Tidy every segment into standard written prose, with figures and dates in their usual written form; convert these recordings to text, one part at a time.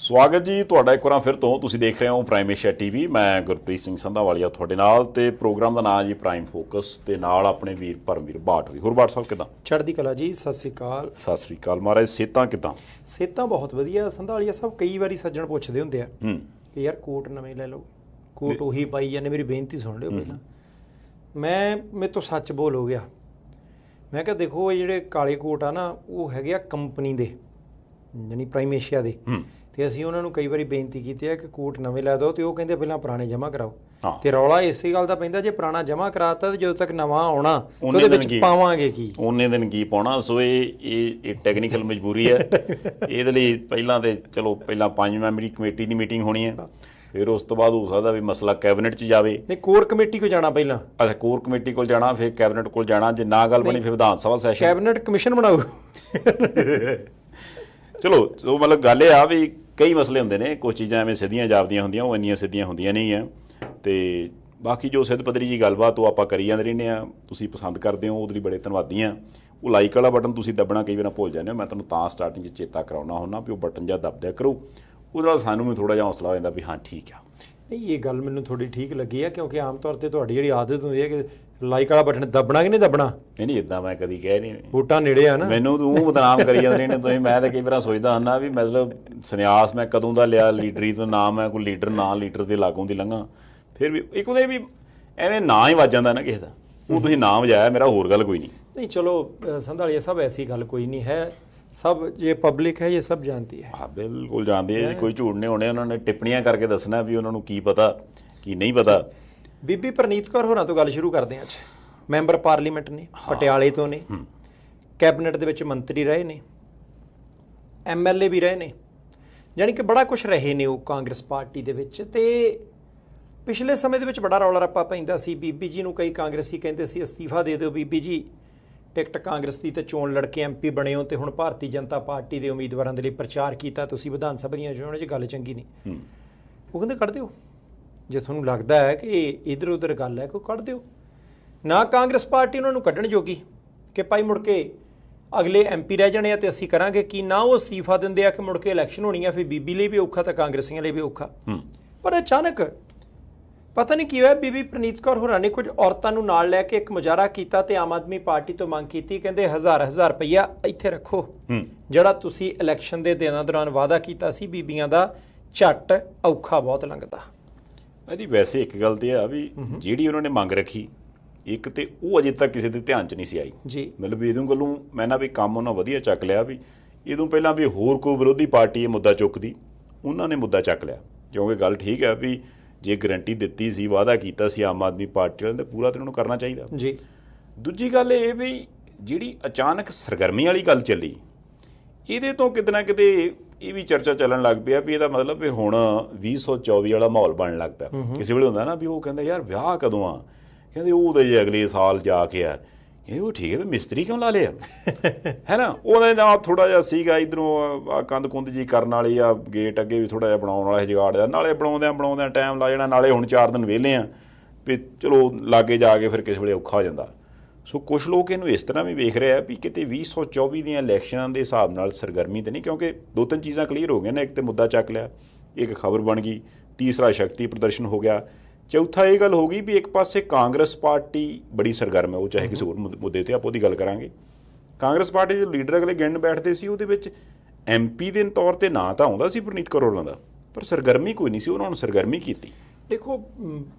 ਸਵਾਗਤ ਜੀ ਤੁਹਾਡਾ ਇੱਕ ਵਾਰ ਫਿਰ ਤੋਂ। ਤੁਸੀਂ ਦੇਖ ਰਹੇ ਹੋ ਪ੍ਰਾਈਮ ਏਸ਼ੀਆ ਟੀਵੀ। ਮੈਂ ਗੁਰਪ੍ਰੀਤ ਸਿੰਘ ਸੰਧਾਵਾਲੀਆ ਤੁਹਾਡੇ ਨਾਲ, ਤੇ ਪ੍ਰੋਗਰਾਮ ਦਾ ਨਾਮ ਜੀ ਪ੍ਰਾਈਮ ਫੋਕਸ, ਤੇ ਨਾਲ ਆਪਣੇ ਵੀਰ ਪਰਮਵੀਰ ਬਾਟ ਵੀ। ਹੋਰ ਬਾਟ ਸਾਹਿਬ ਕਿਦਾਂ? ਚੜ੍ਹਦੀ ਕਲਾ ਜੀ, ਸਤਿ ਸ੍ਰੀ ਅਕਾਲ। ਸਤਿ ਸ੍ਰੀ ਅਕਾਲ ਮਹਾਰਾਜ, ਸਿਹਤਾਂ ਕਿਦਾਂ? ਸਿਹਤਾਂ ਬਹੁਤ ਵਧੀਆ ਸੰਧਾਵਾਲੀਆ ਸਾਹਿਬ। ਕਈ ਵਾਰੀ ਸੱਜਣ ਪੁੱਛਦੇ ਹੁੰਦੇ ਆ ਕਿ ਯਾਰ ਕੋਟ ਨਵੇਂ ਲੈ ਲਓ, ਕੋਟ ਉਹੀ ਪਾਈ ਜਾਂਦੇ, ਮੇਰੀ ਬੇਨਤੀ ਸੁਣ ਲਿਓ ਪਹਿਲਾਂ। ਮੇਰੇ ਤੋਂ ਸੱਚ ਬੋਲ ਹੋ ਗਿਆ। ਮੈਂ ਕਿਹਾ ਦੇਖੋ, ਇਹ ਜਿਹੜੇ ਕਾਲੇ ਕੋਟ ਆ ਨਾ, ਉਹ ਹੈਗੇ ਆ ਕੰਪਨੀ ਦੇ, ਯਾਨੀ ਪ੍ਰਾਈਮ ਏਸ਼ੀਆ ਦੇ, ਤੇ ਅਸੀਂ ਉਹਨਾਂ ਨੂੰ ਕਈ ਵਾਰੀ ਬੇਨਤੀ ਕੀਤੀ ਹੈ ਕਿ ਕੋਟ ਨਵੇਂ ਲੈ ਦਿਓ, ਤੇ ਉਹ ਕਹਿੰਦੇ ਪਹਿਲਾਂ ਪੁਰਾਣੇ ਜਮ੍ਹਾਂ ਕਰਾਓ। ਤੇ ਰੌਲਾ ਇਸੇ ਗੱਲ ਦਾ ਪੈਂਦਾ, ਜੇ ਪੁਰਾਣਾ ਜਮ੍ਹਾਂ ਕਰਾਤਾ ਤੇ ਜਦੋਂ ਤੱਕ ਨਵਾਂ ਆਉਣਾ ਉਹਦੇ ਵਿੱਚ ਪਾਵਾਂਗੇ ਕੀ, ਉਹਨੇ ਦਿਨ ਕੀ ਪਾਉਣਾ। ਸੋ ਇਹ ਟੈਕਨੀਕਲ ਮਜਬੂਰੀ ਹੈ। ਇਹਦੇ ਲਈ ਪਹਿਲਾਂ ਤੇ ਚਲੋ ਪਹਿਲਾਂ 5 ਮੈਂਬਰੀ ਕਮੇਟੀ ਦੀ ਮੀਟਿੰਗ ਹੋਣੀ ਹੈ, ਫਿਰ ਉਸ ਤੋਂ ਬਾਅਦ ਹੋ ਸਕਦਾ ਵੀ ਮਸਲਾ ਕੈਬਨਿਟ 'ਚ ਜਾਵੇ। ਤੇ ਕੋਰ ਕਮੇਟੀ ਕੋਲ ਜਾਣਾ ਪਹਿਲਾਂ। ਅੱਛਾ, ਕੋਰ ਕਮੇਟੀ ਕੋਲ ਜਾਣਾ, ਫਿਰ ਕੈਬਨਿਟ ਕੋਲ ਜਾਣਾ। ਜੇ ਨਾ ਗੱਲ ਬਣੀ ਫਿਰ Vidhan Sabha session, cabinet commission ਬਣਾਓ। ਚਲੋ ਉਹ ਮਤਲਬ ਗੱਲ ਇਹ ਆ ਵੀ ਕਈ ਮਸਲੇ ਹੁੰਦੇ ਨੇ, ਕੁਛ ਚੀਜ਼ਾਂ ਐਵੇਂ ਸਿੱਧੀਆਂ ਜਾਪਦੀਆਂ ਹੁੰਦੀਆਂ, ਉਹ ਇੰਨੀਆਂ ਸਿੱਧੀਆਂ ਹੁੰਦੀਆਂ ਨਹੀਂ ਆ। ਤੇ ਬਾਕੀ ਜੋ ਸਿੱਧ ਪੱਧਰੀ ਜੀ ਗੱਲਬਾਤ ਉਹ ਆਪਾਂ ਕਰੀ ਜਾਂਦੇ ਰਹਿੰਦੇ ਆ। ਤੁਸੀਂ ਪਸੰਦ ਕਰਦੇ ਹੋ, ਉਹਦੇ ਲਈ ਬੜੇ ਧੰਨਵਾਦੀ ਆ। ਉਹ ਲਾਈਕ ਵਾਲਾ ਬਟਨ ਤੁਸੀਂ ਦੱਬਣਾ ਕਈ ਵਾਰ ਭੁੱਲ ਜਾਂਦੇ ਹੋ। ਮੈਂ ਤੁਹਾਨੂੰ ਤਾਂ ਸਟਾਰਟਿੰਗ 'ਚ ਚੇਤਾ ਕਰਾਉਣਾ ਹੁੰਦਾ ਵੀ ਉਹ ਬਟਨ ਜਿਹਾ ਦੱਬ ਦਿਆ ਕਰੋ। ਉਹਦੇ ਨਾਲ ਸਾਨੂੰ ਵੀ ਥੋੜ੍ਹਾ ਜਿਹਾ ਹੌਸਲਾ ਹੋ ਜਾਂਦਾ ਵੀ ਹਾਂ ਠੀਕ ਆ। ਨਹੀਂ, ਇਹ ਗੱਲ ਮੈਨੂੰ ਥੋੜੀ ਠੀਕ ਲੱਗੀ ਆ, ਕਿਉਂਕਿ ਆਮ ਤੌਰ ਤੇ ਤੁਹਾਡੀ ਜਿਹੜੀ ਆਦਤ ਹੁੰਦੀ ਹੈ ਕਿ ਲਾਈਕ ਵਾਲਾ ਬਟਨ ਦੱਬਣਾ ਕਿ ਨਹੀਂ ਦੱਬਣਾ। ਨਹੀਂ ਇੱਦਾਂ ਮੈਂ ਕਦੀ ਕਹਿ ਨਹੀਂ, ਵੋਟਾਂ ਨੇੜੇ ਆ ਨਾ, ਮੈਨੂੰ ਤੂੰ ਬਦਨਾਮ ਕਰੀ ਜਾਂਦੇ ਨੇ ਤੁਸੀਂ। ਮੈਂ ਤਾਂ ਕਈ ਵਾਰ ਸੋਚਦਾ ਹੁੰਦਾ ਵੀ ਮਤਲਬ ਸੰਨਿਆਸ ਮੈਂ ਕਦੋਂ ਦਾ ਲਿਆ ਲੀਡਰੀ ਤੋਂ। ਨਾ ਮੈਂ ਕੋਈ ਲੀਡਰ, ਨਾ ਲੀਡਰ ਦੇ ਲਾਗੋਂ ਦੀ ਲੰਘਾਂ। ਫਿਰ ਵੀ ਇੱਕ ਉਹਦੇ ਵੀ ਐਵੇਂ ਨਾਂ ਹੀ ਵੱਜ ਜਾਂਦਾ ਨਾ ਕਿਸੇ ਦਾ, ਉਹ ਤੁਸੀਂ ਨਾਂ ਵਜਾਇਆ ਮੇਰਾ, ਹੋਰ ਗੱਲ ਕੋਈ ਨਹੀਂ। नहीं चलो संधालिया साहब, ऐसी गल कोई नहीं है, सब ये पब्लिक है, ये सब जानती है। हाँ बिल्कुल जानती है, कोई झूठ नहीं होने। उन्होंने टिप्पणियां करके दसना भी उन्होंने की पता की नहीं पता। बीबी परनीत कौर होरां तो गल शुरू करते हैं। अज मैंबर पार्लीमेंट ने, पटियाले तो ने, कैबिनेट दे विच मंत्री रहे ने, MLA भी रहे ने, जानी कि बड़ा कुछ रहे ने वो कांग्रेस पार्टी दे विच। ते पिछले समय दे विच बड़ा रौला रप्पा पैंदा सी। बीबी जी नूं कई कांग्रेसी कहंदे सी अस्तीफा दे दिओ बीबी जी, टिकट कांग्रेस की तो चोण लड़के MP बने हो, तो हुण भारती जनता पार्टी के उम्मीदवारों के लिए प्रचार किया, तुसीं विधान सभा दीआं चोणां 'च गल चंगी नहीं। वो कहंदे कढ़ दिओ, जे तुहानूं लगदा है कि इधर उधर गल है कोई कढ़ दिओ। ना कांग्रेस पार्टी उन्होंने कढ़ण जोगी कि भाई मुड़ के अगले MP रह जाने ते असीं करांगे की, ना वो अस्तीफा दिंदे आ कि मुड़ के इलैक्शन होनी है, फिर बीबी लिए भी औखा तो कांग्रेसियों लिए भी औखा। पर अचानक पता नहीं की होया, बीबी प्रनीत कौर होरां ने कुछ औरतां नूं नाल लैके एक मुजाहरा कीता ते आम आदमी पार्टी तो मंग कीती, कहंदे 1000 रुपया इत्थे रखो, जिहड़ा तुसीं इलैक्शन दे दिनां दौरान वादा कीता सी बीबियां दा, झट औखा बहुत लंघदा। अजी वैसे एक गल ते आ भी जिहड़ी उन्होंने मंग रखी, एक ते ਉਹ ਅਜੇ ਤੱਕ ਕਿਸੇ ਦੇ ਧਿਆਨ 'ਚ ਨਹੀਂ ਸੀ ਆਈ ਜੀ। ਮਤਲਬ ਇਹਦੋਂ ਗੱਲੋਂ ਮੈਂ ਨਾ ਵੀ ਕੰਮ ਉਹਨਾਂ ਵਧੀਆ ਚੱਕ ਲਿਆ ਵੀ ਇਹਦੋਂ ਪਹਿਲਾਂ ਵੀ ਹੋਰ ਕੋਈ ਵਿਰੋਧੀ ਪਾਰਟੀ ਇਹ ਮੁੱਦਾ ਚੁੱਕਦੀ, ਉਹਨਾਂ ਨੇ ਮੁੱਦਾ ਚੱਕ ਲਿਆ। ਕਿਉਂਕਿ ਗੱਲ ਠੀਕ ਹੈ ਵੀ ਜੇ ਗਰੰਟੀ ਦਿੱਤੀ ਸੀ, ਵਾਅਦਾ ਕੀਤਾ ਸੀ ਆਮ ਆਦਮੀ ਪਾਰਟੀ ਵਾਲਿਆਂ ਨੇ, ਪੂਰਾ ਤਾਂ ਉਹਨੂੰ ਕਰਨਾ ਚਾਹੀਦਾ ਜੀ। ਦੂਜੀ ਗੱਲ ਇਹ ਵੀ ਜਿਹੜੀ ਅਚਾਨਕ ਸਰਗਰਮੀ ਵਾਲੀ ਗੱਲ ਚੱਲੀ, ਇਹਦੇ ਤੋਂ ਕਿਤੇ ਨਾ ਕਿਤੇ ਇਹ ਵੀ ਚਰਚਾ ਚੱਲਣ ਲੱਗ ਪਿਆ ਵੀ ਇਹਦਾ ਮਤਲਬ ਵੀ ਹੁਣ 2024 ਵਾਲਾ ਮਾਹੌਲ ਬਣਨ ਲੱਗ ਪਿਆ। ਕਿਸੇ ਵੇਲੇ ਹੁੰਦਾ ਨਾ ਵੀ ਉਹ ਕਹਿੰਦਾ ਯਾਰ ਵਿਆਹ ਕਦੋਂ ਆ, ਕਹਿੰਦੇ ਉਹ ਤਾਂ ਜੇ ਅਗਲੇ ਸਾਲ ਜਾ ਕੇ ਆ। ਕਹਿੰਦੇ ਉਹ ਠੀਕ ਹੈ ਵੀ ਮਿਸਤਰੀ ਕਿਉਂ ਲਾ ਲਿਆ ਹੈ ਨਾ। ਉਹਦੇ ਨਾਲ ਥੋੜ੍ਹਾ ਜਿਹਾ ਸੀਗਾ ਇੱਧਰੋਂ ਕੰਧ ਕੁੰਧ ਜੀ ਕਰਨ ਵਾਲੀ ਆ, ਗੇਟ ਅੱਗੇ ਵੀ ਥੋੜ੍ਹਾ ਜਿਹਾ ਬਣਾਉਣ ਵਾਲਾ ਜੁਗਾੜ ਦਾ, ਨਾਲੇ ਬਣਾਉਂਦਿਆਂ ਟਾਈਮ ਲਾ ਜਾਣਾ, ਨਾਲੇ ਹੁਣ 4 ਦਿਨ ਵਿਹਲੇ ਆ ਵੀ ਚਲੋ ਲਾਗੇ ਜਾ ਕੇ ਫਿਰ ਕਿਸੇ ਵੇਲੇ ਔਖਾ ਹੋ ਜਾਂਦਾ। ਸੋ ਕੁਛ ਲੋਕ ਇਹਨੂੰ ਇਸ ਤਰ੍ਹਾਂ ਵੀ ਵੇਖ ਰਿਹਾ ਵੀ ਕਿਤੇ 2024 ਦੀਆਂ ਇਲੈਕਸ਼ਨਾਂ ਦੇ ਹਿਸਾਬ ਨਾਲ ਸਰਗਰਮੀ ਤਾਂ ਨਹੀਂ, ਕਿਉਂਕਿ 2-3 ਚੀਜ਼ਾਂ ਕਲੀਅਰ ਹੋ ਗਈਆਂ ਨੇ। ਇੱਕ ਤਾਂ ਮੁੱਦਾ ਚੱਕ ਲਿਆ, ਇੱਕ ਖਬਰ ਬਣ ਗਈ, ਤੀਸਰਾ ਸ਼ਕਤੀ ਪ੍ਰਦਰਸ਼ਨ ਹੋ ਗਿਆ, ਚੌਥਾ ਇਹ ਗੱਲ ਹੋ ਗਈ ਵੀ ਇੱਕ ਪਾਸੇ ਕਾਂਗਰਸ ਪਾਰਟੀ ਬੜੀ ਸਰਗਰਮ ਹੈ। ਉਹ ਚਾਹੇ ਕਿਸੇ ਹੋਰ ਮੁੱਦੇ 'ਤੇ ਆਪਾਂ ਉਹਦੀ ਗੱਲ ਕਰਾਂਗੇ। ਕਾਂਗਰਸ ਪਾਰਟੀ ਦੇ ਲੀਡਰ ਅਗਲੇ ਗਿਣਨ ਬੈਠਦੇ ਸੀ, ਉਹਦੇ ਵਿੱਚ MP ਦੇ ਤੌਰ 'ਤੇ ਨਾਂ ਤਾਂ ਆਉਂਦਾ ਸੀ ਪ੍ਰਨੀਤ ਕੌਰ ਹੋਰਾਂ ਦਾ, ਪਰ ਸਰਗਰਮੀ ਕੋਈ ਨਹੀਂ ਸੀ। ਉਹਨਾਂ ਨੂੰ ਸਰਗਰਮੀ ਕੀਤੀ। देखो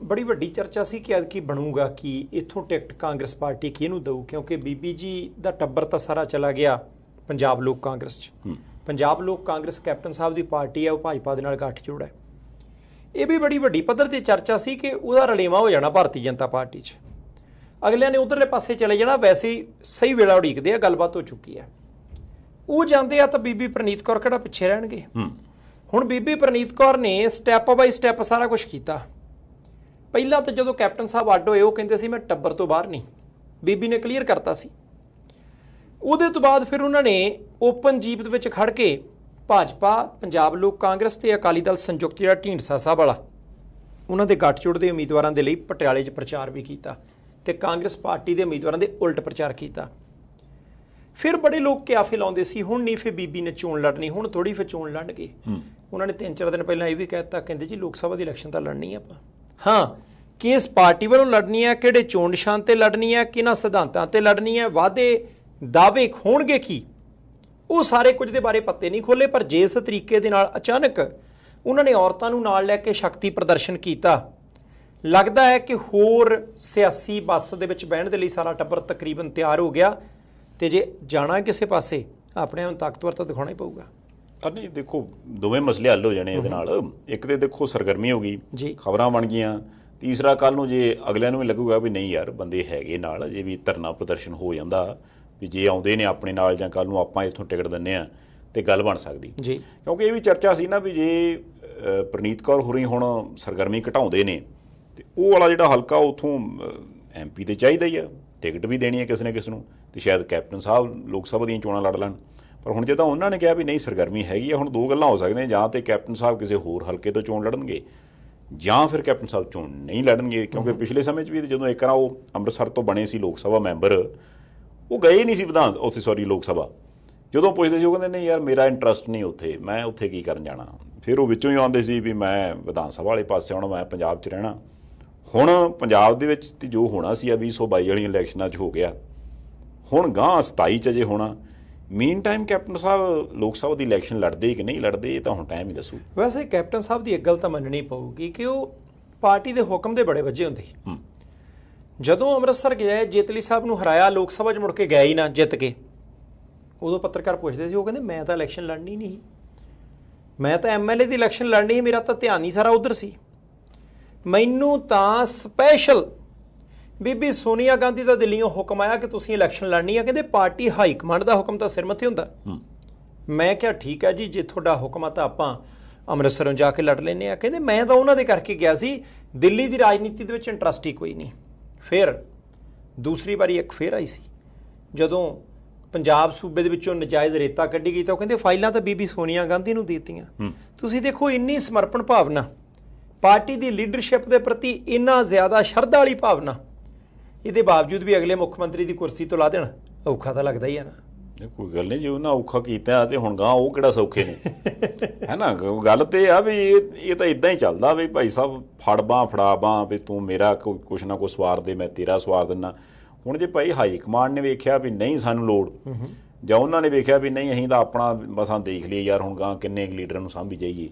बड़ी वड्डी चर्चा सी कि अदकी बनूगा कि इत्थों टिकट कांग्रेस पार्टी किहनूं दऊ, क्योंकि बीबी जी दा टब्बर तां सारा चला गया पंजाब लोक कांग्रेस च। पंजाब लोक कांग्रेस कैप्टन साहब दी पार्टी है, वो भाजपा दे नाल गठजोड़ है। ये भी बड़ी वड्डी पद्धर ते चर्चा सी कि उहदा रलेवा हो जाना भारतीय जनता पार्टी च, अगलियां ने उधरले पासे चले जाना। वैसे ही सही वेला उड़ीकदे आ, गलबात हो चुकी है, वो जांदे आ तां बीबी प्रनीत कौर किहड़ा पिछे रहणगे। ਹੁਣ ਬੀਬੀ ਪ੍ਰਨੀਤ ਕੌਰ ਨੇ ਸਟੈਪ ਬਾਈ ਸਟੈਪ ਸਾਰਾ ਕੁਝ ਕੀਤਾ। ਪਹਿਲਾਂ ਤਾਂ ਜਦੋਂ ਕੈਪਟਨ ਸਾਹਿਬ ਅੱਡ ਹੋਏ, ਉਹ ਕਹਿੰਦੇ ਸੀ ਮੈਂ ਟੱਬਰ ਤੋਂ ਬਾਹਰ ਨਹੀਂ, ਬੀਬੀ ਨੇ ਕਲੀਅਰ ਕਰਤਾ ਸੀ। ਉਹਦੇ ਤੋਂ ਬਾਅਦ ਫਿਰ ਉਹਨਾਂ ਨੇ ਓਪਨ ਜੀਪ ਦੇ ਵਿੱਚ ਖੜ ਕੇ ਭਾਜਪਾ, ਪੰਜਾਬ ਲੋਕ ਕਾਂਗਰਸ ਤੇ ਅਕਾਲੀ ਦਲ ਸੰਯੁਕਤ ਜਿਹੜਾ ਢੀਂਡਸਾ ਸਾਹਿਬ ਵਾਲਾ, ਉਹਨਾਂ ਦੇ ਗੱਠਜੋੜ ਦੇ ਉਮੀਦਵਾਰਾਂ ਦੇ ਲਈ ਪਟਿਆਲੇ 'ਚ ਪ੍ਰਚਾਰ ਵੀ ਕੀਤਾ, ਤੇ ਕਾਂਗਰਸ ਪਾਰਟੀ ਦੇ ਉਮੀਦਵਾਰਾਂ ਦੇ ਉਲਟ ਪ੍ਰਚਾਰ ਕੀਤਾ। ਫਿਰ ਬੜੇ ਲੋਕ ਕਿਆਫੇ ਲਾਉਂਦੇ ਸੀ, ਹੁਣ ਨਹੀਂ ਫਿਰ ਬੀਬੀ ਨੇ ਚੋਣ ਲੜਨੀ, ਹੁਣ ਥੋੜੀ ਫਿਰ ਚੋਣ ਲੜਨਗੇ। ਉਹਨਾਂ ਨੇ 3-4 ਦਿਨ ਪਹਿਲਾਂ ਇਹ ਵੀ ਕਹਿ ਦਿੱਤਾ, ਕਹਿੰਦੇ ਜੀ ਲੋਕ ਸਭਾ ਦੀ ਇਲੈਕਸ਼ਨ ਤਾਂ ਲੜਨੀ ਆਪਾਂ, ਹਾਂ ਕਿਸ ਪਾਰਟੀ ਵੱਲੋਂ ਲੜਨੀ ਹੈ, ਕਿਹੜੇ ਚੋਣ ਨਿਸ਼ਾਨ ਤੇ ਲੜਨੀ ਹੈ, ਕਿਹਨਾਂ ਸਿਧਾਂਤਾਂ ਤੇ ਲੜਨੀ ਹੈ, ਵਾਅਦੇ ਦਾਅਵੇ ਹੋਣਗੇ ਕੀ, ਉਹ ਸਾਰੇ ਕੁਝ ਦੇ ਬਾਰੇ ਪੱਤੇ ਨਹੀਂ ਖੋਲੇ। ਪਰ ਜੇ ਇਸ ਤਰੀਕੇ ਦੇ ਨਾਲ ਅਚਾਨਕ ਉਹਨਾਂ ਨੇ ਔਰਤਾਂ ਨੂੰ ਨਾਲ ਲੈ ਕੇ ਸ਼ਕਤੀ ਪ੍ਰਦਰਸ਼ਨ ਕੀਤਾ, ਲੱਗਦਾ ਹੈ ਕਿ ਹੋਰ ਸਿਆਸੀ ਬੱਸ ਦੇ ਵਿੱਚ ਬਹਿਣ ਦੇ ਲਈ ਸਾਰਾ ਟੱਬਰ ਤਕਰੀਬਨ ਤਿਆਰ ਹੋ ਗਿਆ, ਤੇ ਜੇ ਜਾਣਾ ਕਿਸੇ ਪਾਸੇ ਆਪਣੇ ਆਪ ਨੂੰ ਤਾਕਤਵਰ ਤਾਂ ਦਿਖਾਉਣਾ ਹੀ ਪਊਗਾ। ਨਹੀਂ ਦੇਖੋ, ਦੋਵੇਂ ਮਸਲੇ ਹੱਲ ਹੋ ਜਾਣੇ ਇਹਦੇ ਨਾਲ। ਇੱਕ ਤੇ ਦੇਖੋ ਸਰਗਰਮੀ ਹੋ ਗਈ, ਖਬਰਾਂ ਬਣ ਗਈਆਂ। ਤੀਸਰਾ, ਕੱਲ ਨੂੰ ਜੇ ਅਗਲਿਆਂ ਨੂੰ ਵੀ ਲੱਗੂਗਾ ਵੀ ਨਹੀਂ ਯਾਰ ਬੰਦੇ ਹੈਗੇ ਨਾਲ, ਜੇ ਵੀ ਧਰਨਾ ਪ੍ਰਦਰਸ਼ਨ ਹੋ ਜਾਂਦਾ ਵੀ ਜੇ ਆਉਂਦੇ ਨੇ ਆਪਣੇ ਨਾਲ ਜਾਂ ਕੱਲ ਨੂੰ ਆਪਾਂ ਇੱਥੋਂ ਟਿਕਟ ਦਿੰਦੇ ਆ ਤੇ ਗੱਲ ਬਣ ਸਕਦੀ ਜੀ। ਕਿਉਂਕਿ ਇਹ ਵੀ ਚਰਚਾ ਸੀ ਨਾ ਵੀ ਜੇ ਪ੍ਰਨੀਤ ਕੌਰ ਹੋਰੀ ਹੁਣ ਸਰਗਰਮੀ ਘਟਾਉਂਦੇ ਨੇ ਤੇ ਉਹ ਵਾਲਾ ਜਿਹੜਾ ਹਲਕਾ ਉੱਥੋਂ MP ਤੇ ਚਾਹੀਦਾ ਹੀ ਆ, ਟਿਕਟ ਵੀ ਦੇਣੀ ਹੈ ਕਿਸੇ ਨੇ ਕਿਸੇ ਨੂੰ, ਤੇ ਸ਼ਾਇਦ ਕੈਪਟਨ ਸਾਹਿਬ ਲੋਕ ਸਭਾ ਦੀਆਂ ਚੋਣਾਂ ਲੜ ਲੈਣ। ਪਰ ਹੁਣ ਜੇ ਤਾਂ ਉਹਨਾਂ ਨੇ ਕਿਹਾ ਵੀ ਨਹੀਂ ਸਰਗਰਮੀ ਹੈਗੀ ਆ, ਹੁਣ ਦੋ ਗੱਲਾਂ ਹੋ ਸਕਦੀਆਂ, ਜਾਂ ਤੇ ਕੈਪਟਨ ਸਾਹਿਬ ਕਿਸੇ ਹੋਰ ਹਲਕੇ ਤੋਂ ਚੋਣ ਲੜਨਗੇ ਜਾਂ ਫਿਰ ਕੈਪਟਨ ਸਾਹਿਬ ਚੋਣ ਨਹੀਂ ਲੜਨਗੇ। ਕਿਉਂਕਿ ਪਿਛਲੇ ਸਮੇਂ 'ਚ ਵੀ ਜਦੋਂ ਇੱਕ ਵਾਰ ਉਹ ਅੰਮ੍ਰਿਤਸਰ ਤੋਂ ਬਣੇ ਸੀ ਲੋਕ ਸਭਾ ਮੈਂਬਰ, ਉਹ ਗਏ ਨਹੀਂ ਸੀ ਲੋਕ ਸਭਾ। ਜਦੋਂ ਪੁੱਛਦੇ ਸੀ ਉਹ ਕਹਿੰਦੇ ਨਹੀਂ ਯਾਰ ਮੇਰਾ ਇੰਟਰਸਟ ਨਹੀਂ ਉੱਥੇ, ਮੈਂ ਉੱਥੇ ਕੀ ਕਰਨ ਜਾਣਾ। ਫਿਰ ਉਹ ਵਿੱਚੋਂ ਹੀ ਆਉਂਦੇ ਸੀ ਵੀ ਮੈਂ ਵਿਧਾਨ ਸਭਾ ਵਾਲੇ ਪਾਸੇ ਆਉਣਾ, ਮੈਂ ਪੰਜਾਬ 'ਚ ਰਹਿਣਾ। ਹੁਣ ਪੰਜਾਬ ਦੇ ਵਿੱਚ ਤੇ ਜੋ ਹੋਣਾ ਸੀ 2022 ਵਾਲੀਆਂ ਇਲੈਕਸ਼ਨਾਂ 'ਚ ਹੋ ਗਿਆ, ਹੁਣ ਗਾਂ 27 'ਚ ਅਜੇ ਹੋਣਾ। ਮੀਨ ਟਾਈਮ ਕੈਪਟਨ ਸਾਹਿਬ ਲੋਕ ਸਭਾ ਦੀ ਇਲੈਕਸ਼ਨ ਲੜਦੇ ਕਿ ਨਹੀਂ ਲੜਦੇ, ਇਹ ਤਾਂ ਹੁਣ ਟਾਈਮ ਹੀ ਦੱਸੂ। ਵੈਸੇ ਕੈਪਟਨ ਸਾਹਿਬ ਦੀ ਇੱਕ ਗੱਲ ਤਾਂ ਮੰਨਣੀ ਪਊਗੀ ਕਿ ਉਹ ਪਾਰਟੀ ਦੇ ਹੁਕਮ ਦੇ ਬੜੇ ਵੱਜੇ ਹੁੰਦੇ। ਜਦੋਂ ਅੰਮ੍ਰਿਤਸਰ ਗਏ, ਜੇਤਲੀ ਸਾਹਿਬ ਨੂੰ ਹਰਾਇਆ, ਲੋਕ ਸਭਾ 'ਚ ਮੁੜ ਕੇ ਗਿਆ ਹੀ ਨਾ ਜਿੱਤ ਕੇ, ਉਦੋਂ ਪੱਤਰਕਾਰ ਪੁੱਛਦੇ ਸੀ, ਉਹ ਕਹਿੰਦੇ ਮੈਂ ਤਾਂ ਇਲੈਕਸ਼ਨ ਲੜਨੀ ਨਹੀਂ, ਮੈਂ ਤਾਂ MLA ਦੀ ਇਲੈਕਸ਼ਨ ਲੜਨੀ ਸੀ, ਮੇਰਾ ਤਾਂ ਧਿਆਨ ਹੀ ਸਾਰਾ ਉਧਰ ਸੀ। ਮੈਨੂੰ ਤਾਂ ਸਪੈਸ਼ਲ ਬੀਬੀ ਸੋਨੀਆ ਗਾਂਧੀ ਦਾ ਦਿੱਲੀੋਂ ਹੁਕਮ ਆਇਆ ਕਿ ਤੁਸੀਂ ਇਲੈਕਸ਼ਨ ਲੜਨੀ ਆ, ਕਹਿੰਦੇ ਪਾਰਟੀ ਹਾਈ ਕਮਾਂਡ ਦਾ ਹੁਕਮ ਤਾਂ ਸਿਰ ਮੱਥੇ ਹੁੰਦਾ। ਮੈਂ ਕਿਹਾ ਠੀਕ ਹੈ ਜੀ, ਜੇ ਤੁਹਾਡਾ ਹੁਕਮ ਆ ਤਾਂ ਆਪਾਂ ਅੰਮ੍ਰਿਤਸਰੋਂ ਜਾ ਕੇ ਲੜ ਲੈਂਦੇ ਆ। ਕਹਿੰਦੇ ਮੈਂ ਤਾਂ ਉਹਨਾਂ ਦੇ ਕਰਕੇ ਗਿਆ ਸੀ, ਦਿੱਲੀ ਦੀ ਰਾਜਨੀਤੀ ਦੇ ਵਿੱਚ ਇੰਟਰਸਟ ਹੀ ਕੋਈ ਨਹੀਂ। ਫਿਰ ਦੂਸਰੀ ਵਾਰੀ ਇੱਕ ਫੇਰ ਆਈ ਸੀ, ਜਦੋਂ ਪੰਜਾਬ ਸੂਬੇ ਦੇ ਵਿੱਚੋਂ ਨਜਾਇਜ਼ ਰੇਤਾ ਕੱਢੀ ਗਈ ਤਾਂ ਉਹ ਕਹਿੰਦੇ ਫਾਈਲਾਂ ਤਾਂ ਬੀਬੀ ਸੋਨੀਆ ਗਾਂਧੀ ਨੂੰ ਦਿੱਤੀਆਂ। ਤੁਸੀਂ ਦੇਖੋ ਇੰਨੀ ਸਮਰਪਣ ਭਾਵਨਾ, ਪਾਰਟੀ ਦੀ ਲੀਡਰਸ਼ਿਪ ਦੇ ਪ੍ਰਤੀ ਇੰਨਾ ਜ਼ਿਆਦਾ ਸ਼ਰਧਾ ਵਾਲੀ ਭਾਵਨਾ, ਇਹਦੇ ਬਾਵਜੂਦ ਵੀ ਅਗਲੇ ਮੁੱਖ ਮੰਤਰੀ ਦੀ ਕੁਰਸੀ ਤੋਂ ਲਾ ਦੇਣ, ਔਖਾ ਤਾਂ ਲੱਗਦਾ ਹੀ ਹੈ ਨਾ। ਕੋਈ ਗੱਲ ਨਹੀਂ, ਜੇ ਉਹਨਾਂ ਔਖਾ ਕੀਤਾ ਤੇ ਹੁਣ ਗਾਂ ਉਹ ਕਿਹੜਾ ਸੌਖੇ ਨੇ, ਹੈ ਨਾ। ਗੱਲ ਤੇ ਆ ਵੀ ਇਹ ਤਾਂ ਇਦਾਂ ਹੀ ਚੱਲਦਾ ਵੀ ਭਾਈ ਸਾਹਿਬ ਫੜ ਬਾਂਹ ਫੜਾ ਬਾਂਹ, ਵੀ ਤੂੰ ਮੇਰਾ ਕੁਛ ਨਾ ਕੁਛ ਸਵਾਰ ਦੇ, ਮੈਂ ਤੇਰਾ ਸਵਾਰ ਦਿੰਦਾ। ਹੁਣ ਜੇ ਭਾਈ ਹਾਈ ਕਮਾਂਡ ਨੇ ਵੇਖਿਆ ਵੀ ਨਹੀਂ ਸਾਨੂੰ ਲੋੜ, ਜਾਂ ਉਹਨਾਂ ਨੇ ਵੇਖਿਆ ਵੀ ਨਹੀਂ ਅਸੀਂ ਤਾਂ ਆਪਣਾ ਮਸਾਂ ਦੇਖ ਲਈਏ ਯਾਰ, ਹੁਣ ਗਾਂ ਕਿੰਨੇ ਲੀਡਰਾਂ ਨੂੰ ਸਾਂਭੀ ਜਾਈਏ।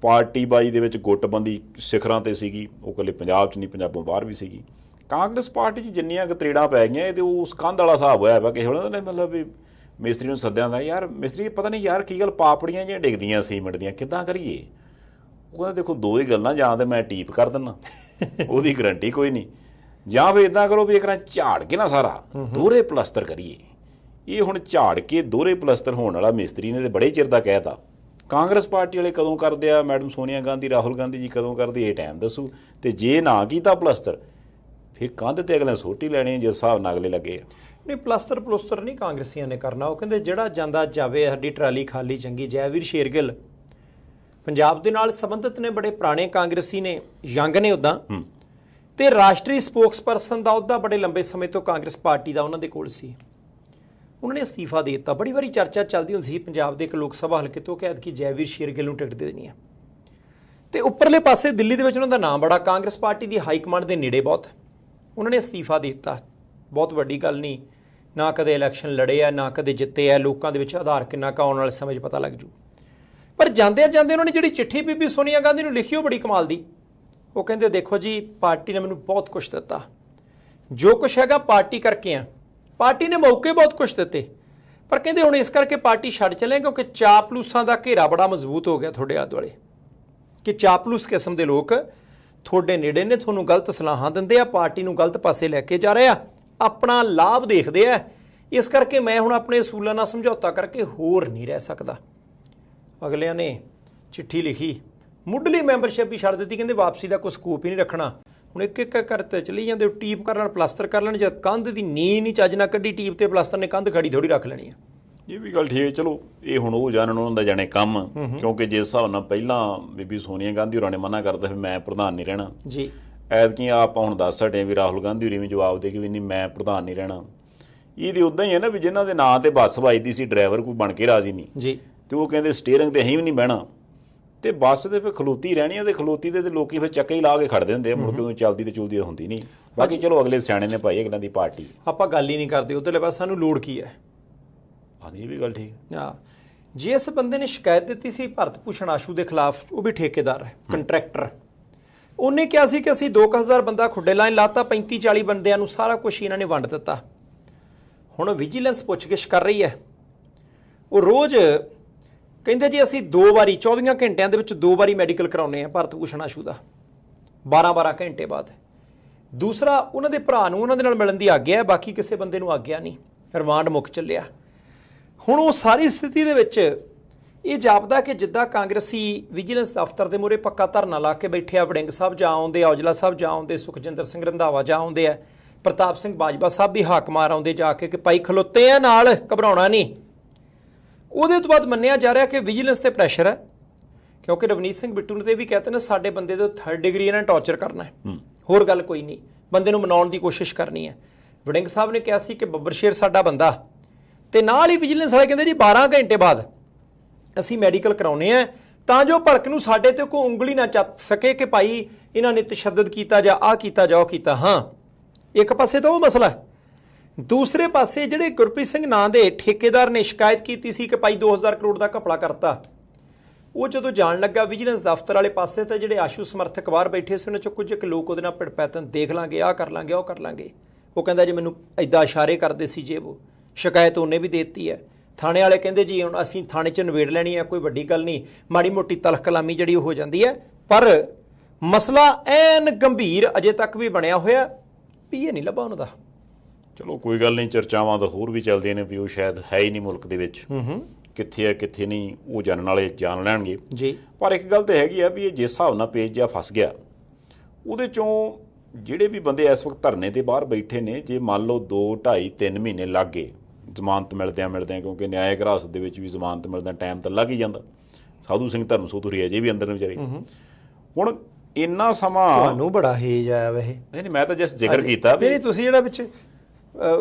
ਪਾਰਟੀ ਬਾਜੀ ਦੇ ਵਿੱਚ ਗੁੱਟਬੰਦੀ ਸਿਖਰਾਂ ਤੇ ਸੀਗੀ, ਉਹ ਇਕੱਲੇ ਪੰਜਾਬ 'ਚ ਨਹੀਂ ਪੰਜਾਬੋਂ ਬਾਹਰ ਵੀ ਸੀਗੀ। ਕਾਂਗਰਸ ਪਾਰਟੀ 'ਚ ਜਿੰਨੀਆਂ ਕੁ ਤਰੇੜਾਂ ਪੈ ਗਈਆਂ, ਇਹ ਤੇ ਉਸ ਕੰਧ ਵਾਲਾ ਹਿਸਾਬ ਹੋਇਆ ਵਾ। ਕਿਸੇ ਵੇਲੇ ਮਤਲਬ ਵੀ ਮਿਸਤਰੀ ਨੂੰ ਸੱਦਿਆਂ ਦਾ, ਯਾਰ ਮਿਸਤਰੀ ਪਤਾ ਨਹੀਂ ਯਾਰ ਕੀ ਗੱਲ, ਪਾਪੜੀਆਂ ਜਿਹੀਆਂ ਡਿੱਗਦੀਆਂ ਸੀਮਿੰਟ ਦੀਆਂ, ਕਿੱਦਾਂ ਕਰੀਏ। ਉਹ ਕਹਿੰਦਾ ਦੇਖੋ ਦੋ ਹੀ ਗੱਲਾਂ, ਜਾਂ ਤਾਂ ਮੈਂ ਟੀਪ ਕਰ ਦਿੰਦਾ, ਉਹਦੀ ਗਰੰਟੀ ਕੋਈ ਨਹੀਂ, ਜਾਂ ਫਿਰ ਇੱਦਾਂ ਕਰੋ ਵੀ ਇੱਕ ਨਾ ਝਾੜ ਕੇ ਨਾ ਸਾਰਾ ਦੋਹਰੇ ਪਲਸਤਰ ਕਰੀਏ। ਇਹ ਹੁਣ ਝਾੜ ਕੇ ਦੋਹਰੇ ਪਲਸਤਰ ਹੋਣ ਵਾਲਾ ਮਿਸਤਰੀ ਨੇ ਤੇ ਬੜੇ ਚਿਰ ਦਾ ਕਹਿਤਾ। ਕਾਂਗਰਸ ਪਾਰਟੀ ਵਾਲੇ ਕਦੋਂ ਕਰਦੇ ਆ, ਮੈਡਮ ਸੋਨੀਆ ਗਾਂਧੀ, ਰਾਹੁਲ ਗਾਂਧੀ ਜੀ ਕਦੋਂ ਕਰਦੇ, ਇਹ ਟਾਈਮ ਦੱਸੂ। ਤੇ ਜੇ ਨਾ ਕੀਤਾ ਪਲਸਤਰ, ਫਿਰ ਕੰਧ ਤੇ ਅਗਲੇ ਸੋਟੀ ਲੈਣੀ, ਜਿਸ ਹਿਸਾਬ ਨਾਲ ਅਗਲੇ ਲੱਗੇ ਆ। ਨਹੀਂ ਪਲਸਤਰ ਨਹੀਂ ਕਾਂਗਰਸੀਆਂ ਨੇ ਕਰਨਾ। ਉਹ ਕਹਿੰਦੇ ਜਿਹੜਾ ਜਾਂਦਾ ਜਾਵੇ, ਸਾਡੀ ਟਰਾਲੀ ਖਾਲੀ ਚੰਗੀ। ਜੈਵੀਰ ਸ਼ੇਰਗਿੱਲ ਪੰਜਾਬ ਦੇ ਨਾਲ ਸੰਬੰਧਿਤ ਨੇ, ਬੜੇ ਪੁਰਾਣੇ ਕਾਂਗਰਸੀ ਨੇ, ਯੰਗ ਨੇ ਉੱਦਾਂ, ਤੇ ਰਾਸ਼ਟਰੀ ਸਪੋਕਸਪਰਸਨ ਦਾ ਅਹੁਦਾ ਬੜੇ ਲੰਬੇ ਸਮੇਂ ਤੋਂ ਕਾਂਗਰਸ ਪਾਰਟੀ ਦਾ ਉਹਨਾਂ ਦੇ ਕੋਲ ਸੀ। ਉਹਨਾਂ ਨੇ ਅਸਤੀਫਾ ਦੇ ਦਿੱਤਾ। ਬੜੀ ਵਾਰੀ ਚਰਚਾ ਚੱਲਦੀ ਹੁੰਦੀ ਸੀ ਪੰਜਾਬ ਦੇ ਇੱਕ ਲੋਕ ਸਭਾ ਹਲਕੇ ਤੋਂ ਕਿ ਐਤਕੀ ਜੈਵੀਰ ਸ਼ੇਰਗਿੱਲ ਨੂੰ ਟਿਕਟ ਦੇ ਦੇਣੀ ਹੈ। ਤੇ ਉੱਪਰਲੇ ਪਾਸੇ ਦਿੱਲੀ ਦੇ ਵਿੱਚ ਉਹਨਾਂ ਦਾ ਨਾਮ ਬੜਾ, ਕਾਂਗਰਸ ਪਾਰਟੀ ਦੀ ਹਾਈ ਕਮਾਂਡ ਦੇ ਨੇੜੇ ਬਹੁਤ। ਉਹਨਾਂ ਨੇ ਅਸਤੀਫਾ ਦੇ ਦਿੱਤਾ। ਬਹੁਤ ਵੱਡੀ ਗੱਲ ਨਹੀਂ, ਨਾ ਕਦੇ ਇਲੈਕਸ਼ਨ ਲੜੇ ਆ, ਨਾ ਕਦੇ ਜਿੱਤੇ ਆ। ਲੋਕਾਂ ਦੇ ਵਿੱਚ ਆਧਾਰ ਕਿੰਨਾ ਕੁ ਆਉਣ ਵਾਲੇ ਸਮੇਂ 'ਚ ਪਤਾ ਲੱਗ ਜੂ। ਪਰ ਜਾਂਦੇ ਜਾਂਦੇ ਉਹਨਾਂ ਨੇ ਜਿਹੜੀ ਚਿੱਠੀ ਬੀਬੀ ਸੋਨੀਆ ਗਾਂਧੀ ਨੂੰ ਲਿਖੀ, ਉਹ ਬੜੀ ਕਮਾਲ ਦੀ। ਉਹ ਕਹਿੰਦੇ ਦੇਖੋ ਜੀ, ਪਾਰਟੀ ਨੇ ਮੈਨੂੰ ਬਹੁਤ ਕੁਛ ਦਿੱਤਾ, ਜੋ ਕੁਛ ਹੈਗਾ ਪਾਰਟੀ ਕਰਕੇ ਆ। ਪਾਰਟੀ ਨੇ ਮੌਕੇ ਬਹੁਤ ਕੁਛ ਦਿੱਤੇ, ਪਰ ਕਹਿੰਦੇ ਹੁਣ ਇਸ ਕਰਕੇ ਪਾਰਟੀ ਛੱਡ ਚੱਲੇ ਕਿਉਂਕਿ ਚਾਪਲੂਸਾਂ ਦਾ ਘੇਰਾ ਬੜਾ ਮਜ਼ਬੂਤ ਹੋ ਗਿਆ ਤੁਹਾਡੇ ਆਲੇ ਦੁਆਲੇ, ਕਿ ਚਾਪਲੂਸ ਕਿਸਮ ਦੇ ਲੋਕ ਤੁਹਾਡੇ ਨੇੜੇ ਨੇ, ਤੁਹਾਨੂੰ ਗਲਤ ਸਲਾਹਾਂ ਦਿੰਦੇ ਆ, ਪਾਰਟੀ ਨੂੰ ਗਲਤ ਪਾਸੇ ਲੈ ਕੇ ਜਾ ਰਹੇ ਆ, ਆਪਣਾ ਲਾਭ ਦੇਖਦੇ ਆ। ਇਸ ਕਰਕੇ ਮੈਂ ਹੁਣ ਆਪਣੇ ਅਸੂਲਾਂ ਨਾਲ ਸਮਝੌਤਾ ਕਰਕੇ ਹੋਰ ਨਹੀਂ ਰਹਿ ਸਕਦਾ। ਅਗਲਿਆਂ ਨੇ ਚਿੱਠੀ ਲਿਖੀ, ਮੁੱਢਲੀ ਮੈਂਬਰਸ਼ਿਪ ਹੀ ਛੱਡ ਦਿੱਤੀ, ਕਹਿੰਦੇ ਵਾਪਸੀ ਦਾ ਕੋਈ ਸਕੋਪ ਹੀ ਨਹੀਂ ਰੱਖਣਾ। ਹੁਣ ਇੱਕ ਇੱਕ ਕਰਤੇ ਚਲੀ ਜਾਂਦੇ, ਟੀਪ ਕਰ ਲੈਣ, ਪਲਾਸਟਰ ਕਰ ਲੈਣ। ਜਦ ਕੰਧ ਦੀ ਨੀਂਹ ਨਹੀਂ ਚੱਜ ਨਾਲ ਕੱਢੀ, ਟੀਪ ਤੇ ਪਲਾਸਟਰ ਨੇ ਕੰਧ ਖੜੀ ਥੋੜੀ ਰੱਖ ਲੈਣੀ ਆ। ਇਹ ਵੀ ਗੱਲ ਠੀਕ ਹੈ। ਚਲੋ ਇਹ ਹੁਣ ਉਹ ਜਾਣਨ ਉਹਨਾਂ ਦਾ ਜਾਣੇ ਕੰਮ, ਕਿਉਂਕਿ ਜਿਸ ਹਿਸਾਬ ਨਾਲ ਪਹਿਲਾਂ ਬੀਬੀ ਸੋਨੀਆ ਗਾਂਧੀ ਹੋਰਾਂ ਨੇ ਮਨਾ ਕਰਦਾ ਫਿਰ ਮੈਂ ਪ੍ਰਧਾਨ ਨਹੀਂ ਰਹਿਣਾ ਜੀ, ਐਤਕੀ ਆਪਾਂ ਹੁਣ ਦੱਸ ਹਟੇ ਵੀ ਰਾਹੁਲ ਗਾਂਧੀ ਹੋਰੀ ਵੀ ਜਵਾਬ ਦੇ ਕੇ ਵੀ ਨਹੀਂ ਮੈਂ ਪ੍ਰਧਾਨ ਨਹੀਂ ਰਹਿਣਾ। ਇਹਦੇ ਉਦਾਂ ਹੀ ਹੈ ਨਾ ਵੀ ਜਿਨ੍ਹਾਂ ਦੇ ਨਾਂ ਤੇ ਬੱਸ ਵੱਜਦੀ ਸੀ, ਡਰਾਈਵਰ ਕੋਈ ਬਣ ਕੇ ਰਾਜੀ ਨਹੀਂ ਜੀ, ਤੇ ਉਹ ਕਹਿੰਦੇ ਸਟੀਅਰਿੰਗ ਤੇ ਅਸੀਂ ਵੀ ਨਹੀਂ ਬਹਿਣਾ, ਤੇ ਬੱਸ ਤੇ ਫਿਰ ਖਲੋਤੀ ਰਹਿਣੀ ਆ, ਤੇ ਖਲੋਤੀ ਤੇ ਲੋਕੀ ਫਿਰ ਚੱਕੇ ਹੀ ਲਾ ਕੇ ਖੜਦੇ ਹੁੰਦੇ ਆ, ਮੁੜ ਕੇ ਉਦੋਂ ਚੱਲਦੀ ਤੇ ਚੁਲਦੀ ਹੁੰਦੀ ਨਹੀਂ। ਬਾਕੀ ਚਲੋ ਅਗਲੇ ਸਿਆਣੇ ਨੇ ਭਾਈ ਅਗਲਾਂ ਦੀ ਪਾਰਟੀ, ਆਪਾਂ ਗੱਲ ਹੀ ਨਹੀਂ ਕਰਦੇ ਉਧਰਲੇ ਪਾਸੇ, ਸਾਨੂੰ ਲੋੜ ਕੀ ਹੈ। ਹਾਂਜੀ ਇਹ ਵੀ ਗੱਲ ਠੀਕ ਹੈ। ਹਾਂ, ਜਿਸ ਬੰਦੇ ਨੇ ਸ਼ਿਕਾਇਤ ਦਿੱਤੀ ਸੀ ਭਰਤ ਭੂਸ਼ਣ ਆਸ਼ੂ ਦੇ ਖਿਲਾਫ, ਉਹ ਵੀ ਠੇਕੇਦਾਰ ਹੈ, ਕੰਟਰੈਕਟਰ, ਉਹਨੇ ਕਿਹਾ ਸੀ ਕਿ ਅਸੀਂ 2000 ਬੰਦਾ ਖੁੱਡੇ ਲਾਈਨ ਲਾਤਾ, 35-40 ਬੰਦਿਆਂ ਨੂੰ ਸਾਰਾ ਕੁਝ ਇਹਨਾਂ ਨੇ ਵੰਡ ਦਿੱਤਾ। ਹੁਣ ਵਿਜੀਲੈਂਸ ਪੁੱਛਗਿੱਛ ਕਰ ਰਹੀ ਹੈ। ਉਹ ਰੋਜ਼ ਕਹਿੰਦੇ ਜੀ ਅਸੀਂ 2 ਵਾਰੀ 24 ਘੰਟਿਆਂ ਦੇ ਵਿੱਚ 2 ਵਾਰੀ ਮੈਡੀਕਲ ਕਰਾਉਂਦੇ ਆ ਭਰਤ ਭੂਸ਼ਣ ਆਸ਼ੂ ਦਾ, 12-12 ਘੰਟੇ ਬਾਅਦ। ਦੂਸਰਾ, ਉਹਨਾਂ ਦੇ ਭਰਾ ਨੂੰ ਉਹਨਾਂ ਦੇ ਨਾਲ ਮਿਲਣ ਦੀ ਆਗਿਆ ਹੈ, ਬਾਕੀ ਕਿਸੇ ਬੰਦੇ ਨੂੰ ਆਗਿਆ ਨਹੀਂ, ਰਿਮਾਂਡ ਮੁੱਕ ਚੱਲਿਆ। ਹੁਣ ਉਹ ਸਾਰੀ ਸਥਿਤੀ ਦੇ ਵਿੱਚ ਇਹ ਜਾਪਦਾ ਕਿ ਜਿੱਦਾਂ ਕਾਂਗਰਸੀ ਵਿਜੀਲੈਂਸ ਦਫ਼ਤਰ ਦੇ ਮੂਹਰੇ ਪੱਕਾ ਧਰਨਾ ਲਾ ਕੇ ਬੈਠੇ ਆ, ਵੜਿੰਗ ਸਾਹਿਬ ਜਾ ਆਉਂਦੇ, ਔਜਲਾ ਸਾਹਿਬ ਜਾ ਆਉਂਦੇ, ਸੁਖਜਿੰਦਰ ਸਿੰਘ ਰੰਧਾਵਾ ਜਾ ਆਉਂਦੇ ਆ, ਪ੍ਰਤਾਪ ਸਿੰਘ ਬਾਜਵਾ ਸਾਹਿਬ ਵੀ ਹਾਕ ਮਾਰ ਆਉਂਦੇ ਜਾ ਕੇ ਕਿ ਭਾਈ ਖਲੋਤੇ ਆ ਨਾਲ, ਘਬਰਾਉਣਾ ਨਹੀਂ। ਉਹਦੇ ਤੋਂ ਬਾਅਦ ਮੰਨਿਆ ਜਾ ਰਿਹਾ ਕਿ ਵਿਜੀਲੈਂਸ ਤੇ ਪ੍ਰੈਸ਼ਰ ਹੈ, ਕਿਉਂਕਿ ਰਵਨੀਤ ਸਿੰਘ ਬਿੱਟੂ ਨੇ ਤੇ ਵੀ ਕਹਿੰਦੇ ਨੇ ਸਾਡੇ ਬੰਦੇ ਤੋਂ 3rd ਡਿਗਰੀ ਇਹਨਾਂ ਨੇ ਟੌਰਚਰ ਕਰਨਾ ਹੈ, ਹੋਰ ਗੱਲ ਕੋਈ ਨਹੀਂ, ਬੰਦੇ ਨੂੰ ਮਨਾਉਣ ਦੀ ਕੋਸ਼ਿਸ਼ ਕਰਨੀ ਹੈ। ਵੜਿੰਗ ਸਾਹਿਬ ਨੇ ਕਿਹਾ ਸੀ ਕਿ ਬੱਬਰ ਸ਼ੇਰ ਸਾਡਾ ਬੰਦਾ, ਤੇ ਨਾਲ ਹੀ ਵਿਜੀਲੈਂਸ ਵਾਲੇ ਕਹਿੰਦੇ ਜੀ 12 ਘੰਟੇ ਬਾਅਦ ਅਸੀਂ ਮੈਡੀਕਲ ਕਰਾਉਨੇ ਆ, ਤਾਂ ਜੋ ਭਲਕ ਨੂੰ ਸਾਡੇ ਤੇ ਕੋਈ ਉਂਗਲੀ ਨਾ ਚੱਕ ਸਕੇ ਕਿ ਭਾਈ ਇਹਨਾਂ ਨੇ ਤਸ਼ੱਦਦ ਕੀਤਾ ਜਾਂ ਆਹ ਕੀਤਾ ਜਾਂ ਉਹ ਕੀਤਾ। ਹਾਂ, ਇੱਕ ਪਾਸੇ ਤਾਂ ਉਹ ਮਸਲਾ ਹੈ, ਦੂਸਰੇ ਪਾਸੇ ਜਿਹੜੇ ਗੁਰਪ੍ਰੀਤ ਸਿੰਘ ਨਾਂ ਦੇ ਠੇਕੇਦਾਰ ਨੇ ਸ਼ਿਕਾਇਤ ਕੀਤੀ ਸੀ ਕਿ ਭਾਈ 2000 ਕਰੋੜ ਦਾ ਘਪਲਾ ਕਰਤਾ, ਉਹ ਜਦੋਂ ਜਾਣ ਲੱਗਾ ਵਿਜੀਲੈਂਸ ਦਫ਼ਤਰ ਵਾਲੇ ਪਾਸੇ, ਤਾਂ ਜਿਹੜੇ ਆਸ਼ੂ ਸਮਰਥਕ ਬਾਹਰ ਬੈਠੇ ਸੀ ਉਹਨਾਂ ਚੋਂ ਕੁਝ ਇੱਕ ਲੋਕ ਉਹਦੇ ਨਾਲ ਪਿੜਪੈਤਨ ਦੇਖ ਲਾਂਗੇ, ਆਹ ਕਰ ਲਾਂਗੇ, ਉਹ ਕਰ ਲਾਂਗੇ। ਉਹ ਕਹਿੰਦਾ ਜੀ ਮੈਨੂੰ ਐਦਾਂ ਇਸ਼ਾਰੇ ਕਰਦੇ ਸੀ ਜੇ ਉਹ, ਸ਼ਿਕਾਇਤ ਉਹਨੇ ਵੀ ਦੇ ਦਿੱਤੀ ਹੈ। ਥਾਣੇ ਵਾਲੇ ਕਹਿੰਦੇ ਜੀ ਹੁਣ ਅਸੀਂ ਥਾਣੇ 'ਚ ਨਿਬੇੜ ਲੈਣੀ ਹੈ, ਕੋਈ ਵੱਡੀ ਗੱਲ ਨਹੀਂ, ਮਾੜੀ ਮੋਟੀ ਤਲਖ ਕਲਾਮੀ ਜਿਹੜੀ ਉਹ ਹੋ ਜਾਂਦੀ ਹੈ, ਪਰ ਮਸਲਾ ਐਨ ਗੰਭੀਰ ਅਜੇ ਤੱਕ ਵੀ ਬਣਿਆ ਹੋਇਆ, ਪੀਏ ਨਹੀਂ ਲੱਭਾ ਉਹਨਾਂ ਦਾ। ਚਲੋ ਕੋਈ ਗੱਲ ਨਹੀਂ, ਚਰਚਾਵਾਂ ਤਾਂ ਹੋਰ ਵੀ ਚੱਲਦੀਆਂ ਨੇ ਵੀ ਉਹ ਸ਼ਾਇਦ ਹੈ ਹੀ ਨਹੀਂ ਮੁਲਕ ਦੇ ਵਿੱਚ, ਕਿੱਥੇ ਹੈ ਕਿੱਥੇ ਨਹੀਂ ਉਹ ਜਾਣਨ ਵਾਲੇ ਜਾਣ ਲੈਣਗੇ ਜੀ। ਪਰ ਇੱਕ ਗੱਲ ਤਾਂ ਹੈਗੀ ਆ ਵੀ ਇਹ ਜਿਸ ਹਿਸਾਬ ਨਾਲ ਪੇਜ ਜਿਹਾ ਫਸ ਗਿਆ, ਉਹਦੇ ਚੋਂ ਜਿਹੜੇ ਵੀ ਬੰਦੇ ਇਸ ਵਕਤ ਧਰਨੇ ਤੇ ਬਾਹਰ ਬੈਠੇ ਨੇ, ਜੇ ਮੰਨ ਲਓ 2, 2.5, 3 ਮਹੀਨੇ ਲੱਗ ਗਏ ਜ਼ਮਾਨਤ ਮਿਲਦਿਆਂ ਕਿਉਂਕਿ ਨਿਆਇਕ ਹਿਰਾਸਤ ਦੇ ਵਿੱਚ ਵੀ ਜ਼ਮਾਨਤ ਮਿਲਦਿਆਂ ਟਾਈਮ ਤਾਂ ਲੱਗ ਹੀ ਜਾਂਦਾ। ਸਾਧੂ ਸਿੰਘ ਧਰਮਸੋਤਰੀ ਅਜੇ ਵੀ ਅੰਦਰ ਨੇ ਵਿਚਾਰੇ। ਹੁਣ ਇੰਨਾ ਸਮਾਂ ਤੁਹਾਨੂੰ ਬੜਾ ਹੇਜ ਆਇਆ ਵੈਸੇ। ਨਹੀਂ, ਮੈਂ ਤਾਂ ਜਸਟ ਜ਼ਿਕਰ ਕੀਤਾ ਵੀ ਨਹੀਂ, ਤੁਸੀਂ ਜਿਹੜਾ ਵਿੱਚ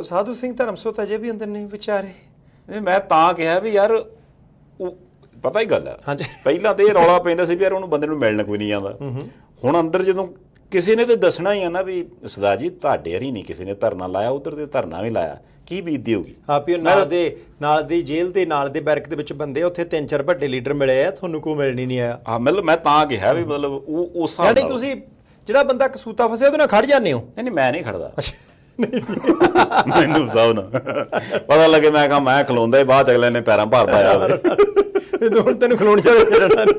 ਸਾਧੂ ਸਿੰਘ ਧਰਮਸੋਤ ਅਜੇ ਵੀ ਅੰਦਰ ਨੇ ਵਿਚਾਰੇ। ਮੈਂ ਤਾਂ ਕਿਹਾ ਵੀ ਯਾਰ ਉਹ ਪਤਾ ਹੀ ਗੱਲ ਆ, ਹਾਂਜੀ, ਪਹਿਲਾਂ ਤੇ ਇਹ ਰੌਲਾ ਪੈਂਦਾ ਸੀ ਵੀ ਯਾਰ ਉਹਨੂੰ ਬੰਦੇ ਨੂੰ ਮਿਲਣ ਕੋਈ ਨਹੀਂ ਜਾਂਦਾ। ਹੁਣ ਅੰਦਰ ਜਦੋਂ ਕਿਸੇ ਨੇ ਤੇ ਦੱਸਣਾ ਹੀ ਆ ਨਾ ਵੀ ਸਰਦਾਰ ਜੀ ਤੁਹਾਡੇ ਹਰੀ ਨਹੀਂ ਕਿਸੇ ਨੇ ਧਰਨਾ ਲਾਇਆ, ਉਧਰ ਤੇ ਧਰਨਾ ਵੀ ਲਾਇਆ, ਕੀ ਬੀਤਦੀ ਹੋਗੀ। ਆਪੀ ਉਹ ਨਾਲ ਦੀ ਜੇਲ੍ਹ ਦੇ ਨਾਲ ਦੇ ਬੈਰਕ ਦੇ ਵਿੱਚ ਬੰਦੇ, ਉੱਥੇ 3-4 ਵੱਡੇ ਲੀਡਰ ਮਿਲੇ ਆ, ਤੁਹਾਨੂੰ ਕੋਈ ਮਿਲਣ ਹੀ ਨਹੀਂ ਆਇਆ। ਹਾਂ, ਮਤਲਬ ਮੈਂ ਤਾਂ ਕਿਹਾ ਵੀ ਮਤਲਬ ਉਹ ਉਸ ਹਿਸਾਬ ਨਾਲ ਤੁਸੀਂ ਜਿਹੜਾ ਬੰਦਾ ਕਸੂਤਾ ਫਸਿਆ ਉਹਦੇ ਨਾਲ ਖੜ ਜਾਂਦੇ ਹੋ। ਨਹੀਂ, ਮੈਂ ਨਹੀਂ ਖੜਦਾ, ਮੈਨੂੰ ਸਭ ਨਾ ਪਤਾ ਲੱਗੇ ਮੈਂ ਕਿਹਾ ਮੈਂ ਖਲੋਂਦਾ ਹੀ ਬਾਅਦ ਚ ਅਗਲੇ ਨੇ ਪੈਰਾਂ ਭਾਰ ਪਾਇਆ ਹੋਵੇ, ਹੁਣ ਤੈਨੂੰ ਖਲੋਣ ਜਾਵੇ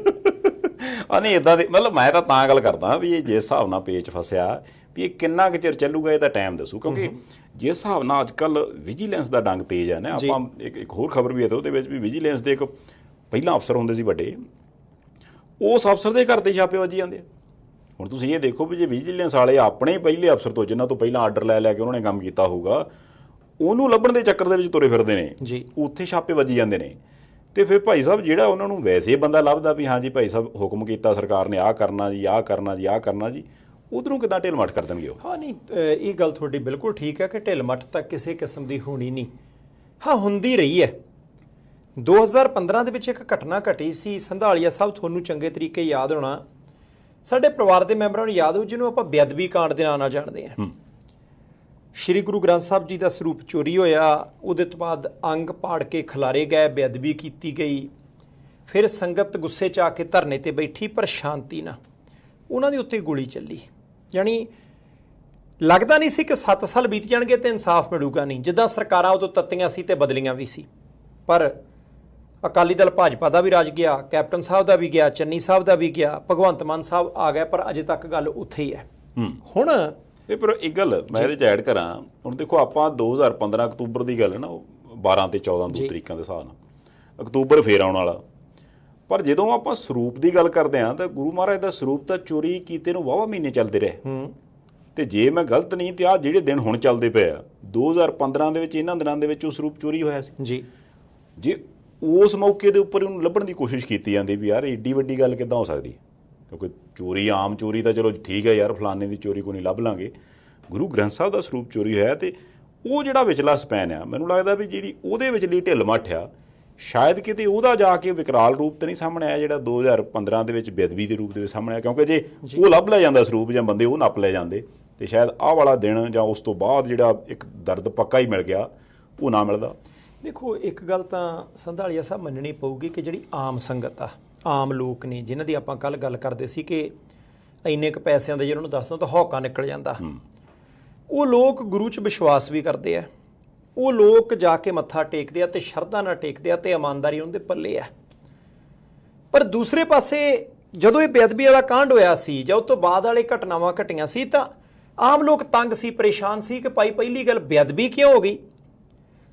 ਆ ਨਹੀਂ ਇਦਾਂ ਦੀ। ਮਤਲਬ ਮੈਂ ਤਾਂ ਗੱਲ ਕਰਦਾ ਵੀ ਇਹ ਜਿਸ ਹਿਸਾਬ ਨਾਲ ਪੇਚ ਫਸਿਆ ਵੀ ਇਹ ਕਿੰਨਾ ਕੁ ਚਿਰ ਚੱਲੂਗਾ ਇਹ ਤਾਂ ਟਾਈਮ ਦੱਸੂ, ਕਿਉਂਕਿ ਜਿਸ ਹਿਸਾਬ ਨਾਲ ਅੱਜ ਕੱਲ੍ਹ ਵਿਜੀਲੈਂਸ ਦਾ ਡੰਗ ਤੇਜ਼ ਹੈ ਨਾ। ਆਪਾਂ ਇੱਕ ਹੋਰ ਖਬਰ ਵੀ ਹੈ ਤੇ ਉਹਦੇ ਵਿੱਚ ਵੀ ਵਿਜੀਲੈਂਸ ਦੇ ਇੱਕ ਪਹਿਲਾਂ ਅਫਸਰ ਹੁੰਦੇ ਸੀ ਵੱਡੇ, ਉਸ ਅਫਸਰ ਦੇ ਘਰ 'ਤੇ ਛਾਪੇ ਵੱਜੀ ਜਾਂਦੇ ਆ। ਹੁਣ ਤੁਸੀਂ ਇਹ ਦੇਖੋ ਵੀ ਜੇ ਵਿਜੀਲੈਂਸ ਵਾਲੇ ਆਪਣੇ ਪਹਿਲੇ ਅਫਸਰ ਤੋਂ ਜਿਨ੍ਹਾਂ ਤੋਂ ਪਹਿਲਾਂ ਆਰਡਰ ਲੈ ਕੇ ਉਹਨਾਂ ਨੇ ਕੰਮ ਕੀਤਾ ਹੋਊਗਾ, ਉਹਨੂੰ ਲੱਭਣ ਦੇ ਚੱਕਰ ਦੇ ਵਿੱਚ ਤੁਰੇ ਫਿਰਦੇ ਨੇ ਜੀ, ਉੱਥੇ ਛਾਪੇ ਵੱਜੀ ਜਾਂਦੇ ਨੇ। ਤੇ ਫਿਰ ਭਾਈ ਸਾਹਿਬ ਜਿਹੜਾ ਉਹਨਾਂ ਨੂੰ ਵੈਸੇ ਬੰਦਾ ਲੱਭਦਾ ਵੀ ਹਾਂ ਜੀ ਭਾਈ ਸਾਹਿਬ ਹੁਕਮ ਕੀਤਾ ਸਰਕਾਰ ਨੇ ਆਹ ਕਰਨਾ ਜੀ, ਆਹ ਕਰਨਾ ਜੀ, ਆਹ ਕਰਨਾ ਜੀ, ਉਧਰੋਂ ਕਿੱਦਾਂ ਢਿੱਲ ਮੱਠ ਕਰ ਦੇਣਗੇ ਉਹ। ਹਾਂ, ਨਹੀਂ ਇਹ ਗੱਲ ਤੁਹਾਡੀ ਬਿਲਕੁਲ ਠੀਕ ਹੈ ਕਿ ਢਿੱਲ ਮੱਠ ਤਾਂ ਕਿਸੇ ਕਿਸਮ ਦੀ ਹੋਣੀ ਨਹੀਂ। ਹਾਂ, ਹੁੰਦੀ ਰਹੀ ਹੈ। 2015 ਦੇ ਵਿੱਚ ਇੱਕ ਘਟਨਾ ਘਟੀ ਸੀ ਸੰਧਾਲੀਆ ਸਾਹਿਬ, ਤੁਹਾਨੂੰ ਚੰਗੇ ਤਰੀਕੇ ਯਾਦ ਹੋਣਾ, ਸਾਡੇ ਪਰਿਵਾਰ ਦੇ ਮੈਂਬਰਾਂ ਨੂੰ ਯਾਦ ਹੋ, ਜਿਹਨੂੰ ਆਪਾਂ ਬੇਅਦਬੀ ਕਾਂਡ ਦੇ ਨਾਂ ਨਾਲ ਜਾਣਦੇ ਹਾਂ। ਸ਼੍ਰੀ ਗੁਰੂ ਗ੍ਰੰਥ ਸਾਹਿਬ ਜੀ ਦਾ ਸਰੂਪ ਚੋਰੀ ਹੋਇਆ, ਉਹਦੇ ਤੋਂ ਬਾਅਦ ਅੰਗ ਪਾੜ ਕੇ ਖਿਲਾਰੇ ਗਏ, ਬੇਅਦਬੀ ਕੀਤੀ ਗਈ, ਫਿਰ ਸੰਗਤ ਗੁੱਸੇ 'ਚ ਆ ਕੇ ਧਰਨੇ ਤੇ ਬੈਠੀ, ਪਰ ਸ਼ਾਂਤੀ ਨਾਲ ਉਹਨਾਂ ਦੇ ਉੱਤੇ ਗੋਲੀ ਚੱਲੀ। ਯਾਨੀ ਲੱਗਦਾ ਨਹੀਂ ਸੀ ਕਿ 7 ਸਾਲ ਬੀਤ ਜਾਣਗੇ ਤੇ ਇਨਸਾਫ ਮਿਲੂਗਾ ਨਹੀਂ, ਜਿੱਦਾਂ ਸਰਕਾਰਾਂ ਉਦੋਂ ਤੱਤੀਆਂ ਸੀ ਤੇ ਬਦਲੀਆਂ ਵੀ ਸੀ। ਪਰ ਅਕਾਲੀ ਦਲ ਭਾਜਪਾ ਦਾ ਵੀ ਰਾਜ ਗਿਆ, ਕੈਪਟਨ ਸਾਹਿਬ ਦਾ ਵੀ ਗਿਆ, ਚੰਨੀ ਸਾਹਿਬ ਦਾ ਵੀ ਗਿਆ, ਭਗਵੰਤ ਮਾਨ ਸਾਹਿਬ ਆ ਗਏ, ਪਰ ਅਜੇ ਤੱਕ ਗੱਲ ਉੱਥੇ ਹੀ ਹੈ। ਹੁਣ ਇਹ ਪਰ ਇੱਕ ਗੱਲ ਮੈਂ ਇਹਦੇ 'ਚ ਐਡ ਕਰਾਂ, ਹੁਣ ਦੇਖੋ ਆਪਾਂ 2015 ਅਕਤੂਬਰ ਦੀ ਗੱਲ ਹੈ ਨਾ, 12 ਤੇ 14 ਦੋ ਤਰੀਕਾਂ ਦੇ ਹਿਸਾਬ ਨਾਲ ਅਕਤੂਬਰ ਫੇਰ ਆਉਣ ਵਾਲਾ। ਪਰ ਜਦੋਂ ਆਪਾਂ ਸਰੂਪ ਦੀ ਗੱਲ ਕਰਦੇ ਹਾਂ ਤਾਂ ਗੁਰੂ ਮਹਾਰਾਜ ਦਾ ਸਰੂਪ ਤਾਂ ਚੋਰੀ ਕੀਤੇ ਨੂੰ ਵਾਹਵਾ ਮਹੀਨੇ ਚੱਲਦੇ ਰਹੇ। ਤੇ ਜੇ ਮੈਂ ਗਲਤ ਨਹੀਂ ਤੇ ਆਹ ਜਿਹੜੇ ਦਿਨ ਹੁਣ ਚੱਲਦੇ ਪਏ ਆ 2015 ਦੇ ਵਿੱਚ, ਇਹਨਾਂ ਦਿਨਾਂ ਦੇ ਵਿੱਚ ਉਹ ਸਰੂਪ ਚੋਰੀ ਹੋਇਆ ਸੀ ਜੀ। ਜੇ ਉਸ ਮੌਕੇ ਦੇ ਉੱਪਰ ਉਹਨੂੰ ਲੱਭਣ ਦੀ ਕੋਸ਼ਿਸ਼ ਕੀਤੀ ਜਾਂਦੀ ਵੀ ਯਾਰ ਏਡੀ ਵੱਡੀ ਗੱਲ ਕਿੱਦਾਂ ਹੋ ਸਕਦੀ, ਕਿਉਂਕਿ ਚੋਰੀ ਆਮ ਚੋਰੀ ਤਾਂ ਚਲੋ ਠੀਕ ਹੈ ਯਾਰ ਫਲਾਣੇ ਦੀ ਚੋਰੀ ਕੋਈ ਨਹੀਂ ਲੱਭ ਲਾਂਗੇ, ਗੁਰੂ ਗ੍ਰੰਥ ਸਾਹਿਬ ਦਾ ਸਰੂਪ ਚੋਰੀ ਹੋਇਆ ਤੇ ਉਹ ਜਿਹੜਾ ਵਿਚਲਾ ਸਪੈਨ ਆ, ਮੈਨੂੰ ਲੱਗਦਾ ਵੀ ਜਿਹੜੀ ਉਹਦੇ ਵਿਚਲੀ ਢਿੱਲ ਮੱਠ ਆ, ਸ਼ਾਇਦ ਕਿਤੇ ਉਹਦਾ ਜਾ ਕੇ ਵਿਕਰਾਲ ਰੂਪ ਤਾਂ ਨਹੀਂ ਸਾਹਮਣੇ ਆਇਆ ਜਿਹੜਾ 2015 ਦੇ ਵਿੱਚ ਬੇਅਦਬੀ ਦੇ ਰੂਪ ਦੇ ਵਿੱਚ ਸਾਹਮਣੇ ਆਇਆ, ਕਿਉਂਕਿ ਜੇ ਉਹ ਲੱਭ ਲਿਆ ਜਾਂਦਾ ਸਰੂਪ ਜਾਂ ਬੰਦੇ ਉਹ ਨੱਪ ਲੈ ਜਾਂਦੇ ਤੇ ਸ਼ਾਇਦ ਆਹ ਵਾਲਾ ਦਿਨ ਜਾਂ ਉਸ ਤੋਂ ਬਾਅਦ ਜਿਹੜਾ ਇੱਕ ਦਰਦ ਪੱਕਾ ਹੀ ਮਿਲ ਗਿਆ ਉਹ ਨਾ ਮਿਲਦਾ। ਦੇਖੋ, ਇੱਕ ਗੱਲ ਤਾਂ ਸੰਧਾਲੀਆ ਸਾਹਿਬ ਮੰਨਣੀ ਪਊਗੀ ਕਿ ਜਿਹੜੀ ਆਮ ਸੰਗਤ ਆ, ਆਮ ਲੋਕ ਨੇ ਜਿਨ੍ਹਾਂ ਦੀ ਆਪਾਂ ਕੱਲ੍ਹ ਗੱਲ ਕਰਦੇ ਸੀ ਕਿ ਇੰਨੇ ਕੁ ਪੈਸਿਆਂ ਦੇ ਜੇ ਉਹਨਾਂ ਨੂੰ ਦੱਸ ਦਿਓ ਤਾਂ ਹੌਕਾ ਨਿਕਲ ਜਾਂਦਾ, ਉਹ ਲੋਕ ਗੁਰੂ 'ਚ ਵਿਸ਼ਵਾਸ ਵੀ ਕਰਦੇ ਆ, ਉਹ ਲੋਕ ਜਾ ਕੇ ਮੱਥਾ ਟੇਕਦੇ ਆ ਤੇ ਸ਼ਰਧਾ ਨਾਲ ਟੇਕਦੇ ਆ ਤੇ ਇਮਾਨਦਾਰੀ ਉਹਨਾਂ ਦੇ ਪੱਲੇ ਆ। ਪਰ ਦੂਸਰੇ ਪਾਸੇ ਜਦੋਂ ਇਹ ਬੇਅਦਬੀ ਵਾਲਾ ਕਾਂਡ ਹੋਇਆ ਸੀ ਜਾਂ ਉਸ ਤੋਂ ਬਾਅਦ ਵਾਲੇ ਘਟਨਾਵਾਂ ਘਟੀਆਂ ਸੀ ਤਾਂ ਆਮ ਲੋਕ ਤੰਗ ਸੀ, ਪਰੇਸ਼ਾਨ ਸੀ ਕਿ ਭਾਈ ਪਹਿਲੀ ਗੱਲ ਬੇਅਦਬੀ ਕਿਉਂ ਹੋ ਗਈ,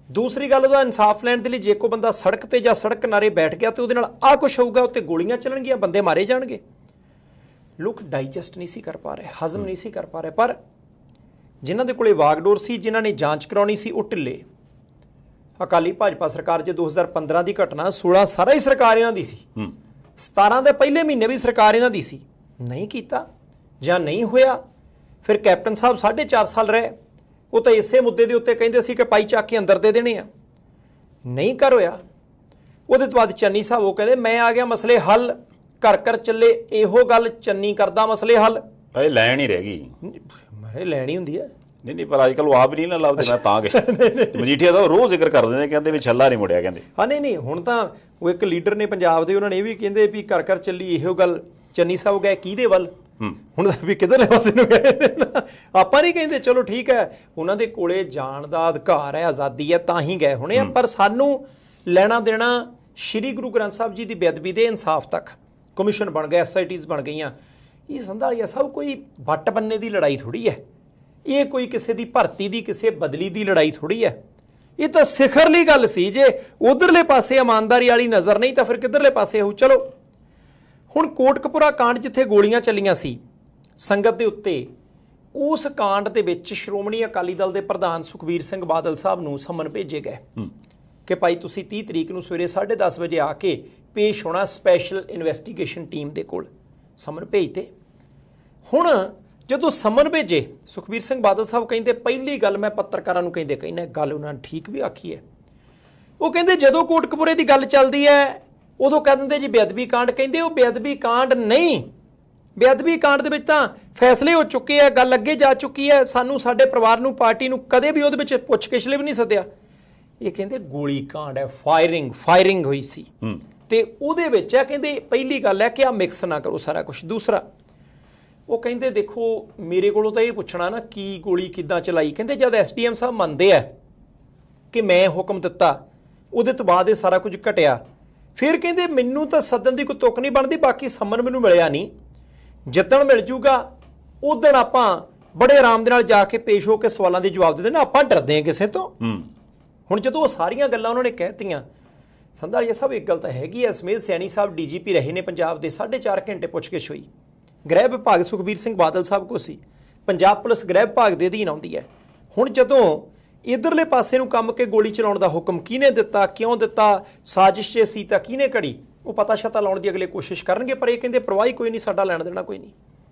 ਦੂਸਰੀ ਗੱਲ ਉਹਦਾ ਇਨਸਾਫ ਲੈਣ ਦੇ ਲਈ ਜੇ ਕੋਈ ਬੰਦਾ ਸੜਕ ਤੇ ਜਾਂ ਸੜਕ ਕਿਨਾਰੇ ਬੈਠ ਗਿਆ ਤੇ ਉਹਦੇ ਨਾਲ ਆਹ ਕੁਛ ਹੋਊਗਾ, ਉੱਤੇ ਗੋਲੀਆਂ ਚੱਲਣਗੀਆਂ, ਬੰਦੇ ਮਾਰੇ ਜਾਣਗੇ। ਲੋਕ ਡਾਈਜੈਸਟ ਨਹੀਂ ਸੀ ਕਰ ਪਾ ਰਹੇ, ਹਜ਼ਮ ਨਹੀਂ ਸੀ ਕਰ ਪਾ ਰਹੇ। ਪਰ ਜਿਨ੍ਹਾਂ ਦੇ ਕੋਲੇ ਵਾਗਡੋਰ ਸੀ, ਜਿਨ੍ਹਾਂ ਨੇ ਜਾਂਚ ਕਰਾਉਣੀ ਸੀ, ਉਹ ਢਿੱਲੇ। ਅਕਾਲੀ ਭਾਜਪਾ ਸਰਕਾਰ 'ਚ 2015 ਦੀ ਘਟਨਾ 16 ਸਾਰਾ ਹੀ ਸਰਕਾਰ ਇਹਨਾਂ ਦੀ ਸੀ, 17 ਦੇ ਪਹਿਲੇ ਮਹੀਨੇ ਵੀ ਸਰਕਾਰ ਇਹਨਾਂ ਦੀ ਸੀ, ਨਹੀਂ ਕੀਤਾ ਜਾਂ ਨਹੀਂ ਹੋਇਆ। ਫਿਰ ਕੈਪਟਨ ਸਾਹਿਬ 4.5 ਸਾਲ ਰਹੇ, ਉਹ ਤਾਂ ਇਸੇ ਮੁੱਦੇ ਦੇ ਉੱਤੇ ਕਹਿੰਦੇ ਸੀ ਕਿ ਪਾਈ ਚੱਕ ਕੇ ਅੰਦਰ ਦੇ ਦੇਣੇ ਆ, ਨਹੀਂ ਕਰ ਹੋਇਆ। ਉਹਦੇ ਤੋਂ ਬਾਅਦ ਚੰਨੀ ਸਾਹਿਬ ਉਹ ਕਹਿੰਦੇ ਮੈਂ ਆ ਗਿਆ ਮਸਲੇ ਹੱਲ, ਘਰ ਘਰ ਚੱਲੇ, ਇਹੋ ਗੱਲ ਚੰਨੀ ਕਰਦਾ ਮਸਲੇ ਹੱਲ। ਇਹ ਲੈਣ ਹੀ ਰਹਿ ਗਈ, ਮੈਂ ਲੈਣੀ ਹੁੰਦੀ ਹੈ। ਨਹੀਂ ਪਰ ਅੱਜ ਕੱਲ੍ਹ ਉਹ ਆਪ ਨਹੀਂ ਨਾ ਲੱਭਦੇ, ਮੈਂ ਤਾਂ ਗਿਆ ਮਜੀਠੀਆ ਸਾਹਿਬ ਰੋਜ਼ ਜ਼ਿਕਰ ਕਰਦੇ ਨੇ, ਕਹਿੰਦੇ ਵੀ ਛੱਲਾ ਨਹੀਂ ਮੁੜਿਆ, ਕਹਿੰਦੇ ਹਾਂ ਨਹੀਂ ਹੁਣ ਤਾਂ ਉਹ ਇੱਕ ਲੀਡਰ ਨੇ ਪੰਜਾਬ ਦੇ, ਉਹਨਾਂ ਨੇ ਇਹ ਵੀ ਕਹਿੰਦੇ ਵੀ ਘਰ ਘਰ ਚੱਲੀ ਇਹੋ ਗੱਲ। ਚੰਨੀ ਸਾਹਿਬ ਗਏ ਕਿਹਦੇ ਵੱਲ, ਹੁਣ ਵੀ ਕਿਧਰਲੇ ਪਾਸੇ ਨੂੰ ਗਏ, ਆਪਾਂ ਨਹੀਂ ਕਹਿੰਦੇ, ਚਲੋ ਠੀਕ ਹੈ ਉਹਨਾਂ ਦੇ ਕੋਲੇ ਜਾਣ ਦਾ ਅਧਿਕਾਰ ਹੈ, ਆਜ਼ਾਦੀ ਹੈ, ਤਾਂ ਹੀ ਗਏ ਹੋਣੇ ਆ। ਪਰ ਸਾਨੂੰ ਲੈਣਾ ਦੇਣਾ ਸ਼੍ਰੀ ਗੁਰੂ ਗ੍ਰੰਥ ਸਾਹਿਬ ਜੀ ਦੀ ਬੇਅਦਬੀ ਦੇ ਇਨਸਾਫ ਤੱਕ। ਕਮਿਸ਼ਨ ਬਣ ਗਏ, SITs ਬਣ ਗਈਆਂ। ਇਹ ਸੰਧਾਲੀਆ ਸਾਹਿਬ ਕੋਈ ਵੱਟ ਬੰਨੇ ਦੀ ਲੜਾਈ ਥੋੜ੍ਹੀ ਹੈ, ਇਹ ਕੋਈ ਕਿਸੇ ਦੀ ਭਰਤੀ ਦੀ, ਕਿਸੇ ਬਦਲੀ ਦੀ ਲੜਾਈ ਥੋੜ੍ਹੀ ਹੈ। ਇਹ ਤਾਂ ਸਿਖਰਲੀ ਗੱਲ ਸੀ। ਜੇ ਉਧਰਲੇ ਪਾਸੇ ਇਮਾਨਦਾਰੀ ਵਾਲੀ ਨਜ਼ਰ ਨਹੀਂ ਤਾਂ ਫਿਰ ਕਿੱਧਰਲੇ ਪਾਸੇ ਹੋਊ। ਚਲੋ ਹੁਣ ਕੋਟਕਪੁਰਾ ਕਾਂਡ ਜਿੱਥੇ ਗੋਲੀਆਂ ਚੱਲੀਆਂ ਸੀ ਸੰਗਤ ਦੇ ਉੱਤੇ, ਉਸ ਕਾਂਡ ਦੇ ਵਿੱਚ ਸ਼੍ਰੋਮਣੀ ਅਕਾਲੀ ਦਲ ਦੇ ਪ੍ਰਧਾਨ ਸੁਖਬੀਰ ਸਿੰਘ ਬਾਦਲ ਸਾਹਿਬ ਨੂੰ ਸਮਨ ਭੇਜੇ ਗਏ ਕਿ ਭਾਈ ਤੁਸੀਂ 30 ਤਰੀਕ ਨੂੰ ਸਵੇਰੇ 10:30 ਵਜੇ ਆ ਕੇ ਪੇਸ਼ ਹੋਣਾ ਸਪੈਸ਼ਲ ਇਨਵੈਸਟੀਗੇਸ਼ਨ ਟੀਮ ਦੇ ਕੋਲ। ਸਮਨ ਭੇਜਤੇ। ਹੁਣ ਜਦੋਂ ਸਮਨ ਭੇਜੇ, ਸੁਖਬੀਰ ਸਿੰਘ ਬਾਦਲ ਸਾਹਿਬ ਕਹਿੰਦੇ ਪਹਿਲੀ ਗੱਲ ਮੈਂ ਪੱਤਰਕਾਰਾਂ ਨੂੰ ਕਹਿੰਦੇ ਗੱਲ ਉਹਨਾਂ ਨੇ ਠੀਕ ਵੀ ਆਖੀ ਹੈ। ਉਹ ਕਹਿੰਦੇ ਜਦੋਂ ਕੋਟਕਪੁਰੇ ਦੀ ਗੱਲ ਚੱਲਦੀ ਹੈ ਉਦੋਂ ਕਹਿ ਦਿੰਦੇ ਜੀ ਬੇਅਦਬੀ ਕਾਂਡ, ਕਹਿੰਦੇ ਉਹ ਬੇਅਦਬੀ ਕਾਂਡ ਨਹੀਂ। ਬੇਅਦਬੀ ਕਾਂਡ ਦੇ ਵਿੱਚ ਤਾਂ ਫੈਸਲੇ ਹੋ ਚੁੱਕੇ ਆ, ਗੱਲ ਅੱਗੇ ਜਾ ਚੁੱਕੀ ਹੈ, ਸਾਨੂੰ ਸਾਡੇ ਪਰਿਵਾਰ ਨੂੰ, ਪਾਰਟੀ ਨੂੰ ਕਦੇ ਵੀ ਉਹਦੇ ਵਿੱਚ ਪੁੱਛ-ਗਿੱਛ ਲਈ ਵੀ ਨਹੀਂ ਸੱਦਿਆ। ਇਹ ਕਹਿੰਦੇ ਗੋਲੀ ਕਾਂਡ ਹੈ, ਫਾਇਰਿੰਗ ਹੋਈ ਸੀ ਤੇ ਉਹਦੇ ਵਿੱਚ ਹੈ ਕਹਿੰਦੇ ਪਹਿਲੀ ਗੱਲ ਹੈ ਕਿ ਆ ਮਿਕਸ ਨਾ ਕਰੋ ਸਾਰਾ ਕੁਝ। ਦੂਸਰਾ ਉਹ ਕਹਿੰਦੇ ਦੇਖੋ ਮੇਰੇ ਕੋਲੋਂ ਤਾਂ ਇਹ ਪੁੱਛਣਾ ਨਾ ਕੀ ਗੋਲੀ ਕਿੱਦਾਂ ਚਲਾਈ, ਕਹਿੰਦੇ ਜਦ SDM ਸਾਹਿਬ ਮੰਨਦੇ ਆ ਕਿ ਮੈਂ ਹੁਕਮ ਦਿੱਤਾ, ਉਹਦੇ ਤੋਂ ਬਾਅਦ ਇਹ ਸਾਰਾ ਕੁਝ ਘਟਿਆ, ਫਿਰ ਕਹਿੰਦੇ ਮੈਨੂੰ ਤਾਂ ਸੱਦਣ ਦੀ ਕੋਈ ਤੁੱਕ ਨਹੀਂ ਬਣਦੀ, ਬਾਕੀ ਸੰਮਨ ਮੈਨੂੰ ਮਿਲਿਆ ਨਹੀਂ, ਜਿੱਦਣ ਮਿਲ ਜੂਗਾ ਉਦਣ ਆਪਾਂ ਬੜੇ ਆਰਾਮ ਦੇ ਨਾਲ ਜਾ ਕੇ ਪੇਸ਼ ਹੋ ਕੇ ਸਵਾਲਾਂ ਦੇ ਜਵਾਬ ਦੇ ਦੇਣਾ, ਆਪਾਂ ਡਰਦੇ ਹਾਂ ਕਿਸੇ ਤੋਂ। ਹੁਣ ਜਦੋਂ ਉਹ ਸਾਰੀਆਂ ਗੱਲਾਂ ਉਹਨਾਂ ਨੇ ਕਹਿਤੀਆਂ, ਸੰਧਾਲੀਆ ਸਾਹਿਬ ਇੱਕ ਗੱਲ ਤਾਂ ਹੈਗੀ ਐ, ਸਮੇਧ ਸੈਣੀ ਸਾਹਿਬ DGP ਰਹੇ ਨੇ ਪੰਜਾਬ ਦੇ, 4.5 ਘੰਟੇ ਪੁੱਛਗਿੱਛ ਹੋਈ। ਗ੍ਰਹਿ ਵਿਭਾਗ ਸੁਖਬੀਰ ਸਿੰਘ ਬਾਦਲ ਸਾਹਿਬ ਕੋਲ ਸੀ, ਪੰਜਾਬ ਪੁਲਿਸ ਗ੍ਰਹਿ ਵਿਭਾਗ ਦੇ ਅਧੀਨ ਆਉਂਦੀ ਹੈ। ਹੁਣ ਜਦੋਂ ਇਧਰਲੇ ਪਾਸੇ ਨੂੰ ਕੰਮ ਕੇ ਗੋਲੀ ਚਲਾਉਣ ਦਾ ਹੁਕਮ ਕਿਹਨੇ ਦਿੱਤਾ, ਕਿਉਂ ਦਿੱਤਾ, ਸਾਜ਼ਿਸ਼ 'ਚ ਸੀ ਤਾਂ ਕਿਹਨੇ ਘੜੀ, ਉਹ ਪਤਾ ਸ਼ਤਾ ਲਾਉਣ ਦੀ ਅਗਲੇ ਕੋਸ਼ਿਸ਼ ਕਰਨਗੇ। ਪਰ ਇਹ ਕਹਿੰਦੇ ਪਰਵਾਹ ਕੋਈ ਨਹੀਂ, ਸਾਡਾ ਲੈਣ ਦੇਣਾ ਕੋਈ ਨਹੀਂ।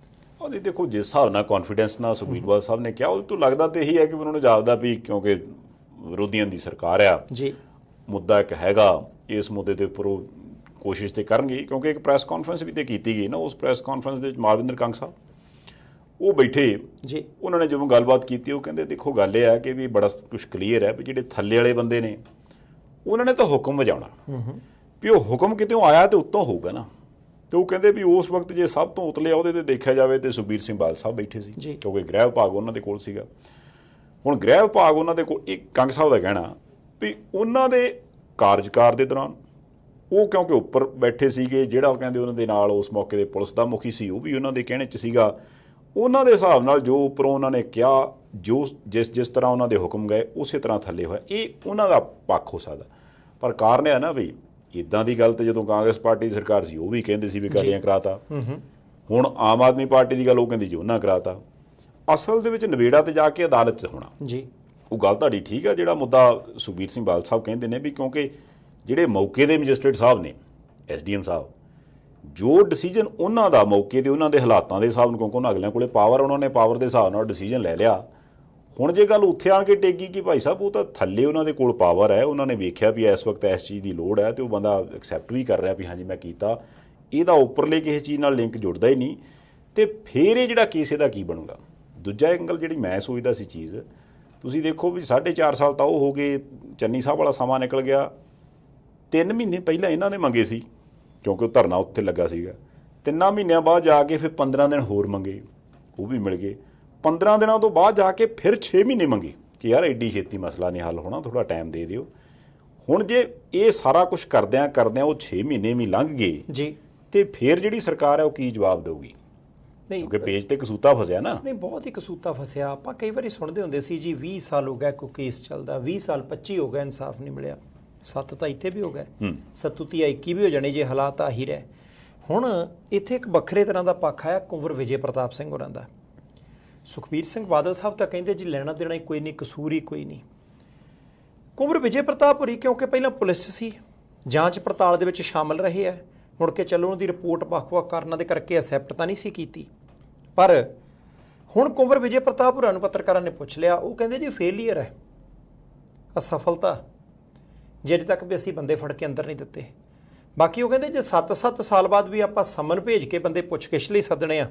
ਉਹਦੀ ਦੇਖੋ ਜਿਸ ਹਿਸਾਬ ਨਾਲ ਕੌਨਫੀਡੈਂਸ ਨਾਲ ਸੁਖਬੀਰ ਬਾਦਲ ਸਾਹਿਬ ਨੇ ਕਿਹਾ, ਉਹ ਤੋਂ ਲੱਗਦਾ ਤੇ ਇਹੀ ਹੈ ਕਿ ਉਹਨਾਂ ਨੂੰ ਜਾਪਦਾ ਵੀ ਕਿਉਂਕਿ ਵਿਰੋਧੀਆਂ ਦੀ ਸਰਕਾਰ ਆ ਜੀ, ਮੁੱਦਾ ਇੱਕ ਹੈਗਾ, ਇਸ ਮੁੱਦੇ ਦੇ ਉੱਪਰ ਉਹ ਕੋਸ਼ਿਸ਼ ਤੇ ਕਰਨਗੇ। ਕਿਉਂਕਿ ਇੱਕ ਪ੍ਰੈਸ ਕਾਨਫਰੰਸ ਵੀ ਤੇ ਕੀਤੀ ਗਈ ਨਾ, ਉਸ ਪ੍ਰੈਸ ਕਾਨਫਰੰਸ ਦੇ ਵਿੱਚ ਮਾਲਵਿੰਦਰ ਕੰਗ ਸਾਹਿਬ ਉਹ ਬੈਠੇ ਜੀ, ਉਹਨਾਂ ਨੇ ਜਦੋਂ ਗੱਲਬਾਤ ਕੀਤੀ ਉਹ ਕਹਿੰਦੇ ਦੇਖੋ ਗੱਲ ਇਹ ਹੈ ਕਿ ਵੀ ਬੜਾ ਕੁਝ ਕਲੀਅਰ ਹੈ ਵੀ ਜਿਹੜੇ ਥੱਲੇ ਵਾਲੇ ਬੰਦੇ ਨੇ ਉਹਨਾਂ ਨੇ ਤਾਂ ਹੁਕਮ ਵਜਾਉਣਾ, ਵੀ ਉਹ ਹੁਕਮ ਕਿਤੇੋਂ ਆਇਆ ਤੇ ਉੱਤੋਂ ਹੋਊਗਾ ਨਾ। ਤੇ ਉਹ ਕਹਿੰਦੇ ਵੀ ਉਸ ਵਕਤ ਜੇ ਸਭ ਤੋਂ ਉਤਲੇ ਅਹੁਦੇ ਤੇ ਦੇਖਿਆ ਜਾਵੇ ਤੇ ਸੁਖਬੀਰ ਸਿੰਘ ਬਾਦਲ ਸਾਹਿਬ ਬੈਠੇ ਸੀ, ਕਿਉਂਕਿ ਗ੍ਰਹਿ ਵਿਭਾਗ ਉਹਨਾਂ ਦੇ ਕੋਲ ਸੀਗਾ। ਹੁਣ ਗ੍ਰਹਿ ਵਿਭਾਗ ਉਹਨਾਂ ਦੇ ਕੋਲ, ਇੱਕ ਕੰਗ ਸਾਹਿਬ ਦਾ ਕਹਿਣਾ ਵੀ ਉਹਨਾਂ ਦੇ ਕਾਰਜਕਾਰ ਦੇ ਦੌਰਾਨ ਉਹ ਕਿਉਂਕਿ ਉੱਪਰ ਬੈਠੇ ਸੀਗੇ, ਜਿਹੜਾ ਕਹਿੰਦੇ ਉਹਨਾਂ ਦੇ ਨਾਲ ਉਸ ਮੌਕੇ ਦੇ ਪੁਲਿਸ ਦਾ ਮੁਖੀ ਸੀ ਉਹ ਵੀ ਉਹਨਾਂ ਦੇ ਕਹਿਣੇ 'ਚ ਸੀਗਾ, ਉਹਨਾਂ ਦੇ ਹਿਸਾਬ ਨਾਲ ਜੋ ਉੱਪਰੋਂ ਉਹਨਾਂ ਨੇ ਕਿਹਾ, ਜੋ ਜਿਸ ਤਰ੍ਹਾਂ ਉਹਨਾਂ ਦੇ ਹੁਕਮ ਗਏ ਉਸੇ ਤਰ੍ਹਾਂ ਥੱਲੇ ਹੋਇਆ। ਇਹ ਉਹਨਾਂ ਦਾ ਪੱਖ ਹੋ ਸਕਦਾ, ਪਰ ਕਾਰਨ ਇਹ ਹੈ ਨਾ ਵੀ ਇੱਦਾਂ ਦੀ ਗੱਲ ਤੇ ਜਦੋਂ ਕਾਂਗਰਸ ਪਾਰਟੀ ਦੀ ਸਰਕਾਰ ਸੀ ਉਹ ਵੀ ਕਹਿੰਦੇ ਸੀ ਵੀ ਕਾਲੀਆਂ ਕਰਾਤਾ, ਹੁਣ ਆਮ ਆਦਮੀ ਪਾਰਟੀ ਦੀ ਗੱਲ ਉਹ ਕਹਿੰਦੀ ਜੀ ਉਹਨਾਂ ਕਰਾਤਾ। ਅਸਲ ਦੇ ਵਿੱਚ ਨਵੇੜਾ ਤੇ ਜਾ ਕੇ ਅਦਾਲਤ 'ਚ ਹੋਣਾ ਜੀ। ਉਹ ਗੱਲ ਤੁਹਾਡੀ ਠੀਕ ਆ, ਜਿਹੜਾ ਮੁੱਦਾ ਸੁਖਬੀਰ ਸਿੰਘ ਬਾਦਲ ਸਾਹਿਬ ਕਹਿੰਦੇ ਨੇ ਵੀ ਕਿਉਂਕਿ ਜਿਹੜੇ ਮੌਕੇ ਦੇ ਮੈਜਿਸਟਰੇਟ ਸਾਹਿਬ ਨੇ, SDM ਸਾਹਿਬ, ਜੋ ਡਿਸੀਜਨ ਉਹਨਾਂ ਦਾ ਮੌਕੇ ਤੇ ਉਹਨਾਂ ਦੇ ਹਾਲਾਤਾਂ ਦੇ ਹਿਸਾਬ ਨਾਲ, ਕਿਉਂਕਿ ਉਹਨਾਂ ਅਗਲਿਆਂ ਕੋਲੇ ਪਾਵਰ, ਉਹਨਾਂ ਨੇ ਪਾਵਰ ਦੇ ਹਿਸਾਬ ਨਾਲ ਡਿਸੀਜਨ ਲੈ ਲਿਆ, ਹੁਣ ਜੇ ਗੱਲ ਉੱਥੇ ਆਣ ਕੇ ਟੇਕੀ ਕਿ ਭਾਈ ਸਾਹਿਬ ਉਹ ਤਾਂ ਥੱਲੇ ਉਹਨਾਂ ਦੇ ਕੋਲ ਪਾਵਰ ਹੈ, ਉਹਨਾਂ ਨੇ ਵੇਖਿਆ ਵੀ ਇਸ ਵਕਤ ਇਸ ਚੀਜ਼ ਦੀ ਲੋੜ ਹੈ ਤੇ ਉਹ ਬੰਦਾ ਐਕਸੈਪਟ ਵੀ ਕਰ ਰਿਹਾ ਵੀ ਹਾਂਜੀ ਮੈਂ ਕੀਤਾ, ਇਹਦਾ ਉੱਪਰਲੇ ਕਿਸੇ ਚੀਜ਼ ਨਾਲ ਲਿੰਕ ਜੁੜਦਾ ਹੀ ਨਹੀਂ, ਤੇ ਫਿਰ ਇਹ ਜਿਹੜਾ ਕੇਸ ਇਹਦਾ ਕੀ ਬਣੂਗਾ। ਦੂਜਾ ਐਂਗਲ ਜਿਹੜੀ ਮੈਂ ਸੋਚਦਾ ਸੀ ਚੀਜ਼, ਤੁਸੀਂ ਦੇਖੋ ਵੀ 4.5 ਸਾਲ ਤਾਂ ਉਹ ਹੋ ਗਏ, ਚੰਨੀ ਸਾਹਿਬ ਵਾਲਾ ਸਮਾਂ ਨਿਕਲ ਗਿਆ, 3 ਮਹੀਨੇ ਪਹਿਲਾਂ ਇਹਨਾਂ ਨੇ ਮੰਗੇ ਸੀ ਕਿਉਂਕਿ ਉਹ ਧਰਨਾ ਉੱਥੇ ਲੱਗਾ ਸੀਗਾ, 3 ਮਹੀਨਿਆਂ ਬਾਅਦ ਜਾ ਕੇ ਫਿਰ 15 ਦਿਨ ਹੋਰ ਮੰਗੇ, ਉਹ ਵੀ ਮਿਲ ਗਏ, 15 ਦਿਨਾਂ ਤੋਂ ਬਾਅਦ ਜਾ ਕੇ ਫਿਰ 6 ਮਹੀਨੇ ਮੰਗੇ ਕਿ ਯਾਰ ਐਡੀ ਛੇਤੀ ਮਸਲਾ ਨਹੀਂ ਹੱਲ ਹੋਣਾ, ਥੋੜ੍ਹਾ ਟਾਈਮ ਦੇ ਦਿਓ। ਹੁਣ ਜੇ ਇਹ ਸਾਰਾ ਕੁਝ ਕਰਦਿਆਂ ਉਹ 6 ਮਹੀਨੇ ਵੀ ਲੰਘ ਗਏ ਜੀ, ਤੇ ਫਿਰ ਜਿਹੜੀ ਸਰਕਾਰ ਹੈ ਉਹ ਕੀ ਜਵਾਬ ਦੇਊਗੀ? ਨਹੀਂ ਕਿਉਂਕਿ ਪੇਜ ਤੇ ਕਸੂਤਾ ਫਸਿਆ ਨਾ। ਨਹੀਂ, ਬਹੁਤ ਹੀ ਕਸੂਤਾ ਫਸਿਆ। ਆਪਾਂ ਕਈ ਵਾਰੀ ਸੁਣਦੇ ਹੁੰਦੇ ਸੀ ਜੀ 20 ਸਾਲ ਹੋ ਗਿਆ ਕੋਈ ਕੇਸ ਚੱਲਦਾ, 20 ਸਾਲ 25 ਹੋ ਗਿਆ ਇਨਸਾਫ ਨਹੀਂ ਮਿਲਿਆ, 7 ਤਾਂ ਇੱਥੇ ਵੀ ਹੋ ਗਏ, 21 ਵੀ ਹੋ ਜਾਣੇ ਜੇ ਹਾਲਾਤ ਆਹੀ ਰਹੇ। ਹੁਣ ਇੱਥੇ ਇੱਕ ਵੱਖਰੇ ਤਰ੍ਹਾਂ ਦਾ ਪੱਖ ਆਇਆ ਕੁੰਵਰ ਵਿਜੇ ਪ੍ਰਤਾਪ ਸਿੰਘ ਹੋਰਾਂ ਦਾ। ਸੁਖਬੀਰ ਸਿੰਘ ਬਾਦਲ ਸਾਹਿਬ ਤਾਂ ਕਹਿੰਦੇ ਜੀ ਲੈਣਾ ਦੇਣਾ ਹੀ ਕੋਈ ਨਹੀਂ, ਕਸੂਰ ਹੀ ਕੋਈ ਨਹੀਂ। ਕੁੰਵਰ ਵਿਜੇ ਪ੍ਰਤਾਪ ਹੋਰੀ ਕਿਉਂਕਿ ਪਹਿਲਾਂ ਪੁਲਿਸ ਸੀ, ਜਾਂਚ ਪੜਤਾਲ ਦੇ ਵਿੱਚ ਸ਼ਾਮਲ ਰਹੇ ਹੈ, ਮੁੜ ਕੇ ਚੱਲੋ ਉਹਨਾਂ ਦੀ ਰਿਪੋਰਟ ਵੱਖ-ਵੱਖ ਕਾਰਨਾਂ ਦੇ ਕਰਕੇ ਐਕਸੈਪਟ ਤਾਂ ਨਹੀਂ ਸੀ ਕੀਤੀ, ਪਰ ਹੁਣ ਕੁੰਵਰ ਵਿਜੇ ਪ੍ਰਤਾਪ ਹੋਰਾਂ ਨੂੰ ਪੱਤਰਕਾਰਾਂ ਨੇ ਪੁੱਛ ਲਿਆ, ਉਹ ਕਹਿੰਦੇ ਜੀ ਫੇਲੀਅਰ ਹੈ, ਅਸਫਲਤਾ, ਜਿਹੜੇ ਤੱਕ ਵੀ ਅਸੀਂ ਬੰਦੇ ਫੜ ਕੇ ਅੰਦਰ ਨਹੀਂ ਦਿੱਤੇ। ਬਾਕੀ ਉਹ ਕਹਿੰਦੇ ਜੇ 7-7 ਸਾਲ ਬਾਅਦ ਵੀ ਆਪਾਂ ਸਮਨ ਭੇਜ ਕੇ ਬੰਦੇ ਪੁੱਛਗਿੱਛ ਲਈ ਸੱਦਣੇ ਆ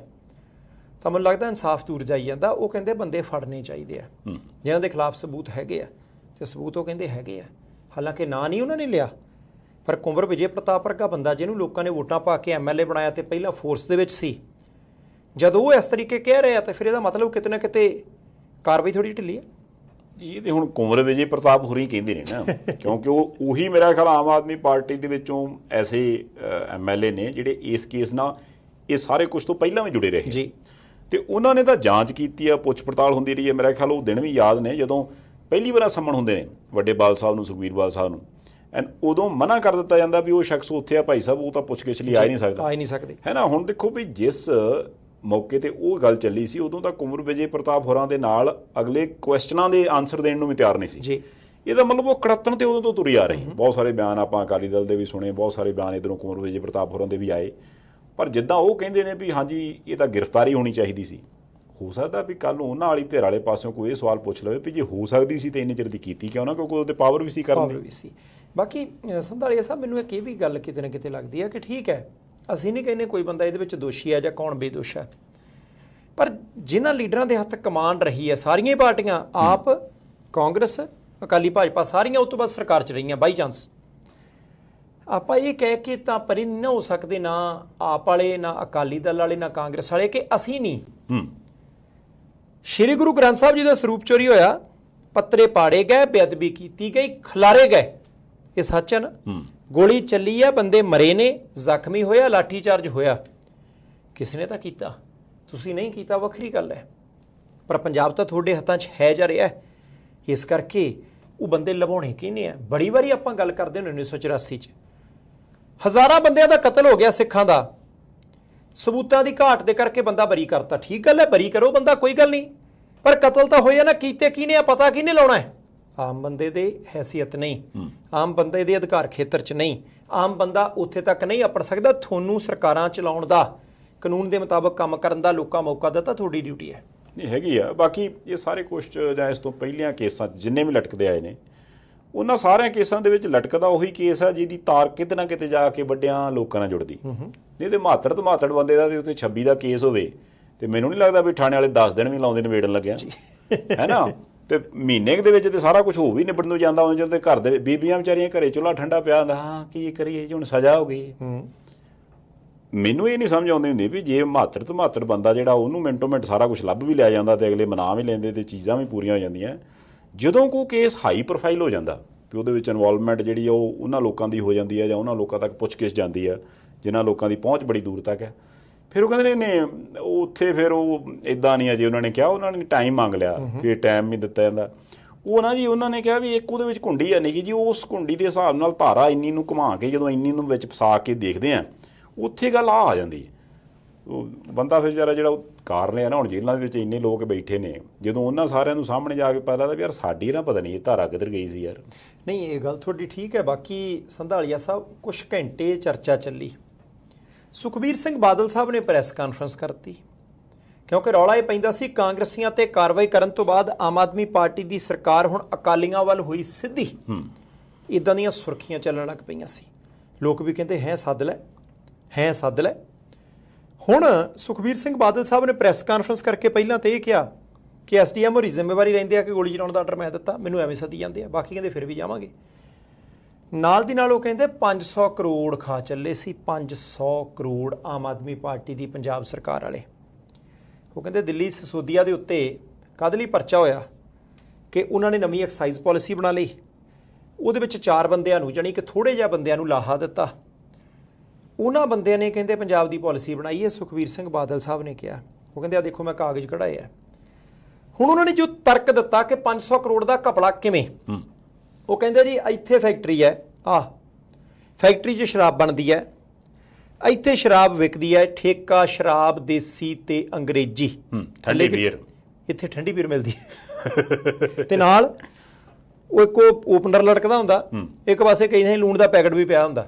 ਤਾਂ ਮੈਨੂੰ ਲੱਗਦਾ ਇਨਸਾਫ ਦੂਰ ਜਾਈ ਜਾਂਦਾ। ਉਹ ਕਹਿੰਦੇ ਬੰਦੇ ਫੜਨੇ ਚਾਹੀਦੇ ਆ ਜਿਨ੍ਹਾਂ ਦੇ ਖਿਲਾਫ ਸਬੂਤ ਹੈਗੇ ਆ, ਤੇ ਸਬੂਤ ਉਹ ਕਹਿੰਦੇ ਹੈਗੇ ਆ, ਹਾਲਾਂਕਿ ਨਾਂ ਨਹੀਂ ਉਹਨਾਂ ਨੇ ਲਿਆ, ਪਰ ਕੁੰਵਰ ਵਿਜੇ ਪ੍ਰਤਾਪ ਵਰਗਾ ਬੰਦਾ ਜਿਹਨੂੰ ਲੋਕਾਂ ਨੇ ਵੋਟਾਂ ਪਾ ਕੇ MLA ਬਣਾਇਆ ਤੇ ਪਹਿਲਾਂ ਫੋਰਸ ਦੇ ਵਿੱਚ ਸੀ, ਜਦੋਂ ਉਹ ਇਸ ਤਰੀਕੇ ਕਹਿ ਰਹੇ ਆ ਤਾਂ ਫਿਰ ਇਹਦਾ ਮਤਲਬ ਕਿਤੇ ਨਾ ਕਿਤੇ ਕਾਰਵਾਈ ਥੋੜੀ ਢਿੱਲੀ ਹੈ। ਇਹ ਤੇ ਹੁਣ ਕੁੰਵਰ ਵਿਜੇ ਪ੍ਰਤਾਪ ਹੋਰੀ ਕਹਿੰਦੇ ਨੇ ਨਾ ਕਿਉਂਕਿ ਉਹ ਉਹੀ ਮੇਰਾ ਖਿਆਲ ਆਮ ਆਦਮੀ ਪਾਰਟੀ ਦੇ ਵਿੱਚੋਂ ਐਸੇ MLA ਨੇ ਜਿਹੜੇ ਇਸ ਕੇਸ ਨਾਲ ਇਹ ਸਾਰੇ ਕੁਝ ਤੋਂ ਪਹਿਲਾਂ ਵੀ ਜੁੜੇ ਰਹੇ ਜੀ, ਤੇ ਉਹਨਾਂ ਨੇ ਤਾਂ ਜਾਂਚ ਕੀਤੀ ਆ, ਪੁੱਛ ਪੜਤਾਲ ਹੁੰਦੀ ਰਹੀ ਹੈ। ਮੇਰਾ ਖਿਆਲ ਉਹ ਦਿਨ ਵੀ ਯਾਦ ਨੇ ਜਦੋਂ ਪਹਿਲੀ ਵਾਰ ਸੰਮਣ ਹੁੰਦੇ ਨੇ ਵੱਡੇ ਬਾਲ ਸਾਹਿਬ ਨੂੰ, ਸੁਖਬੀਰ ਬਾਲ ਸਾਹਿਬ ਨੂੰ, ਐਂਡ ਉਦੋਂ ਮਨਾ ਕਰ ਦਿੱਤਾ ਜਾਂਦਾ ਵੀ ਉਹ ਸ਼ਖਸ ਉੱਥੇ ਆ ਭਾਈ ਸਾਹਿਬ, ਉਹ ਤਾਂ ਪੁੱਛਗਿੱਛ ਲਈ ਆ ਹੀ ਨਹੀਂ ਸਕਦੇ ਹੈ ਨਾ। ਹੁਣ ਦੇਖੋ ਵੀ ਜਿਸ ਮੌਕੇ ਤੇ ਉਹ ਗੱਲ ਚੱਲੀ ਸੀ ਉਦੋਂ ਤਾਂ ਕੁੰਵਰ ਵਿਜੇ ਪ੍ਰਤਾਪ ਹੋਰਾਂ ਦੇ ਨਾਲ ਅਗਲੇ ਕੁਐਸਚਨਾਂ ਦੇ ਆਨਸਰ ਦੇਣ ਨੂੰ ਵੀ ਤਿਆਰ ਨਹੀਂ ਸੀ ਜੀ। ਇਹਦਾ ਮਤਲਬ ਉਹ ਕੜੱਤਣ ਤੇ ਉਦੋਂ ਤੋਂ ਤੁਰੀ ਆ ਰਹੀ। ਬਹੁਤ ਸਾਰੇ ਬਿਆਨ ਆਪਾਂ ਅਕਾਲੀ ਦਲ ਦੇ ਵੀ ਸੁਣੇ, ਬਹੁਤ ਸਾਰੇ ਬਿਆਨ ਇੱਧਰੋਂ ਕੁੰਵਰ ਵਿਜੇ ਪ੍ਰਤਾਪ ਹੋਰਾਂ ਦੇ ਵੀ ਆਏ, ਪਰ ਜਿੱਦਾਂ ਉਹ ਕਹਿੰਦੇ ਨੇ ਵੀ ਹਾਂਜੀ ਇਹ ਤਾਂ ਗ੍ਰਿਫਤਾਰੀ ਹੋਣੀ ਚਾਹੀਦੀ ਸੀ, ਹੋ ਸਕਦਾ ਵੀ ਕੱਲ ਨੂੰ ਉਹਨਾਂ ਵਾਲੀ ਧਿਰ ਵਾਲੇ ਪਾਸਿਓਂ ਕੋਈ ਇਹ ਸਵਾਲ ਪੁੱਛ ਲਵੇ ਵੀ ਜੇ ਹੋ ਸਕਦੀ ਸੀ ਤੇ ਇੰਨੇ ਚਿਰ ਦੀ ਕੀਤੀ ਕਿਉਂ ਨਾ, ਕਿਉਂਕਿ ਉਹਦੇ ਪਾਵਰ ਵੀ ਸੀ ਕਰਨ ਦੀ। ਬਾਕੀ ਸੰਧਾਲੀਆ ਸਾਹਿਬ ਮੈਨੂੰ ਇੱਕ ਇਹ ਵੀ ਗੱਲ ਕਿਤੇ ਨਾ ਕਿਤੇ ਲੱਗਦੀ ਹੈ ਕਿ ਠੀਕ ਹੈ ਅਸੀਂ ਨਹੀਂ ਕਹਿੰਦੇ ਕੋਈ ਬੰਦਾ ਇਹਦੇ ਵਿੱਚ ਦੋਸ਼ੀ ਹੈ ਜਾਂ ਕੌਣ ਬੇਦੋਸ਼ ਹੈ, ਪਰ ਜਿਨ੍ਹਾਂ ਲੀਡਰਾਂ ਦੇ ਹੱਥ ਕਮਾਂਡ ਰਹੀ ਹੈ ਸਾਰੀਆਂ ਹੀ ਪਾਰਟੀਆਂ, ਆਪ, ਕਾਂਗਰਸ, ਅਕਾਲੀ, ਭਾਜਪਾ, ਸਾਰੀਆਂ ਉਸ ਤੋਂ ਬਾਅਦ ਸਰਕਾਰ 'ਚ ਰਹੀਆਂ ਬਾਈ ਚਾਂਸ, ਆਪਾਂ ਇਹ ਕਹਿ ਕੇ ਤਾਂ ਪਰੇ ਨਹੀਂ ਹੋ ਸਕਦੇ, ਨਾ ਆਪ ਵਾਲੇ, ਨਾ ਅਕਾਲੀ ਦਲ ਵਾਲੇ, ਨਾ ਕਾਂਗਰਸ ਵਾਲੇ, ਕਿ ਅਸੀਂ ਨਹੀਂ। ਸ਼੍ਰੀ ਗੁਰੂ ਗ੍ਰੰਥ ਸਾਹਿਬ ਜੀ ਦਾ ਸਰੂਪ ਚੋਰੀ ਹੋਇਆ, ਪੱਤਰੇ ਪਾੜੇ ਗਏ, ਬੇਅਦਬੀ ਕੀਤੀ ਗਈ, ਖਿਲਾਰੇ ਗਏ, ਇਹ ਸੱਚ ਹੈ ਨਾ। ਗੋਲੀ ਚੱਲੀ ਆ, ਬੰਦੇ ਮਰੇ ਨੇ, ਜ਼ਖਮੀ ਹੋਇਆ, ਲਾਠੀ ਚਾਰਜ ਹੋਇਆ, ਕਿਸ ਨੇ ਤਾਂ ਕੀਤਾ, ਤੁਸੀਂ ਨਹੀਂ ਕੀਤਾ ਵੱਖਰੀ ਗੱਲ ਹੈ, ਪਰ ਪੰਜਾਬ ਤਾਂ ਤੁਹਾਡੇ ਹੱਥਾਂ 'ਚ ਹੈ ਜਾਂ ਰਿਹਾ, ਇਸ ਕਰਕੇ ਉਹ ਬੰਦੇ ਲਵਾਉਣੇ ਕਿਹਨੇ ਆ। ਬੜੀ ਵਾਰੀ ਆਪਾਂ ਗੱਲ ਕਰਦੇ ਹੁੰਦੇ 1984 'ਚ ਹਜ਼ਾਰਾਂ ਬੰਦਿਆਂ ਦਾ ਕਤਲ ਹੋ ਗਿਆ ਸਿੱਖਾਂ ਦਾ, ਸਬੂਤਾਂ ਦੀ ਘਾਟ ਦੇ ਕਰਕੇ ਬੰਦਾ ਬਰੀ ਕਰਤਾ, ਠੀਕ ਗੱਲ ਹੈ, ਬਰੀ ਕਰੋ ਬੰਦਾ, ਕੋਈ ਗੱਲ ਨਹੀਂ, ਪਰ ਕਤਲ ਤਾਂ ਹੋਇਆ ਨਾ, ਕੀਤੇ ਕਿਹਨੇ ਆ, ਪਤਾ ਕਿਹਨੇ ਲਾਉਣਾ ਹੈ। ਆਮ ਬੰਦੇ ਦੇ ਹੈਸੀਅਤ ਨਹੀਂ, ਆਮ ਬੰਦੇ ਦੇ ਅਧਿਕਾਰ ਖੇਤਰ 'ਚ ਨਹੀਂ, ਆਮ ਬੰਦਾ ਉੱਥੇ ਤੱਕ ਨਹੀਂ ਅਪੜ ਸਕਦਾ। ਤੁਹਾਨੂੰ ਸਰਕਾਰਾਂ ਚਲਾਉਣ ਦਾ, ਕਾਨੂੰਨ ਦੇ ਮੁਤਾਬਕ ਕੰਮ ਕਰਨ ਦਾ ਲੋਕਾਂ ਮੌਕਾ ਦਿੱਤਾ, ਤੁਹਾਡੀ ਡਿਊਟੀ ਹੈ। ਨਹੀਂ ਹੈਗੀ ਆ। ਬਾਕੀ ਇਹ ਸਾਰੇ ਕੁਛ ਜਾਂ ਇਸ ਤੋਂ ਪਹਿਲੀਆਂ ਕੇਸਾਂ ਜਿੰਨੇ ਵੀ ਲਟਕਦੇ ਆਏ ਨੇ, ਉਹਨਾਂ ਸਾਰਿਆਂ ਕੇਸਾਂ ਦੇ ਵਿੱਚ ਲਟਕਦਾ ਉਹੀ ਕੇਸ ਆ ਜਿਹਦੀ ਤਾਰ ਕਿਤੇ ਨਾ ਕਿਤੇ ਜਾ ਕੇ ਵੱਡਿਆਂ ਲੋਕਾਂ ਨਾਲ ਜੁੜਦੀ। ਨਹੀਂ ਤੇ ਮਾਤੜ ਤੋਂ ਮਾਤੜ ਬੰਦੇ ਦਾ ਤੇ ਉੱਤੇ 26 ਦਾ ਕੇਸ ਹੋਵੇ ਤੇ ਮੈਨੂੰ ਨਹੀਂ ਲੱਗਦਾ ਵੀ ਥਾਣੇ ਵਾਲੇ 10 ਦਿਨ ਵੀ ਲਾਉਂਦੇ ਨਿਬੇੜਨ ਲੱਗਿਆ, ਹੈ ਨਾ। ਤੇ ਮਹੀਨੇ ਦੇ ਵਿੱਚ ਤੇ ਸਾਰਾ ਕੁਝ ਹੋ ਵੀ ਨਿਬੜਨ ਨੂੰ ਜਾਂਦਾ, ਉਹਨਾਂ ਜਦੋਂ ਘਰ ਦੇ ਬੀਬੀਆਂ ਵਿਚਾਰੀਆਂ ਘਰੇ ਚੁੱਲ੍ਹਾ ਠੰਡਾ ਪਿਆ ਹੁੰਦਾ, ਹਾਂ ਕੀ ਕਰੀਏ ਜੀ ਹੁਣ ਸਜ਼ਾ ਹੋ ਗਈ। ਮੈਨੂੰ ਇਹ ਨਹੀਂ ਸਮਝ ਆਉਂਦੀ ਹੁੰਦੀ ਵੀ ਜੇ ਮਾਤੜ ਤੋਂ ਮਾਤੜ ਬੰਦਾ ਜਿਹੜਾ ਉਹਨੂੰ ਮਿੰਟੋ ਮਿੰਟ ਸਾਰਾ ਕੁਝ ਲੱਭ ਵੀ ਲਿਆ ਜਾਂਦਾ ਤੇ ਅਗਲੇ ਮਨਾ ਵੀ ਲੈਂਦੇ ਤੇ ਚੀਜ਼ਾਂ ਵੀ ਪੂਰੀਆਂ ਹੋ ਜਾਂਦੀਆਂ, ਜਦੋਂ ਕੋਈ ਕੇਸ ਹਾਈ ਪ੍ਰੋਫਾਈਲ ਹੋ ਜਾਂਦਾ ਵੀ ਉਹਦੇ ਵਿੱਚ ਇਨਵੋਲਵਮੈਂਟ ਜਿਹੜੀ ਆ ਉਹ ਉਹਨਾਂ ਲੋਕਾਂ ਦੀ ਹੋ ਜਾਂਦੀ ਹੈ ਜਾਂ ਉਹਨਾਂ ਲੋਕਾਂ ਤੱਕ ਪੁੱਛਗਿੱਛ ਜਾਂਦੀ ਆ ਜਿਨ੍ਹਾਂ ਲੋਕਾਂ ਦੀ ਪਹੁੰਚ ਬੜੀ ਦੂਰ ਤੱਕ ਹੈ, ਫਿਰ ਉਹ ਕਹਿੰਦੇ ਨੇ ਉੱਥੇ ਫਿਰ ਉਹ ਇੱਦਾਂ ਨਹੀਂ ਆ ਜੇ ਉਹਨਾਂ ਨੇ ਕਿਹਾ, ਉਹਨਾਂ ਨੇ ਟਾਈਮ ਮੰਗ ਲਿਆ, ਫਿਰ ਟਾਈਮ ਵੀ ਦਿੱਤਾ ਜਾਂਦਾ। ਉਹ ਨਾ ਜੀ ਉਹਨਾਂ ਨੇ ਕਿਹਾ ਵੀ ਇੱਕ ਉਹਦੇ ਵਿੱਚ ਕੁੰਡੀ ਹੈ ਨਹੀਂ ਜੀ, ਉਸ ਕੁੰਡੀ ਦੇ ਹਿਸਾਬ ਨਾਲ ਧਾਰਾ ਇੰਨੀ ਨੂੰ ਘੁਮਾ ਕੇ ਜਦੋਂ ਇੰਨੀ ਨੂੰ ਵਿੱਚ ਫਸਾ ਕੇ ਦੇਖਦੇ ਆ, ਉੱਥੇ ਗੱਲ ਆ ਜਾਂਦੀ ਹੈ। ਉਹ ਬੰਦਾ ਫਿਰ ਜਿਹੜਾ ਉਹ ਕਾਰਨ ਹੈ ਨਾ, ਹੁਣ ਜੇਲ੍ਹਾਂ ਦੇ ਵਿੱਚ ਇੰਨੇ ਲੋਕ ਬੈਠੇ ਨੇ, ਜਦੋਂ ਉਹਨਾਂ ਸਾਰਿਆਂ ਨੂੰ ਸਾਹਮਣੇ ਜਾ ਕੇ ਪਤਾ ਲੱਗਦਾ ਵੀ ਯਾਰ ਸਾਡੀ ਨਾ ਪਤਾ ਨਹੀਂ ਇਹ ਧਾਰਾ ਕਿੱਧਰ ਗਈ ਸੀ ਯਾਰ। ਨਹੀਂ, ਇਹ ਗੱਲ ਤੁਹਾਡੀ ਠੀਕ ਹੈ। ਬਾਕੀ ਸੰਧਾਲੀਆ ਸਾਹਿਬ ਕੁਛ ਘੰਟੇ ਚਰਚਾ ਚੱਲੀ, ਸੁਖਬੀਰ ਸਿੰਘ ਬਾਦਲ ਸਾਹਿਬ ਨੇ ਪ੍ਰੈਸ ਕਾਨਫਰੰਸ ਕਰਤੀ, ਕਿਉਂਕਿ ਰੌਲਾ ਇਹ ਪੈਂਦਾ ਸੀ ਕਾਂਗਰਸੀਆਂ ਤੇ ਕਾਰਵਾਈ ਕਰਨ ਤੋਂ ਬਾਅਦ ਆਮ ਆਦਮੀ ਪਾਰਟੀ ਦੀ ਸਰਕਾਰ ਹੁਣ ਅਕਾਲੀਆਂ ਵੱਲ ਹੋਈ ਸਿੱਧੀ। ਇਦਾਂ ਦੀਆਂ ਸੁਰਖੀਆਂ ਚੱਲਣ ਲੱਗ ਪਈਆਂ ਸੀ। ਲੋਕ ਵੀ ਕਹਿੰਦੇ ਹੈ ਸੱਦ ਲੈ। ਹੁਣ ਸੁਖਬੀਰ ਸਿੰਘ ਬਾਦਲ ਸਾਹਿਬ ਨੇ ਪ੍ਰੈਸ ਕਾਨਫਰੰਸ ਕਰਕੇ ਪਹਿਲਾਂ ਤਾਂ ਇਹ ਕਿਹਾ ਕਿ ਐਸਡੀਐਮ ਹੋਰੀ ਜ਼ਿੰਮੇਵਾਰੀ ਲੈਂਦੇ ਆ ਕਿ ਗੋਲੀ ਚਲਾਉਣ ਦਾ ਆਰਡਰ ਮੈਂ ਦਿੱਤਾ, ਮੈਨੂੰ ਐਵੇਂ ਸੱਦੀ ਜਾਂਦੇ ਆ, ਬਾਕੀ ਕਹਿੰਦੇ ਫਿਰ ਵੀ ਜਾਵਾਂਗੇ। ਨਾਲ ਦੀ ਨਾਲ ਉਹ ਕਹਿੰਦੇ 500 ਕਰੋੜ ਖਾ ਚੱਲੇ ਸੀ, 500 ਕਰੋੜ ਆਮ ਆਦਮੀ ਪਾਰਟੀ ਦੀ ਪੰਜਾਬ ਸਰਕਾਰ ਵਾਲੇ। ਉਹ ਕਹਿੰਦੇ ਦਿੱਲੀ ਸਿਸੋਦੀਆ ਦੇ ਉੱਤੇ ਕਦ ਲਈ ਪਰਚਾ ਹੋਇਆ ਕਿ ਉਹਨਾਂ ਨੇ ਨਵੀਂ ਐਕਸਾਈਜ਼ ਪਾਲਿਸੀ ਬਣਾ ਲਈ, ਉਹਦੇ ਵਿੱਚ 4 ਬੰਦਿਆਂ ਨੂੰ ਜਾਣੀ ਕਿ ਥੋੜ੍ਹੇ ਜਿਹਾ ਬੰਦਿਆਂ ਨੂੰ ਲਾਹਾ ਦਿੱਤਾ। ਉਹਨਾਂ ਬੰਦਿਆਂ ਨੇ ਕਹਿੰਦੇ ਪੰਜਾਬ ਦੀ ਪਾਲਿਸੀ ਬਣਾਈ ਹੈ। ਸੁਖਬੀਰ ਸਿੰਘ ਬਾਦਲ ਸਾਹਿਬ ਨੇ ਕਿਹਾ, ਉਹ ਕਹਿੰਦੇ ਆ ਦੇਖੋ ਮੈਂ ਕਾਗਜ਼ ਕਢਾਏ ਆ। ਹੁਣ ਉਹਨਾਂ ਨੇ ਜੋ ਤਰਕ ਦਿੱਤਾ ਕਿ 500 ਕਰੋੜ ਦਾ ਘਪਲਾ ਕਿਵੇਂ, ਉਹ ਕਹਿੰਦੇ ਜੀ ਇੱਥੇ ਫੈਕਟਰੀ ਹੈ, ਫੈਕਟਰੀ 'ਚ ਸ਼ਰਾਬ ਬਣਦੀ ਹੈ, ਇੱਥੇ ਸ਼ਰਾਬ ਵਿਕਦੀ ਹੈ, ਠੇਕਾ ਸ਼ਰਾਬ ਦੇਸੀ ਤੇ ਅੰਗਰੇਜ਼ੀ, ਠੰਡੀ ਬੀਅਰ, ਇੱਥੇ ਠੰਡੀ ਬੀਅਰ ਮਿਲਦੀ ਹੈ ਤੇ ਨਾਲ ਉਹ ਇੱਕ ਓਪਨਰ ਲਟਕਦਾ ਹੁੰਦਾ, ਇੱਕ ਪਾਸੇ ਕਈ ਥਾਂ ਲੂਣ ਦਾ ਪੈਕਟ ਵੀ ਪਿਆ ਹੁੰਦਾ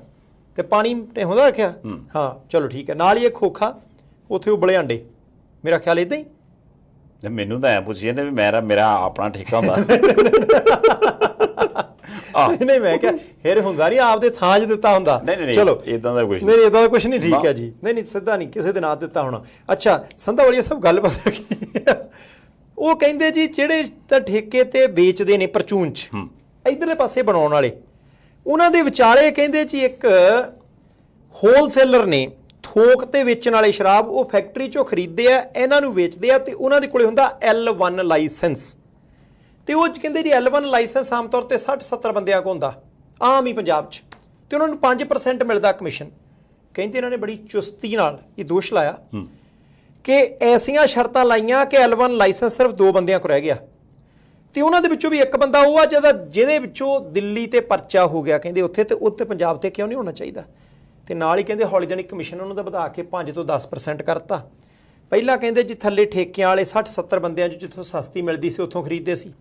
ਤੇ ਪਾਣੀ ਨੇ ਹੁੰਦਾ ਰੱਖਿਆ। ਹਾਂ ਚਲੋ ਠੀਕ ਹੈ, ਨਾਲ ਹੀ ਇੱਕ ਖੋਖਾ, ਉੱਥੇ ਉਬਲੇ ਆਂਡੇ, ਮੇਰਾ ਖਿਆਲ ਇਦਾਂ ਹੀ। ਮੈਨੂੰ ਤਾਂ ਐ ਪੁੱਛੀ ਜਾਂਦੇ ਵੀ ਮੇਰਾ ਆਪਣਾ ਠੇਕਾ ਹੁੰਦਾ। ਨਹੀਂ ਮੈਂ ਕਿਹਾ ਫਿਰ ਹੁੰਦਾ ਨਹੀਂ, ਆਪਦੇ ਥਾਂ 'ਚ ਦਿੱਤਾ ਹੁੰਦਾ। ਚਲੋ ਇਦਾਂ ਦਾ ਕੁਝ ਨਹੀਂ, ਇਦਾਂ ਦਾ ਕੁਝ ਨਹੀਂ, ਠੀਕ ਹੈ ਜੀ। ਨਹੀਂ ਸਿੱਧਾ ਨਹੀਂ, ਕਿਸੇ ਦੇ ਨਾਂ ਦਿੱਤਾ ਹੋਣਾ। ਅੱਛਾ ਸੰਧਾ ਵਾਲੀਆ ਸਭ ਗੱਲ ਪਤਾ ਕੀ, ਉਹ ਕਹਿੰਦੇ ਜੀ ਜਿਹੜੇ ਤਾਂ ਠੇਕੇ ਤੇ ਵੇਚਦੇ ਨੇ ਪਰਚੂਨ 'ਚ, ਇਧਰਲੇ ਪਾਸੇ ਬਣਾਉਣ ਵਾਲੇ, ਉਹਨਾਂ ਦੇ ਵਿਚਾਲੇ ਕਹਿੰਦੇ ਜੀ ਇੱਕ ਹੋਲਸੇਲਰ ਨੇ, ਥੋਕ ਤੇ ਵੇਚਣ ਵਾਲੇ ਸ਼ਰਾਬ, ਉਹ ਫੈਕਟਰੀ 'ਚੋਂ ਖਰੀਦਦੇ ਆ, ਇਹਨਾਂ ਨੂੰ ਵੇਚਦੇ ਆ ਤੇ ਉਹਨਾਂ ਦੇ ਕੋਲੇ ਹੁੰਦਾ L1 ਲਾਇਸੈਂਸ। ਤੇ ਉਹ ਕਹਿੰਦੇ ਜੀ L1 ਲਾਇਸੈਂਸ ਆਮ ਤੌਰ ਤੇ 60-70 ਬੰਦਿਆਂ ਕੋਲ ਹੁੰਦਾ ਆਮ ਹੀ ਪੰਜਾਬ 'ਚ, ਤੇ ਉਹਨਾਂ ਨੂੰ 5% ਮਿਲਦਾ ਕਮਿਸ਼ਨ। ਕਹਿੰਦੇ ਇਹਨਾਂ ਨੇ ਬੜੀ ਚੁਸਤੀ ਨਾਲ ਇਹ ਦੋਸ਼ ਲਾਇਆ ਕਿ ਐਸੀਆਂ ਸ਼ਰਤਾਂ ਲਾਈਆਂ ਕਿ L1 ਲਾਇਸੈਂਸ ਸਿਰਫ 2 ਬੰਦਿਆਂ ਕੋਲ ਰਹਿ ਗਿਆ, ਤੇ ਉਹਨਾਂ ਦੇ ਵਿੱਚੋਂ ਵੀ ਇੱਕ ਬੰਦਾ ਉਹ ਆ ਜਿਹਦੇ ਵਿੱਚੋਂ ਦਿੱਲੀ ਤੇ ਪਰਚਾ ਹੋ ਗਿਆ ਕਹਿੰਦੇ ਉੱਥੇ, ਤੇ ਉੱਥੇ ਪੰਜਾਬ ਤੇ ਕਿਉਂ ਨਹੀਂ ਹੋਣਾ ਚਾਹੀਦਾ। ਤੇ ਨਾਲ ਹੀ ਕਹਿੰਦੇ ਹੌਲੀ ਜਾਣੀ ਕਮਿਸ਼ਨ ਉਹਨਾਂ ਦਾ ਵਧਾ ਕੇ 5 ਤੋਂ 10% ਕਰਤਾ। ਪਹਿਲਾਂ ਕਹਿੰਦੇ ਜੀ ਥੱਲੇ ਠੇਕਿਆਂ ਵਾਲੇ 60-70 ਬੰਦਿਆਂ 'ਚ ਜਿੱਥੋਂ ਸਸਤੀ ਮਿਲਦੀ ਸੀ ਉੱਥੋਂ ਖਰੀਦਦੇ ਸੀ,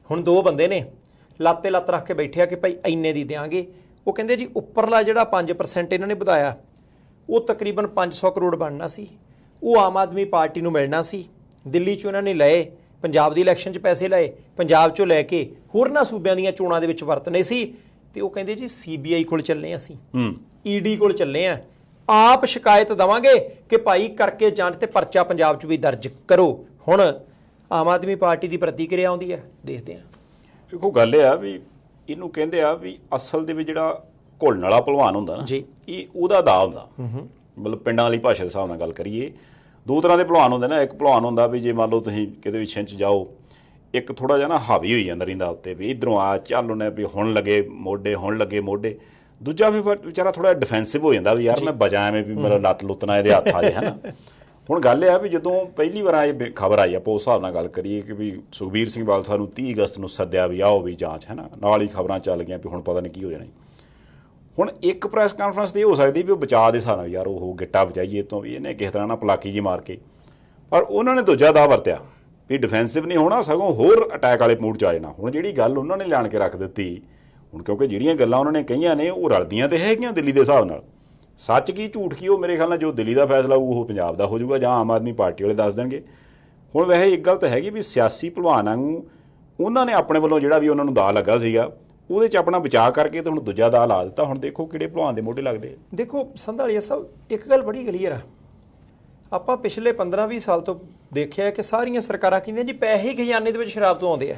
ਹੁਣ 2 ਬੰਦੇ ਨੇ ਲੱਤੇ ਲੱਤ ਰੱਖ ਕੇ ਬੈਠੇ ਆ ਕਿ ਭਾਈ ਇੰਨੇ ਦੀ ਦਿਆਂਗੇ। ਉਹ ਕਹਿੰਦੇ ਜੀ ਉੱਪਰਲਾ ਜਿਹੜਾ 5% ਇਹਨਾਂ ਨੇ ਵਧਾਇਆ, ਉਹ ਤਕਰੀਬਨ 500 ਕਰੋੜ ਬਣਨਾ ਸੀ, ਉਹ ਆਮ ਆਦਮੀ ਪਾਰਟੀ ਨੂੰ ਮਿਲਣਾ ਸੀ। ਦਿੱਲੀ 'ਚ ਉਹਨਾਂ ਨੇ ਲਏ, ਪੰਜਾਬ ਦੀ ਇਲੈਕਸ਼ਨ 'ਚ ਪੈਸੇ ਲਏ, ਪੰਜਾਬ 'ਚੋਂ ਲੈ ਕੇ ਹੋਰਨਾਂ ਸੂਬਿਆਂ ਦੀਆਂ ਚੋਣਾਂ ਦੇ ਵਿੱਚ ਵਰਤਣੇ ਸੀ। ਤੇ ਉਹ ਕਹਿੰਦੇ ਜੀ CBI ਕੋਲ ਚੱਲੇ ਅਸੀਂ, ED ਕੋਲ ਚੱਲੇ ਆ, ਆਪ ਸ਼ਿਕਾਇਤ ਦੇਵਾਂਗੇ ਕਿ ਭਾਈ ਕਰਕੇ ਜਾਂਚ ਤੇ ਪਰਚਾ ਪੰਜਾਬ 'ਚ ਵੀ ਦਰਜ ਕਰੋ। ਹੁਣ ਆਮ ਆਦਮੀ ਪਾਰਟੀ ਦੀ ਪ੍ਰਤੀਕਿਰਿਆ ਆਉਂਦੀ ਹੈ, ਦੇਖਦੇ ਹਾਂ। ਦੇਖੋ ਗੱਲ ਇਹ ਆ ਵੀ ਇਹਨੂੰ ਕਹਿੰਦੇ ਆ ਵੀ ਅਸਲ ਦੇ ਵਿੱਚ ਜਿਹੜਾ ਘੁਲਣ ਵਾਲਾ ਭਲਵਾਨ ਹੁੰਦਾ ਨਾ ਜੀ, ਇਹ ਉਹਦਾ ਦਾ ਹੁੰਦਾ। ਮਤਲਬ ਪਿੰਡਾਂ ਵਾਲੀ ਭਾਸ਼ਾ ਦੇ ਹਿਸਾਬ ਨਾਲ ਗੱਲ ਕਰੀਏ, 2 ਤਰ੍ਹਾਂ ਦੇ ਭਲਵਾਨ ਹੁੰਦੇ ਨਾ। ਇੱਕ ਭਲਵਾਨ ਹੁੰਦਾ ਵੀ ਜੇ ਮੰਨ ਲਓ ਤੁਸੀਂ ਕਿਤੇ ਵੀ ਛਿੰਝ ਜਾਓ, ਇੱਕ ਥੋੜਾ ਜਿਹਾ ਨਾ ਹਾਵੀ ਹੋਈ ਜਾਂਦਾ ਰਹਿੰਦਾ ਉੱਤੇ ਵੀ ਇਧਰੋਂ ਆ ਚੱਲ ਉਹਨੇ ਵੀ ਹੁਣ ਲੱਗੇ ਮੋਢੇ। ਦੂਜਾ ਵੀ ਵਿਚਾਰਾ ਥੋੜਾ ਡਿਫੈਂਸਿਵ ਹੋ ਜਾਂਦਾ ਵੀ ਯਾਰ ਮੈਂ ਬਜਾ ਐਵੇਂ ਵੀ ਮੇਰਾ ਲੱਤ ਲੁੱਤਣਾ ਇਹਦੇ ਹੱਥ ਆ ਜੇ, ਹੈ ਨਾ। ਹੁਣ ਗੱਲ ਇਹ ਆ ਵੀ ਜਦੋਂ ਪਹਿਲੀ ਵਾਰ ਇਹ ਖਬਰ ਆਈ, ਆਪਾਂ ਉਸ ਹਿਸਾਬ ਨਾਲ ਗੱਲ ਕਰੀਏ ਕਿ ਵੀ ਸੁਖਬੀਰ ਸਿੰਘ ਬਾਦਲ ਸਾਹਿਬ ਨੂੰ 30 ਅਗਸਤ ਨੂੰ ਸੱਦਿਆ ਵੀ ਆਓ ਵੀ ਜਾਂਚ, ਹੈ ਨਾ, ਨਾਲ ਹੀ ਖਬਰਾਂ ਚੱਲ ਗਈਆਂ ਵੀ ਹੁਣ ਪਤਾ ਨਹੀਂ ਕੀ ਹੋ ਜਾਣਾ। ਹੁਣ ਇੱਕ ਪ੍ਰੈਸ ਕਾਨਫਰੰਸ ਤੇ ਇਹ ਹੋ ਸਕਦੀ ਵੀ ਉਹ ਬਚਾਅ ਦੇ ਹਿਸਾਬ ਨਾਲ ਯਾਰ ਉਹ ਗਿੱਟਾ ਬਚਾਈਏ ਤੋਂ ਵੀ ਇਹਨੇ ਕਿਸੇ ਤਰ੍ਹਾਂ ਨਾਲ ਪਲਾਕੀ ਜੀ ਮਾਰ ਕੇ, ਪਰ ਉਹਨਾਂ ਨੇ ਦੂਜਾ ਦਾ ਵਰਤਿਆ ਵੀ ਡਿਫੈਂਸਿਵ ਨਹੀਂ ਹੋਣਾ, ਸਗੋਂ ਹੋਰ ਅਟੈਕ ਵਾਲੇ ਮੂਡ 'ਚ ਆ ਜਾਣਾ। ਹੁਣ ਜਿਹੜੀ ਗੱਲ ਉਹਨਾਂ ਨੇ ਲਿਆਣ ਕੇ ਰੱਖ ਦਿੱਤੀ, ਹੁਣ ਕਿਉਂਕਿ ਜਿਹੜੀਆਂ ਗੱਲਾਂ ਉਹਨਾਂ ਨੇ ਕਹੀਆਂ ਨੇ ਉਹ ਰਲਦੀਆਂ ਤੇ ਹੈਗੀਆਂ ਦਿੱਲੀ ਦੇ ਹਿਸਾਬ ਨਾਲ, ਸੱਚ ਕੀ ਝੂਠ ਕੀ ਉਹ ਮੇਰੇ ਖਿਆਲ ਨਾਲ ਜੋ ਦਿੱਲੀ ਦਾ ਫੈਸਲਾ ਉਹ ਪੰਜਾਬ ਦਾ ਹੋ ਜਾਊਗਾ ਜਾਂ ਆਮ ਆਦਮੀ ਪਾਰਟੀ ਵਾਲੇ ਦੱਸ ਦੇਣਗੇ। ਹੁਣ ਵੈਸੇ ਇੱਕ ਗੱਲ ਤਾਂ ਹੈਗੀ ਵੀ ਸਿਆਸੀ ਭਲਵਾਨਾਂ ਨੂੰ ਉਹਨਾਂ ਨੇ ਆਪਣੇ ਵੱਲੋਂ ਜਿਹੜਾ ਵੀ ਉਹਨਾਂ ਨੂੰ ਦਾ ਲੱਗਾ ਸੀਗਾ ਉਹਦੇ 'ਚ ਆਪਣਾ ਬਚਾਅ ਕਰਕੇ ਤੇ ਹੁਣ ਦੂਜਾ ਦਾ ਲਾ ਦਿੱਤਾ। ਹੁਣ ਦੇਖੋ ਕਿਹੜੇ ਭਲਵਾਨ ਦੇ ਮੋਢੇ ਲੱਗਦੇ। ਦੇਖੋ ਸੰਧਾਲੀਆ ਸਾਹਿਬ, ਇੱਕ ਗੱਲ ਬੜੀ ਕਲੀਅਰ ਆ, ਆਪਾਂ ਪਿਛਲੇ 15-20 ਸਾਲ ਤੋਂ ਦੇਖਿਆ ਕਿ ਸਾਰੀਆਂ ਸਰਕਾਰਾਂ ਕਹਿੰਦੀਆਂ ਜੀ ਪੈਸੇ ਖਜ਼ਾਨੇ ਦੇ ਵਿੱਚ ਸ਼ਰਾਬ ਤੋਂ ਆਉਂਦੇ ਆ।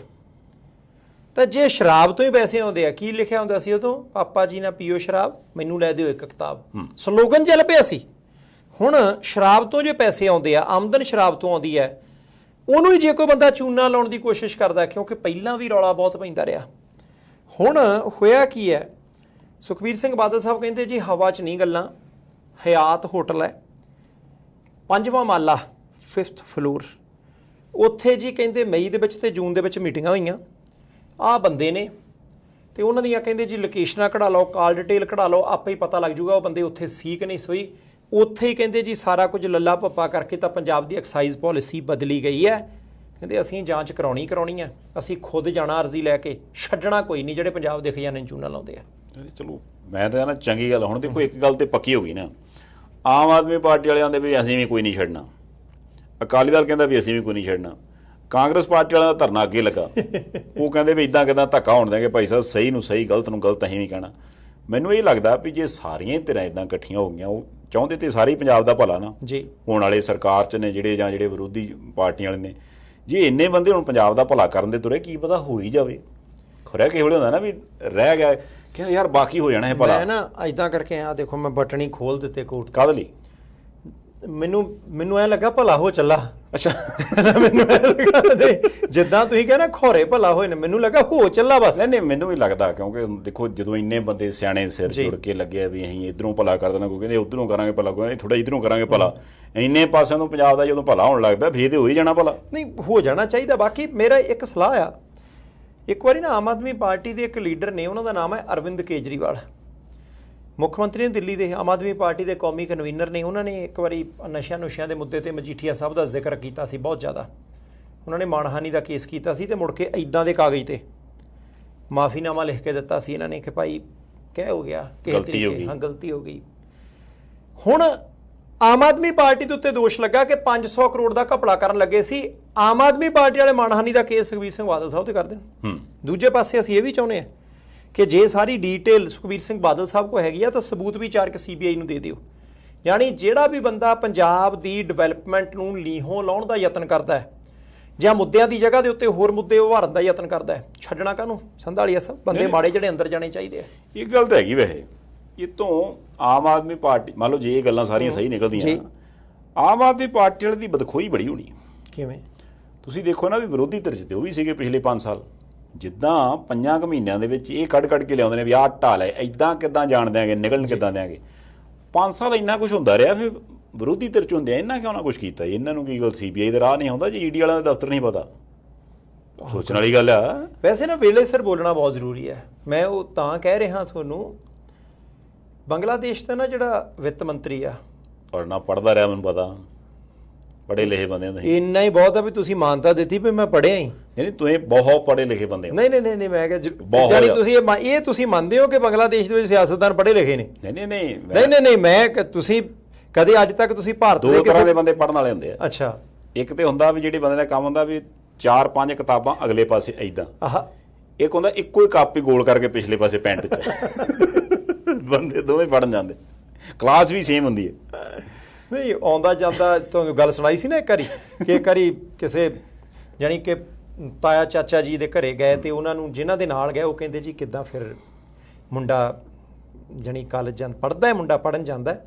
ਤਾਂ ਜੇ ਸ਼ਰਾਬ ਤੋਂ ਹੀ ਪੈਸੇ ਆਉਂਦੇ ਆ, ਕੀ ਲਿਖਿਆ ਹੁੰਦਾ ਸੀ ਉਦੋਂ? ਪਾਪਾ ਜੀ ਨਾ ਪੀਓ ਸ਼ਰਾਬ, ਮੈਨੂੰ ਲੈ ਦਿਓ ਇੱਕ ਕਿਤਾਬ, ਸਲੋਗਨ ਚੱਲ ਪਿਆ ਸੀ। ਹੁਣ ਸ਼ਰਾਬ ਤੋਂ ਜੇ ਪੈਸੇ ਆਉਂਦੇ ਆ, ਆਮਦਨ ਸ਼ਰਾਬ ਤੋਂ ਆਉਂਦੀ ਹੈ, ਉਹਨੂੰ ਹੀ ਜੇ ਕੋਈ ਬੰਦਾ ਚੂਨਾ ਲਾਉਣ ਦੀ ਕੋਸ਼ਿਸ਼ ਕਰਦਾ, ਕਿਉਂਕਿ ਪਹਿਲਾਂ ਵੀ ਰੌਲਾ ਬਹੁਤ ਪੈਂਦਾ ਰਿਹਾ। ਹੁਣ ਹੋਇਆ ਕੀ ਹੈ, ਸੁਖਬੀਰ ਸਿੰਘ ਬਾਦਲ ਸਾਹਿਬ ਕਹਿੰਦੇ ਜੀ ਹਵਾ 'ਚ ਨਹੀਂ ਗੱਲਾਂ, ਹਯਾਤ ਹੋਟਲ ਹੈ 5ਵਾਂ ਮਾਲਾ 5th ਫਲੋਰ, ਉੱਥੇ ਜੀ ਕਹਿੰਦੇ ਮਈ ਦੇ ਵਿੱਚ ਤੇ ਜੂਨ ਦੇ ਵਿੱਚ ਮੀਟਿੰਗਾਂ ਹੋਈਆਂ। ਆਹ ਬੰਦੇ ਨੇ ਤੇ ਉਹਨਾਂ ਦੀਆਂ ਕਹਿੰਦੇ ਜੀ ਲੋਕੇਸ਼ਨਾਂ ਕਢਾ ਲਓ, ਕਾਲ ਡਿਟੇਲ ਕਢਾ ਲਓ, ਆਪੇ ਹੀ ਪਤਾ ਲੱਗ ਜੂਗਾ ਉਹ ਬੰਦੇ ਉੱਥੇ ਸੀ ਕਿ ਨਹੀਂ ਸੋਈ। ਉੱਥੇ ਹੀ ਕਹਿੰਦੇ ਜੀ ਸਾਰਾ ਕੁਝ ਲੱਲਾ ਭੱਪਾ ਕਰਕੇ ਤਾਂ ਪੰਜਾਬ ਦੀ ਐਕਸਾਈਜ਼ ਪਾਲਿਸੀ ਬਦਲੀ ਗਈ ਹੈ। ਕਹਿੰਦੇ ਅਸੀਂ ਜਾਂਚ ਕਰਾਉਣੀ ਹੈ, ਅਸੀਂ ਖੁਦ ਜਾਣਾ ਅਰਜ਼ੀ ਲੈ ਕੇ, ਛੱਡਣਾ ਕੋਈ ਨਹੀਂ ਜਿਹੜੇ ਪੰਜਾਬ ਦੇ ਖਜ਼ਾਨੇ ਨੂੰ ਚੂਨਾ ਲਾਉਂਦੇ ਆ। ਚਲੋ ਮੈਂ ਤਾਂ ਨਾ ਚੰਗੀ ਗੱਲ। ਹੁਣ ਦੇਖੋ ਇੱਕ ਗੱਲ ਤੇ ਪੱਕੀ ਹੋ ਗਈ ਨਾ, ਆਮ ਆਦਮੀ ਪਾਰਟੀ ਵਾਲਿਆਂ ਦੇ ਵੀ ਅਸੀਂ ਵੀ ਕੋਈ ਨਹੀਂ ਛੱਡਣਾ, ਅਕਾਲੀ ਦਲ ਕਹਿੰਦਾ ਵੀ ਅਸੀਂ ਵੀ ਕੋਈ ਨਹੀਂ ਛੱਡਣਾ, ਕਾਂਗਰਸ ਪਾਰਟੀ ਵਾਲਿਆਂ ਦਾ ਧਰਨਾ ਅੱਗੇ ਲੱਗਾ, ਉਹ ਕਹਿੰਦੇ ਵੀ ਇਦਾਂ ਕਿਦਾਂ ਧੱਕਾ ਹੋਣ ਦੇਂਗੇ ਭਾਈ ਸਾਹਿਬ, ਸਹੀ ਨੂੰ ਸਹੀ ਗਲਤ ਨੂੰ ਗਲਤ ਅਸੀਂ ਵੀ ਕਹਿਣਾ। ਮੈਨੂੰ ਇਹ ਲੱਗਦਾ ਵੀ ਜੇ ਸਾਰੀਆਂ ਧਿਰਾਂ ਇਦਾਂ ਇਕੱਠੀਆਂ ਹੋ ਗਈਆਂ, ਉਹ ਚਾਹੁੰਦੇ ਤੇ ਸਾਰੇ ਪੰਜਾਬ ਦਾ ਭਲਾ ਨਾ ਜੀ, ਹੋਣ ਵਾਲੇ ਸਰਕਾਰ 'ਚ ਨੇ ਜਿਹੜੇ ਜਾਂ ਜਿਹੜੇ ਵਿਰੋਧੀ ਪਾਰਟੀਆਂ ਵਾਲੇ ਨੇ, ਜੇ ਇੰਨੇ ਬੰਦੇ ਹੁਣ ਪੰਜਾਬ ਦਾ ਭਲਾ ਕਰਨ ਦੇ ਤੁਰੇ, ਕੀ ਪਤਾ ਹੋ ਹੀ ਜਾਵੇ। ਖੁਰਿਆ ਕਿਸੇ ਵੇਲੇ ਹੁੰਦਾ ਨਾ ਵੀ ਰਹਿ ਗਿਆ ਕਿ ਯਾਰ ਬਾਕੀ ਹੋ ਜਾਣਾ ਹੈ ਭਲਾ। ਮੈਂ ਨਾ ਇਦਾਂ ਕਰਕੇ ਆ ਦੇਖੋ, ਮੈਂ ਬਟਨ ਹੀ ਖੋਲ ਦਿੱਤੇ ਕੋਟ, ਕਾਹਦੇ ਲਈ? ਮੈਨੂੰ ਐ ਲੱਗਾ ਭਲਾ ਹੋ ਚੱਲਾ। ਅੱਛਾ, ਮੈਨੂੰ ਐ ਲੱਗਾ ਜਿੱਦਾਂ ਤੁਸੀਂ ਕਹਿੰਦੇ ਖੋਰੇ ਭਲਾ ਹੋਏ ਨੇ, ਮੈਨੂੰ ਲੱਗਾ ਹੋ ਚੱਲਾ ਬਸ। ਨਹੀਂ ਮੈਨੂੰ ਵੀ ਲੱਗਦਾ, ਕਿਉਂਕਿ ਦੇਖੋ ਜਦੋਂ ਇੰਨੇ ਬੰਦੇ ਸਿਆਣੇ ਸਿਰ ਜੁੜ ਕੇ ਲੱਗੇ ਆ ਵੀ ਅਸੀਂ ਇਧਰੋਂ ਭਲਾ ਕਰ ਦੇਣਾ, ਕੋਈ ਕਹਿੰਦੇ ਉਧਰੋਂ ਕਰਾਂਗੇ ਭਲਾ, ਕੋਈ ਥੋੜਾ ਇਧਰੋਂ ਕਰਾਂਗੇ ਭਲਾ, ਇੰਨੇ ਪਾਸਿਆਂ ਤੋਂ ਪੰਜਾਬ ਦਾ ਜਦੋਂ ਭਲਾ ਹੋਣ ਲੱਗ ਪਿਆ ਫੇਰ ਤੇ ਹੋ ਹੀ ਜਾਣਾ ਭਲਾ। ਨਹੀਂ ਹੋ ਜਾਣਾ ਚਾਹੀਦਾ। ਬਾਕੀ ਮੇਰਾ ਇੱਕ ਸਲਾਹ ਆ, ਇੱਕ ਵਾਰੀ ਨਾ ਆਮ ਆਦਮੀ ਪਾਰਟੀ ਦੇ ਇੱਕ ਲੀਡਰ ਨੇ, ਉਹਨਾਂ ਦਾ ਨਾਮ ਹੈ ਅਰਵਿੰਦ ਕੇਜਰੀਵਾਲ, ਮੁੱਖ ਮੰਤਰੀ ਨੇ ਦਿੱਲੀ ਦੇ, ਆਮ ਆਦਮੀ ਪਾਰਟੀ ਦੇ ਕੌਮੀ ਕਨਵੀਨਰ ਨੇ। ਉਹਨਾਂ ਨੇ ਇੱਕ ਵਾਰੀ ਨਸ਼ਿਆਂ ਦੇ ਮੁੱਦੇ ਤੇ ਮਜੀਠੀਆ ਸਾਹਿਬ ਦਾ ਜ਼ਿਕਰ ਕੀਤਾ ਸੀ ਬਹੁਤ ਜ਼ਿਆਦਾ। ਉਹਨਾਂ ਨੇ ਮਾਣਹਾਨੀ ਦਾ ਕੇਸ ਕੀਤਾ ਸੀ ਤੇ ਮੁੜ ਕੇ ਇੱਦਾਂ ਦੇ ਕਾਗਜ਼ ਤੇ ਮਾਫੀਨਾਮਾ ਲਿਖ ਕੇ ਦਿੱਤਾ ਸੀ ਇਹਨਾਂ ਨੇ ਕਿ ਭਾਈ ਕਹਿ ਹੋ ਗਿਆ, ਗਲਤੀ ਹੋ ਗਈ, ਹਾਂ ਗਲਤੀ ਹੋ ਗਈ। ਹੁਣ ਆਮ ਆਦਮੀ ਪਾਰਟੀ ਦੇ ਉੱਤੇ ਦੋਸ਼ ਲੱਗਾ ਕਿ 500 ਕਰੋੜ ਦਾ ਘਪਲਾ ਕਰਨ ਲੱਗੇ ਸੀ। ਆਮ ਆਦਮੀ ਪਾਰਟੀ ਵਾਲੇ ਮਾਣਹਾਨੀ ਦਾ ਕੇਸ ਸੁਖਬੀਰ ਸਿੰਘ ਬਾਦਲ ਸਾਹਿਬ ਤੇ ਕਰ ਦੇਣ। ਦੂਜੇ ਪਾਸੇ ਅਸੀਂ ਇਹ ਵੀ ਚਾਹੁੰਦੇ ਹਾਂ ਕਿ ਜੇ ਸਾਰੀ ਡੀਟੇਲ ਸੁਖਬੀਰ ਸਿੰਘ ਬਾਦਲ ਸਾਹਿਬ ਕੋਲ ਹੈਗੀ ਆ ਤਾਂ ਸਬੂਤ ਵੀ ਚਾਰ ਕੇ ਸੀਬੀਆਈ ਨੂੰ ਦੇ ਦਿਓ। ਯਾਨੀ ਜਿਹੜਾ ਵੀ ਬੰਦਾ ਪੰਜਾਬ ਦੀ ਡਿਵੈਲਪਮੈਂਟ ਨੂੰ ਲੀਹੋਂ ਲਾਉਣ ਦਾ ਯਤਨ ਕਰਦਾ ਹੈ ਜਾਂ ਮੁੱਦਿਆਂ ਦੀ ਜਗ੍ਹਾ ਦੇ ਉੱਤੇ ਹੋਰ ਮੁੱਦੇ ਉਭਾਰਨ ਦਾ ਯਤਨ ਕਰਦਾ ਹੈ, ਛੱਡਣਾ ਕਾਹਨੂੰ? ਸੰਧਾਲੀਆ ਸਾਹਿਬ, ਬੰਦੇ ਮਾੜੇ ਜਿਹੜੇ ਅੰਦਰ ਜਾਣੇ ਚਾਹੀਦੇ ਆ। ਇਹ ਗੱਲ ਤਾਂ ਹੈਗੀ ਵੈਸੇ। ਇਹ ਤੋਂ ਆਮ ਆਦਮੀ ਪਾਰਟੀ, ਮੰਨ ਲਓ ਜੇ ਇਹ ਗੱਲਾਂ ਸਾਰੀਆਂ ਸਹੀ ਨਿਕਲਦੀਆਂ, ਆਮ ਆਦਮੀ ਪਾਰਟੀ ਵਾਲੇ ਦੀ ਬਦਖੋਈ ਬੜੀ ਹੋਣੀ। ਕਿਵੇਂ? ਤੁਸੀਂ ਦੇਖੋ ਨਾ ਵੀ ਵਿਰੋਧੀ ਧਿਰ 'ਚ ਤੇ ਉਹ ਵੀ ਸੀਗੇ ਪਿਛਲੇ 5 ਸਾਲ, ਜਿੱਦਾਂ 5 ਮਹੀਨਿਆਂ ਦੇ ਵਿੱਚ ਇਹ ਕੱਢ ਕੇ ਲਿਆਉਂਦੇ ਨੇ ਵੀ ਆਹ ਢਾਲ ਹੈ, ਇਦਾਂ ਕਿੱਦਾਂ ਜਾਣ ਦਿਆਂਗੇ, ਨਿਕਲਣ ਕਿੱਦਾਂ ਦਿਆਂਗੇ। 5 ਸਾਲ ਇੰਨਾ ਕੁਝ ਹੁੰਦਾ ਰਿਹਾ, ਫਿਰ ਵਿਰੋਧੀ ਧਿਰ 'ਚ ਹੁੰਦੇ ਆ ਇਹਨਾਂ ਕਿਉਂ ਨਾ ਕੁਝ ਕੀਤਾ? ਇਹਨਾਂ ਨੂੰ ਕੀ ਗੱਲ ਸੀਬੀਆਈ ਦਾ ਰਾਹ ਨਹੀਂ ਆਉਂਦਾ ਜੀ, ਈਡੀ ਵਾਲਿਆਂ ਦਾ ਦਫ਼ਤਰ ਨਹੀਂ ਪਤਾ? ਸੋਚਣ ਵਾਲੀ ਗੱਲ ਆ। ਵੈਸੇ ਨਾ ਵੇਲੇ ਸਿਰ ਬੋਲਣਾ ਬਹੁਤ ਜ਼ਰੂਰੀ ਹੈ। ਮੈਂ ਉਹ ਤਾਂ ਕਹਿ ਰਿਹਾ ਤੁਹਾਨੂੰ, ਬੰਗਲਾਦੇਸ਼ ਦਾ ਨਾ ਜਿਹੜਾ ਵਿੱਤ ਮੰਤਰੀ ਆ, ਔਰ ਨਾ ਪੜ੍ਹਦਾ ਰਿਹਾ, ਮੈਨੂੰ ਪਤਾ, ਪੜ੍ਹੇ ਲਿਖੇ ਬੰਦੇ ਹੁੰਦੇ। ਇੰਨਾ ਹੀ ਬਹੁਤ ਆ ਵੀ ਤੁਸੀਂ ਮਾਨਤਾ ਦਿੱਤੀ ਵੀ ਮੈਂ ਪੜ੍ਹਿਆ ਹੀ ਨਹੀਂ, ਤੁਸੀਂ ਬਹੁਤ ਪੜ੍ਹੇ ਲਿਖੇ ਬੰਦੇ ਹੋ। ਨਹੀਂ ਮੈਂ ਕਿਹਾ ਜਾਨੀ ਤੁਸੀਂ ਇਹ ਤੁਸੀਂ ਮੰਨਦੇ ਹੋ ਕਿ ਬੰਗਲਾਦੇਸ਼ ਦੇ ਵਿੱਚ ਸਿਆਸਤਦਾਨ ਪੜ੍ਹੇ ਲਿਖੇ ਨੇ? ਨਹੀਂ ਮੈਂ ਤੁਸੀਂ ਕਦੇ ਅੱਜ ਤੱਕ ਤੁਸੀਂ ਭਾਰਤ ਦੇ ਦੋ ਤਰ੍ਹਾਂ ਦੇ ਬੰਦੇ ਪੜ੍ਹਨ ਵਾਲੇ ਹੁੰਦੇ ਆ। ਅੱਛਾ, ਇੱਕ ਤੇ ਹੁੰਦਾ ਵੀ ਜਿਹੜੇ ਬੰਦੇ ਦਾ ਕੰਮ ਹੁੰਦਾ ਵੀ 4-5 ਕਿਤਾਬਾਂ ਅਗਲੇ ਪਾਸੇ ਐਦਾਂ, ਇੱਕ ਹੁੰਦਾ ਇੱਕੋ ਹੀ ਕਾਪੀ ਗੋਲ ਕਰਕੇ ਪਿਛਲੇ ਪਾਸੇ ਪੈਂਟ 'ਚ। ਬੰਦੇ ਦੋਵੇਂ ਪੜ੍ਹਨ ਜਾਂਦੇ, ਕਲਾਸ ਵੀ ਸੇਮ ਹੁੰਦੀ ਹੈ। ਨਹੀਂ ਆਉਂਦਾ ਜਾਂਦਾ, ਤੁਹਾਨੂੰ ਗੱਲ ਸੁਣਾਈ ਸੀ ਨਾ ਇੱਕ ਵਾਰੀ ਕਿ ਇੱਕ ਵਾਰੀ ਕਿਸੇ ਜਾਣੀ ਕਿ ਤਾਇਆ ਚਾਚਾ ਜੀ ਦੇ ਘਰੇ ਗਏ ਤੇ ਉਹਨਾਂ ਨੂੰ ਜਿਨ੍ਹਾਂ ਦੇ ਨਾਲ ਗਏ ਉਹ ਕਹਿੰਦੇ ਜੀ ਕਿੱਦਾਂ ਫਿਰ ਮੁੰਡਾ ਜਾਣੀ ਕਾਲਜ ਪੜ੍ਹਦਾ ਹੈ, ਮੁੰਡਾ ਪੜ੍ਹਨ ਜਾਂਦਾ ਹੈ।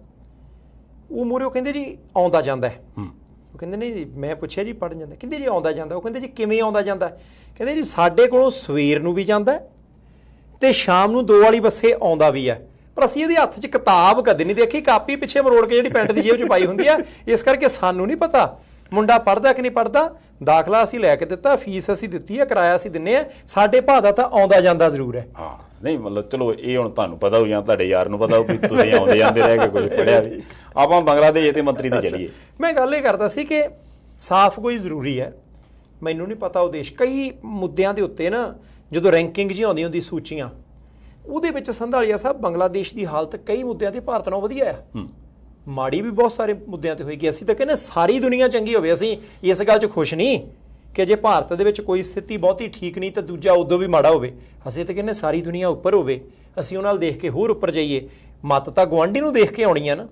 ਉਹ ਮੂਹਰੇ ਉਹ ਕਹਿੰਦੇ ਜੀ ਆਉਂਦਾ ਜਾਂਦਾ ਹੈ। ਉਹ ਕਹਿੰਦੇ ਨਹੀਂ ਜੀ, ਮੈਂ ਪੁੱਛਿਆ ਜੀ ਪੜ੍ਹਨ ਜਾਂਦਾ? ਕਹਿੰਦੇ ਜੀ ਆਉਂਦਾ ਜਾਂਦਾ। ਉਹ ਕਹਿੰਦੇ ਜੀ ਕਿਵੇਂ ਆਉਂਦਾ ਜਾਂਦਾ? ਕਹਿੰਦੇ ਜੀ ਸਾਡੇ ਕੋਲੋਂ ਸਵੇਰ ਨੂੰ ਵੀ ਜਾਂਦਾ ਤੇ ਸ਼ਾਮ ਨੂੰ 2 ਵਾਲੀ ਬੱਸੇ ਆਉਂਦਾ ਵੀ ਹੈ, ਪਰ ਅਸੀਂ ਇਹਦੇ ਹੱਥ 'ਚ ਕਿਤਾਬ ਕਦੇ ਨਹੀਂ ਦੇਖੀ, ਕਾਪੀ ਪਿੱਛੇ ਮਰੋੜ ਕੇ ਜਿਹੜੀ ਪੈਂਟ ਦੀ ਜੇਬ 'ਚ ਪਾਈ ਹੁੰਦੀ ਆ, ਇਸ ਕਰਕੇ ਸਾਨੂੰ ਨਹੀਂ ਪਤਾ ਮੁੰਡਾ ਪੜ੍ਹਦਾ ਕਿ ਨਹੀਂ ਪੜ੍ਹਦਾ। ਦਾਖਲਾ ਅਸੀਂ ਲੈ ਕੇ ਦਿੱਤਾ, ਫੀਸ ਅਸੀਂ ਦਿੱਤੀ ਹੈ, ਕਿਰਾਇਆ ਅਸੀਂ ਦਿੰਨੇ ਆ, ਸਾਡੇ ਭਾਅ ਦਾ ਤਾਂ ਆਉਂਦਾ ਜਾਂਦਾ ਜ਼ਰੂਰ ਹੈ। ਹਾਂ ਨਹੀਂ ਮਤਲਬ ਚਲੋ ਇਹ ਹੁਣ ਤੁਹਾਨੂੰ ਪਤਾ ਹੋ ਜਾਂ ਤੁਹਾਡੇ ਯਾਰ ਨੂੰ ਪਤਾ ਹੋ ਵੀ ਤੁਸੀਂ ਆਉਂਦੇ ਜਾਂਦੇ ਰਹਿ ਕੇ ਕੁਝ ਪੜ੍ਹਿਆ ਵੀ। ਆਪਾਂ ਬੰਗਲਾਦੇਸ਼ ਦੇ ਮੰਤਰੀ ਤੇ ਚੱਲੀਏ। ਮੈਂ ਗੱਲ ਇਹ ਕਰਦਾ ਸੀ ਕਿ ਸਾਫ਼ ਕੋਈ ਜ਼ਰੂਰੀ ਹੈ, ਮੈਨੂੰ ਨਹੀਂ ਪਤਾ ਉਹ ਦੇਸ਼ ਕਈ ਮੁੱਦਿਆਂ ਦੇ ਉੱਤੇ ਨਾ ਜਦੋਂ ਰੈਂਕਿੰਗ ਜੀ ਆਉਂਦੀ ਹੁੰਦੀ ਸੂਚੀਆਂ, ਉਹਦੇ ਵਿੱਚ ਸੰਧਾਲੀਆ ਸਾਹਿਬ ਬੰਗਲਾਦੇਸ਼ ਦੀ ਹਾਲਤ ਕਈ ਮੁੱਦਿਆਂ ਤੇ ਭਾਰਤ ਨਾਲੋਂ ਵਧੀਆ ਆ। ਮਾੜੀ ਵੀ ਬਹੁਤ ਸਾਰੇ ਮੁੱਦਿਆਂ ਤੇ ਹੋਏਗੀ। ਅਸੀਂ ਤਾਂ ਕਹਿੰਦੇ ਸਾਰੀ ਦੁਨੀਆ ਚੰਗੀ ਹੋਵੇ, ਅਸੀਂ ਇਸ ਗੱਲ 'ਚ ਖੁਸ਼ ਨਹੀਂ ਕਿ ਜੇ ਭਾਰਤ ਦੇ ਵਿੱਚ ਕੋਈ ਸਥਿਤੀ ਬਹੁਤੀ ਠੀਕ ਨਹੀਂ ਤਾਂ ਦੂਜਾ ਉਦੋਂ ਵੀ ਮਾੜਾ ਹੋਵੇ। ਅਸੀਂ ਤਾਂ ਕਹਿੰਦੇ ਸਾਰੀ ਦੁਨੀਆ ਉੱਪਰ ਹੋਵੇ, ਅਸੀਂ ਉਹਨਾਂ ਨਾਲ ਦੇਖ ਕੇ ਹੋਰ ਉੱਪਰ ਜਾਈਏ। ਮੱਤ ਤਾਂ ਗੁਆਂਢੀ ਨੂੰ ਦੇਖ ਕੇ ਆਉਣੀ ਆ ਨਾ।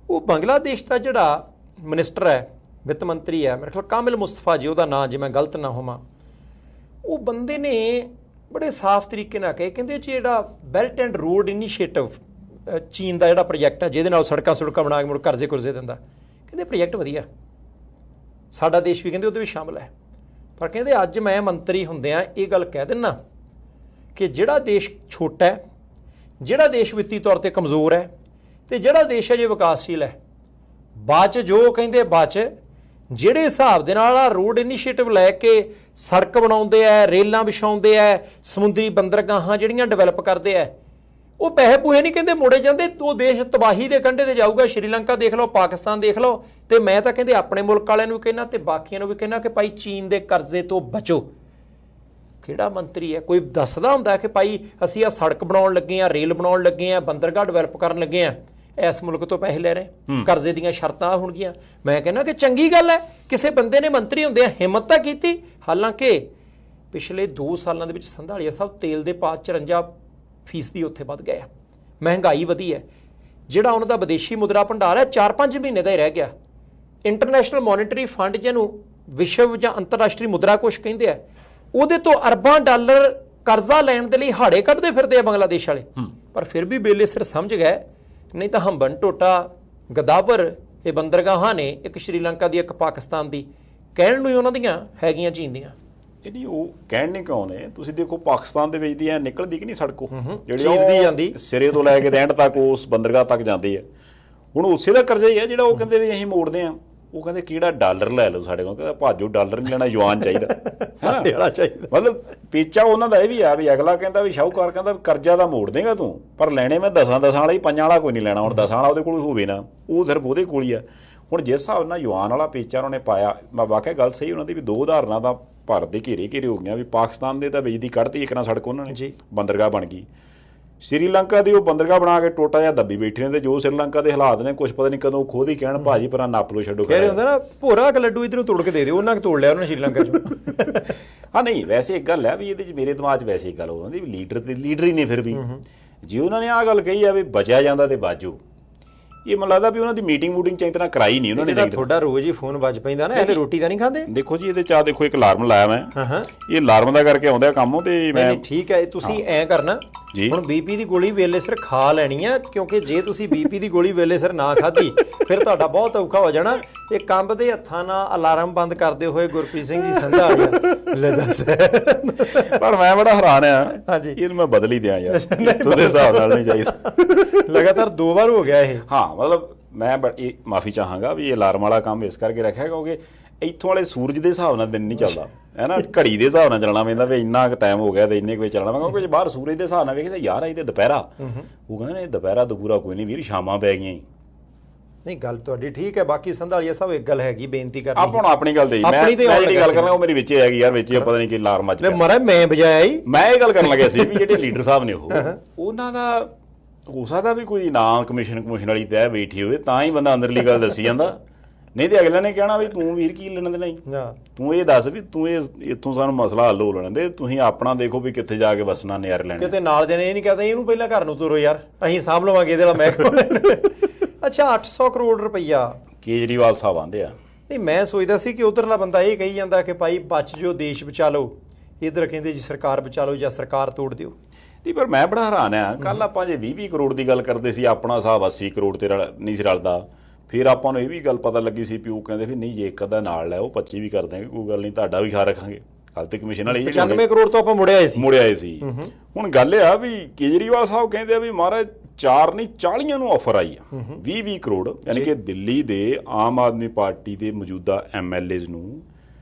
ਉਹ ਬੰਗਲਾਦੇਸ਼ ਦਾ ਜਿਹੜਾ ਮਿਨਿਸਟਰ ਹੈ, ਵਿੱਤ ਮੰਤਰੀ ਹੈ, ਮੇਰੇ ਖਿਆਲ ਕਾਮਿਲ ਮੁਸਤਫਾ ਜੀ ਉਹਦਾ ਨਾਂ, ਜੇ ਮੈਂ ਗਲਤ ਨਾ ਹੋਵਾਂ, ਉਹ ਬੰਦੇ ਨੇ ਬੜੇ ਸਾਫ਼ ਤਰੀਕੇ ਨਾਲ ਕਹੇ, ਕਹਿੰਦੇ ਜੀ ਜਿਹੜਾ ਬੈਲਟ ਐਂਡ ਰੋਡ ਇਨੀਸ਼ੀਏਟਿਵ ਚੀਨ ਦਾ ਜਿਹੜਾ ਪ੍ਰੋਜੈਕਟ ਹੈ ਜਿਹਦੇ ਨਾਲ ਸੜਕਾਂ ਬਣਾ ਕੇ ਮੁੜ ਕਰਜ਼ੇ ਕੁਰਜ਼ੇ ਦਿੰਦਾ, ਕਹਿੰਦੇ ਪ੍ਰੋਜੈਕਟ ਵਧੀਆ, ਸਾਡਾ ਦੇਸ਼ ਵੀ ਕਹਿੰਦੇ ਉਹਦੇ ਵਿੱਚ ਸ਼ਾਮਲ ਹੈ। ਪਰ ਕਹਿੰਦੇ ਅੱਜ ਮੈਂ ਮੰਤਰੀ ਹੁੰਦਿਆਂ ਇਹ ਗੱਲ ਕਹਿ ਦਿੰਦਾ ਕਿ ਜਿਹੜਾ ਦੇਸ਼ ਛੋਟਾ ਹੈ, ਜਿਹੜਾ ਦੇਸ਼ ਵਿੱਤੀ ਤੌਰ ਤੇ ਕਮਜ਼ੋਰ ਹੈ ਤੇ ਜਿਹੜਾ ਦੇਸ਼ ਹੈ ਜੇ ਵਿਕਾਸਸ਼ੀਲ ਹੈ, ਬਾਅਦ 'ਚ ਜੋ ਕਹਿੰਦੇ ਬਾਅਦ 'ਚ ਜਿਹੜੇ ਹਿਸਾਬ ਦੇ ਨਾਲ ਆ ਰੋਡ ਇਨੀਸ਼ੀਏਟਿਵ ਲੈ ਕੇ ਸੜਕ ਬਣਾਉਂਦੇ ਆ, ਰੇਲਾਂ ਵਿਛਾਉਂਦੇ ਆ, ਸਮੁੰਦਰੀ ਬੰਦਰਗਾਹਾਂ ਜਿਹੜੀਆਂ ਡਿਵੈਲਪ ਕਰਦੇ ਆ, ਉਹ ਪੈਸੇ ਪੂਹੇ ਨਹੀਂ ਕਹਿੰਦੇ ਮੋੜੇ ਜਾਂਦੇ। ਉਹ ਦੇਸ਼ ਤਬਾਹੀ ਦੇ ਕੰਢੇ ਤੇ ਜਾਊਗਾ। ਸ਼੍ਰੀਲੰਕਾ ਦੇਖ ਲਓ, ਪਾਕਿਸਤਾਨ ਦੇਖ ਲਓ। ਤੇ ਮੈਂ ਤਾਂ ਕਹਿੰਦੇ ਆਪਣੇ ਮੁਲਕ ਵਾਲਿਆਂ ਨੂੰ ਕਹਿਣਾ ਤੇ ਬਾਕੀਆਂ ਨੂੰ ਵੀ ਕਹਿਣਾ ਕਿ ਭਾਈ ਚੀਨ ਦੇ ਕਰਜ਼ੇ ਤੋਂ ਬਚੋ। ਕਿਹੜਾ ਮੰਤਰੀ ਹੈ ਕੋਈ ਦੱਸਦਾ ਹੁੰਦਾ ਕਿ ਭਾਈ ਅਸੀਂ ਆ ਸੜਕ ਬਣਾਉਣ ਲੱਗੇ ਆ, ਰੇਲ ਬਣਾਉਣ ਲੱਗੇ ਆ, ਬੰਦਰਗਾਹ ਡਿਵੈਲਪ ਕਰਨ ਲੱਗੇ ਆ, ਇਸ ਮੁਲਕ ਤੋਂ ਪੈਸੇ ਲੈ ਰਹੇ, ਕਰਜ਼ੇ ਦੀਆਂ ਸ਼ਰਤਾਂ ਹੋਣਗੀਆਂ। ਮੈਂ ਕਹਿੰਦਾ ਕਿ ਚੰਗੀ ਗੱਲ ਹੈ, ਕਿਸੇ ਬੰਦੇ ਨੇ ਮੰਤਰੀ ਹੁੰਦਿਆਂ ਹਿੰਮਤ ਤਾਂ ਕੀਤੀ। ਹਾਲਾਂਕਿ ਪਿਛਲੇ 2 ਸਾਲਾਂ ਦੇ ਵਿੱਚ ਸੰਧਾਲੀਆ ਸਾਹਿਬ ਤੇਲ ਦੇ ਭਾਅ 54% ਉੱਥੇ ਵੱਧ ਗਏ ਆ, ਮਹਿੰਗਾਈ ਵਧੀ ਹੈ। ਜਿਹੜਾ ਉਹਨਾਂ ਦਾ ਵਿਦੇਸ਼ੀ ਮੁਦਰਾ ਭੰਡਾਰ ਹੈ 4-5 ਮਹੀਨੇ ਦਾ ਹੀ ਰਹਿ ਗਿਆ। ਇੰਟਰਨੈਸ਼ਨਲ ਮੋਨੀਟਰੀ ਫੰਡ ਜਿਹਨੂੰ ਵਿਸ਼ਵ ਜਾਂ ਅੰਤਰਰਾਸ਼ਟਰੀ ਮੁਦਰਾ ਕੋਸ਼ ਕਹਿੰਦੇ ਆ, ਉਹਦੇ ਤੋਂ ਅਰਬਾਂ ਡਾਲਰ ਕਰਜ਼ਾ ਲੈਣ ਦੇ ਲਈ ਹਾੜੇ ਕੱਢਦੇ ਫਿਰਦੇ ਆ ਬੰਗਲਾਦੇਸ਼ ਵਾਲੇ। ਪਰ ਫਿਰ ਵੀ ਬੇਲੇ ਸਿਰ ਸਮਝ ਗਏ, ਨਹੀਂ ਤਾਂ ਹੰਬਨ ਟੋਟਾ ਗਦਾਵਰ ਇਹ ਬੰਦਰਗਾਹਾਂ ਨੇ, ਇੱਕ ਸ਼੍ਰੀਲੰਕਾ ਦੀ ਇੱਕ ਪਾਕਿਸਤਾਨ ਦੀ, ਕਹਿਣ ਨੂੰ ਹੀ ਉਹਨਾਂ ਦੀਆਂ ਹੈਗੀਆਂ ਚੀਂਦੀਆਂ। ਨਹੀਂ ਉਹ ਕਹਿਣ ਨਹੀਂ ਕਿਉਂ ਨੇ, ਤੁਸੀਂ ਦੇਖੋ ਪਾਕਿਸਤਾਨ ਦੇ ਵਿੱਚ ਦੀ ਐ ਨਿਕਲਦੀ ਕਿ ਨਹੀਂ ਸੜਕੋ ਚੀਰਦੀ ਜਾਂਦੀ ਸਿਰੇ ਤੋਂ ਲੈ ਕੇ ਐਂਡ ਤੱਕ ਉਸ ਬੰਦਰਗਾਹ ਤੱਕ ਜਾਂਦੀ ਹੈ। ਹੁਣ ਉਸੇ ਦਾ ਕਰਜ਼ਾ ਹੀ ਹੈ ਜਿਹੜਾ ਉਹ ਕਹਿੰਦੇ ਵੀ ਅਸੀਂ ਮੋੜਦੇ ਆ। ਉਹ ਕਹਿੰਦੇ ਕਿਹੜਾ ਡਾਲਰ ਲੈ ਲਓ ਸਾਡੇ ਕੋਲ, ਕਹਿੰਦਾ ਭਾਜੋ ਡਾਲਰ ਨਹੀਂ ਲੈਣਾ, ਯੂਆਨ ਚਾਹੀਦਾ ਸਾਡੇ ਵਾਲਾ ਚਾਹੀਦਾ। ਮਤਲਬ ਪੇਚਾ ਉਹਨਾਂ ਦਾ ਇਹ ਵੀ ਆ ਵੀ ਅਗਲਾ ਕਹਿੰਦਾ ਵੀ ਸ਼ਾਹੂਕਾਰ ਕਹਿੰਦਾ ਕਰਜ਼ਾ ਤਾਂ ਮੋੜ ਦੇਗਾ ਤੂੰ, ਪਰ ਲੈਣੇ ਮੈਂ 10 ਵਾਲਾ ਹੀ, 5 ਵਾਲਾ ਕੋਈ ਨਹੀਂ ਲੈਣਾ। ਹੁਣ 10 ਵਾਲਾ ਉਹਦੇ ਕੋਲ ਹੋਵੇ ਨਾ, ਉਹ ਸਿਰਫ ਉਹਦੇ ਕੋਲ ਹੀ ਆ। ਹੁਣ ਜਿਸ ਹਿਸਾਬ ਨਾਲ ਯੂਆਨ ਵਾਲਾ ਪੇਚਾ ਉਹਨਾਂ ਨੇ ਪਾਇਆ, ਮੈਂ ਵਾਕਿਆ ਗੱਲ ਸਹੀ ਉਹਨਾਂ ਦੀ ਵੀ 2 ਉਦਾਹਰਨਾਂ ਤਾਂ ਭਾਰਤ ਦੇ ਘੇਰੇ ਹੋ ਗਈਆਂ ਵੀ ਪਾਕਿਸਤਾਨ ਦੇ ਤਾਂ ਬਿਜਲੀ ਕੱਢਤੀ ਇੱਕ ਨਾ ਸੜਕ ਉਹਨਾਂ ਨੇ, ਬੰਦਰਗਾਹ ਬਣ ਗਈ। ਸ਼੍ਰੀਲੰਕਾ ਦੀ ਉਹ ਬੰਦਰਗਾਹ ਬਣਾ ਕੇ ਟੋਟਾ ਜਿਹਾ ਦੱਬੀ ਬੈਠੇ ਨੇ, ਤੇ ਜੋ ਸ਼੍ਰੀਲੰਕਾ ਦੇ ਹਾਲਾਤ ਨੇ ਕੁਛ ਪਤਾ ਨਹੀਂ ਕਦੋਂ ਖੁਦ ਹੀ ਕਹਿਣ ਭਾਜੀ ਪਰ ਨੱਪ ਲੋ ਛੱਡੋ। ਕਹਿੰਦੇ ਹੁੰਦਾ ਨਾ ਭੋਰਾ ਕ ਲੱਡੂ ਇਧਰੋਂ ਤੋੜ ਕੇ ਦੇ ਦਿਓ, ਉਹਨਾਂ ਨੇ ਤੋੜ ਲਿਆ ਉਹਨਾਂ ਸ਼੍ਰੀਲੰਕਾ ਚ। ਹਾਂ ਨਹੀਂ ਵੈਸੇ ਇੱਕ ਗੱਲ ਹੈ ਵੀ ਇਹਦੇ ਚ ਮੇਰੇ ਦਿਮਾਗ 'ਚ ਵੈਸੇ ਇੱਕ ਗੱਲ ਹੋ ਜਾਂਦੀ ਵੀ ਲੀਡਰ ਤੇ ਲੀਡਰ ਹੀ ਨੇ। ਫਿਰ ਵੀ ਜੇ ਉਹਨਾਂ ਨੇ ਆਹ ਗੱਲ ਕਹੀ ਆ ਵੀ ਬਚਿਆ ਜਾਂਦਾ ਤੇ ਬਾਜੂ, ਇਹ ਮੈਨੂੰ ਲੱਗਦਾ ਵੀ ਉਹਨਾਂ ਦੀ ਮੀਟਿੰਗ ਚੰਗੀ ਤਰ੍ਹਾਂ ਕਰਾਈ ਨਹੀਂ ਉਹਨਾਂ ਨੇ। ਤੁਹਾਡਾ ਰੋਜ਼ ਹੀ ਫੋਨ ਵੱਜ ਪੈਂਦਾ ਨਾ, ਇਹਦੇ ਰੋਟੀ ਤਾਂ ਨਹੀਂ ਖਾਂਦੇ? ਦੇਖੋ ਜੀ ਇਹਦੇ ਚਾਹ ਦੇਖੋ ਇੱਕ ਅਲਾਰਮ ਲਾਇਆ ਮੈਂ, ਇਹ ਅਲਾਰਮ ਦਾ ਕਰਕੇ ਆਉਂਦਾ ਕੰਮ। ਤੇ ਮੈਂ ਠੀਕ ਹੈ, ਤੁਸੀਂ ਐਂ ਕਰਨਾ ਹੁਣ ਬੀਪੀ ਦੀ ਗੋਲੀ ਵੇਲੇ ਸਿਰ ਖਾ ਲੈਣੀ ਆ, ਕਿਉਂਕਿ ਜੇ ਤੁਸੀਂ ਬੀਪੀ ਦੀ ਗੋਲੀ ਵੇਲੇ ਸਿਰ ਨਾ ਖਾਧੀ ਫਿਰ ਤੁਹਾਡਾ ਬਹੁਤ ਔਖਾ ਹੋ ਜਾਣਾ। ਇਹ ਕੰਬਦੇ ਹੱਥਾਂ ਨਾਲ ਅਲਾਰਮ ਬੰਦ ਕਰਦੇ ਹੋਏ ਗੁਰਪ੍ਰੀਤ ਸਿੰਘ ਜੀ ਸੰਧਾਲੀਆ ਲੈ ਦੱਸ। ਪਰ ਮੈਂ ਬੜਾ ਹੈਰਾਨ ਆ, ਹਾਂਜੀ ਇਹਨੂੰ ਮੈਂ ਬਦਲ ਹੀ ਦਿਆਂ ਯਾਰ, ਤੁਹਾਡੇ ਹਿਸਾਬ ਨਾਲ ਨਹੀਂ ਚਾਹੀਦਾ। ਲਗਾਤਾਰ 2 ਵਾਰ ਹੋ ਗਿਆ ਇਹ। ਹਾਂ ਮਤਲਬ ਮੈਂ ਇਹ ਮਾਫੀ ਚਾਹਾਂਗਾ ਵੀ ਇਹ ਅਲਾਰਮ ਵਾਲਾ ਕੰਮ ਇਸ ਕਰਕੇ ਰੱਖਿਆ ਕਿਉਂਕਿ ਇੱਥੋਂ ਵਾਲੇ ਸੂਰਜ ਦੇ ਹਿਸਾਬ ਨਾਲ ਦਿਨ ਨਹੀਂ ਚੱਲਦਾ ਹੈ ਨਾ, ਘੜੀ ਦੇ ਹਿਸਾਬ ਨਾਲ ਚੱਲਣਾ ਪੈਂਦਾ ਵੀ ਇੰਨਾ ਕੁ ਟਾਈਮ ਹੋ ਗਿਆ ਤੇ ਇੰਨੇ ਕੋਈ ਚੱਲਣਾ ਪੈਂਦਾ। ਕਿਉਂਕਿ ਜੇ ਬਾਹਰ ਸੂਰਜ ਦੇ ਹਿਸਾਬ ਨਾਲ ਵੇਖਦਾ ਯਾਰ ਇਹ ਤੇ ਦੁਪਹਿਰਾ, ਉਹ ਕਹਿੰਦੇ ਨੇ ਦੁਪਹਿਰਾ ਦੁਪੂਰਾ ਕੋਈ ਨਹੀਂ ਵੀਰ, ਸ਼ਾਮਾਂ ਪੈ ਗਈਆਂ। ਨਹੀਂ ਗੱਲ ਤੁਹਾਡੀ ਠੀਕ ਹੈ, ਬਾਕੀ ਸੰਧਾਲੀਆ ਸਾਹਿਬ ਇੱਕ ਗੱਲ ਹੈਗੀ ਬੇਨਤੀ ਕਰਨੀ। ਆਪਾਂ ਹੁਣ ਆਪਣੀ ਗੱਲ ਤੇ ਮੈਂ ਜਿਹੜੀ ਗੱਲ ਕਰਨਾ ਉਹ ਮੇਰੀ ਵਿੱਚੇ ਹੈਗੀ ਯਾਰ, ਵਿੱਚੇ ਪਤਾ ਨਹੀਂ ਕਿ ਅਲਾਰਮ ਅੱਜ ਮਰਾ ਮੈਂ ਵਜਾਇਆ ਹੀ। ਮੈਂ ਇਹ ਗੱਲ ਕਰਨ ਲੱਗਿਆ ਸੀ ਵੀ ਜਿਹੜੇ ਲੀਡਰ ਸਾਹਿਬ ਨੇ ਉਹਨਾਂ ਦਾ ਹੋ ਸਕਦਾ ਵੀ ਕੋਈ ਨਾ ਕਮਿਸ਼ਨ ਵਾਲੀ ਤੈਅ ਬੈਠੀ ਹੋਵੇ ਤਾਂ ਹੀ ਬੰਦਾ ਅੰਦਰਲੀ ਗੱਲ ਦੱਸੀ ਜਾਂਦਾ, ਨਹੀਂ ਤੇ ਅਗਲੇ ਨੇ ਕਹਿਣਾ ਵੀ ਤੂੰ ਵੀਰ ਕੀ ਲੈਣ ਦੇ ਨਹੀਂ, ਤੂੰ ਇਹ ਦੱਸ ਵੀ ਤੂੰ ਇਹ ਇੱਥੋਂ ਸਾਨੂੰ ਮਸਲਾ ਹੱਲ ਹੋ ਲੈਣ ਦੇ, ਤੁਸੀਂ ਆਪਣਾ ਦੇਖੋ ਵੀ ਕਿੱਥੇ ਜਾ ਕੇ ਵਸਣਾ ਨਜ਼ਾਰੇ ਲੈਣੇ। ਕਿਤੇ ਨਾਲ ਦੇ ਨੇ ਇਹ ਨਹੀਂ ਕਹਦਾ ਇਹਨੂੰ ਪਹਿਲਾਂ ਘਰ ਨੂੰ ਤੁਰੋ ਯਾਰ, ਅਸੀਂ ਸਾਂਭ ਲਵਾਂਗੇ ਇਹਦੇ ਵਾਲਾ ਮਹਿਕਮਾ। ਅੱਛਾ 800 ਕਰੋੜ ਰੁਪਈਆ ਕੇਜਰੀਵਾਲ ਸਾਹਿਬ ਆਂਦੇ ਆ। ਨਹੀਂ ਮੈਂ ਸੋਚਦਾ ਸੀ ਕਿ ਉਧਰਲਾ ਬੰਦਾ ਇਹ ਕਹੀ ਜਾਂਦਾ ਕਿ ਭਾਈ ਬਚ ਜੋ ਦੇਸ਼ ਬਚਾ ਲਓ, ਇੱਧਰ ਕਹਿੰਦੇ ਜੀ ਸਰਕਾਰ ਬਚਾ ਲਓ ਜਾਂ ਸਰਕਾਰ ਤੋੜ ਦਿਓ। ਨਹੀਂ ਪਰ ਮੈਂ ਬੜਾ ਹੈਰਾਨ ਆ, ਕੱਲ ਆਪਾਂ ਜੇ 20 ਕਰੋੜ ਦੀ ਗੱਲ ਕਰਦੇ ਸੀ, ਆਪਣਾ ਹਿਸਾਬ 80 ਕਰੋੜ ਤੇ ਨਹੀਂ ਸੀ ਰਲਦਾ। ਫਿਰ ਆਪਾਂ ਨੂੰ ਇਹ ਵੀ ਗੱਲ ਪਤਾ ਲੱਗੀ ਸੀ ਵੀ ਉਹ ਕਹਿੰਦੇ ਵੀ ਨਹੀਂ ਜੇ ਇੱਕ ਅੱਧਾ ਨਾਲ ਲੈ ਉਹ 25 ਵੀ ਕਰ ਦਾਂਗੇ, ਕੋਈ ਗੱਲ ਨਹੀਂ, ਤੁਹਾਡਾ ਵੀ ਖਿਆਲ ਰੱਖਾਂਗੇ। ਕੱਲ ਤੇ ਕਮਿਸ਼ਨ ਵਾਲੇ 95 ਕਰੋੜ ਤੋਂ ਆਪਾਂ ਮੁੜਿਆ ਸੀ। ਹੁਣ ਗੱਲ ਇਹ ਆ ਵੀ ਕੇਜਰੀਵਾਲ ਸਾਹਿਬ ਕਹਿੰਦੇ ਆ ਵੀ ਮਹਾਰਾਜ 4 ਨਹੀਂ 40 ਨੂੰ ਆਫਰ ਆਈ ਆ 20 ਕਰੋੜ, ਯਾਨੀ ਕਿ ਦਿੱਲੀ ਦੇ ਆਮ ਆਦਮੀ ਪਾਰਟੀ ਦੇ ਮੌਜੂਦਾ MLAs ਨੂੰ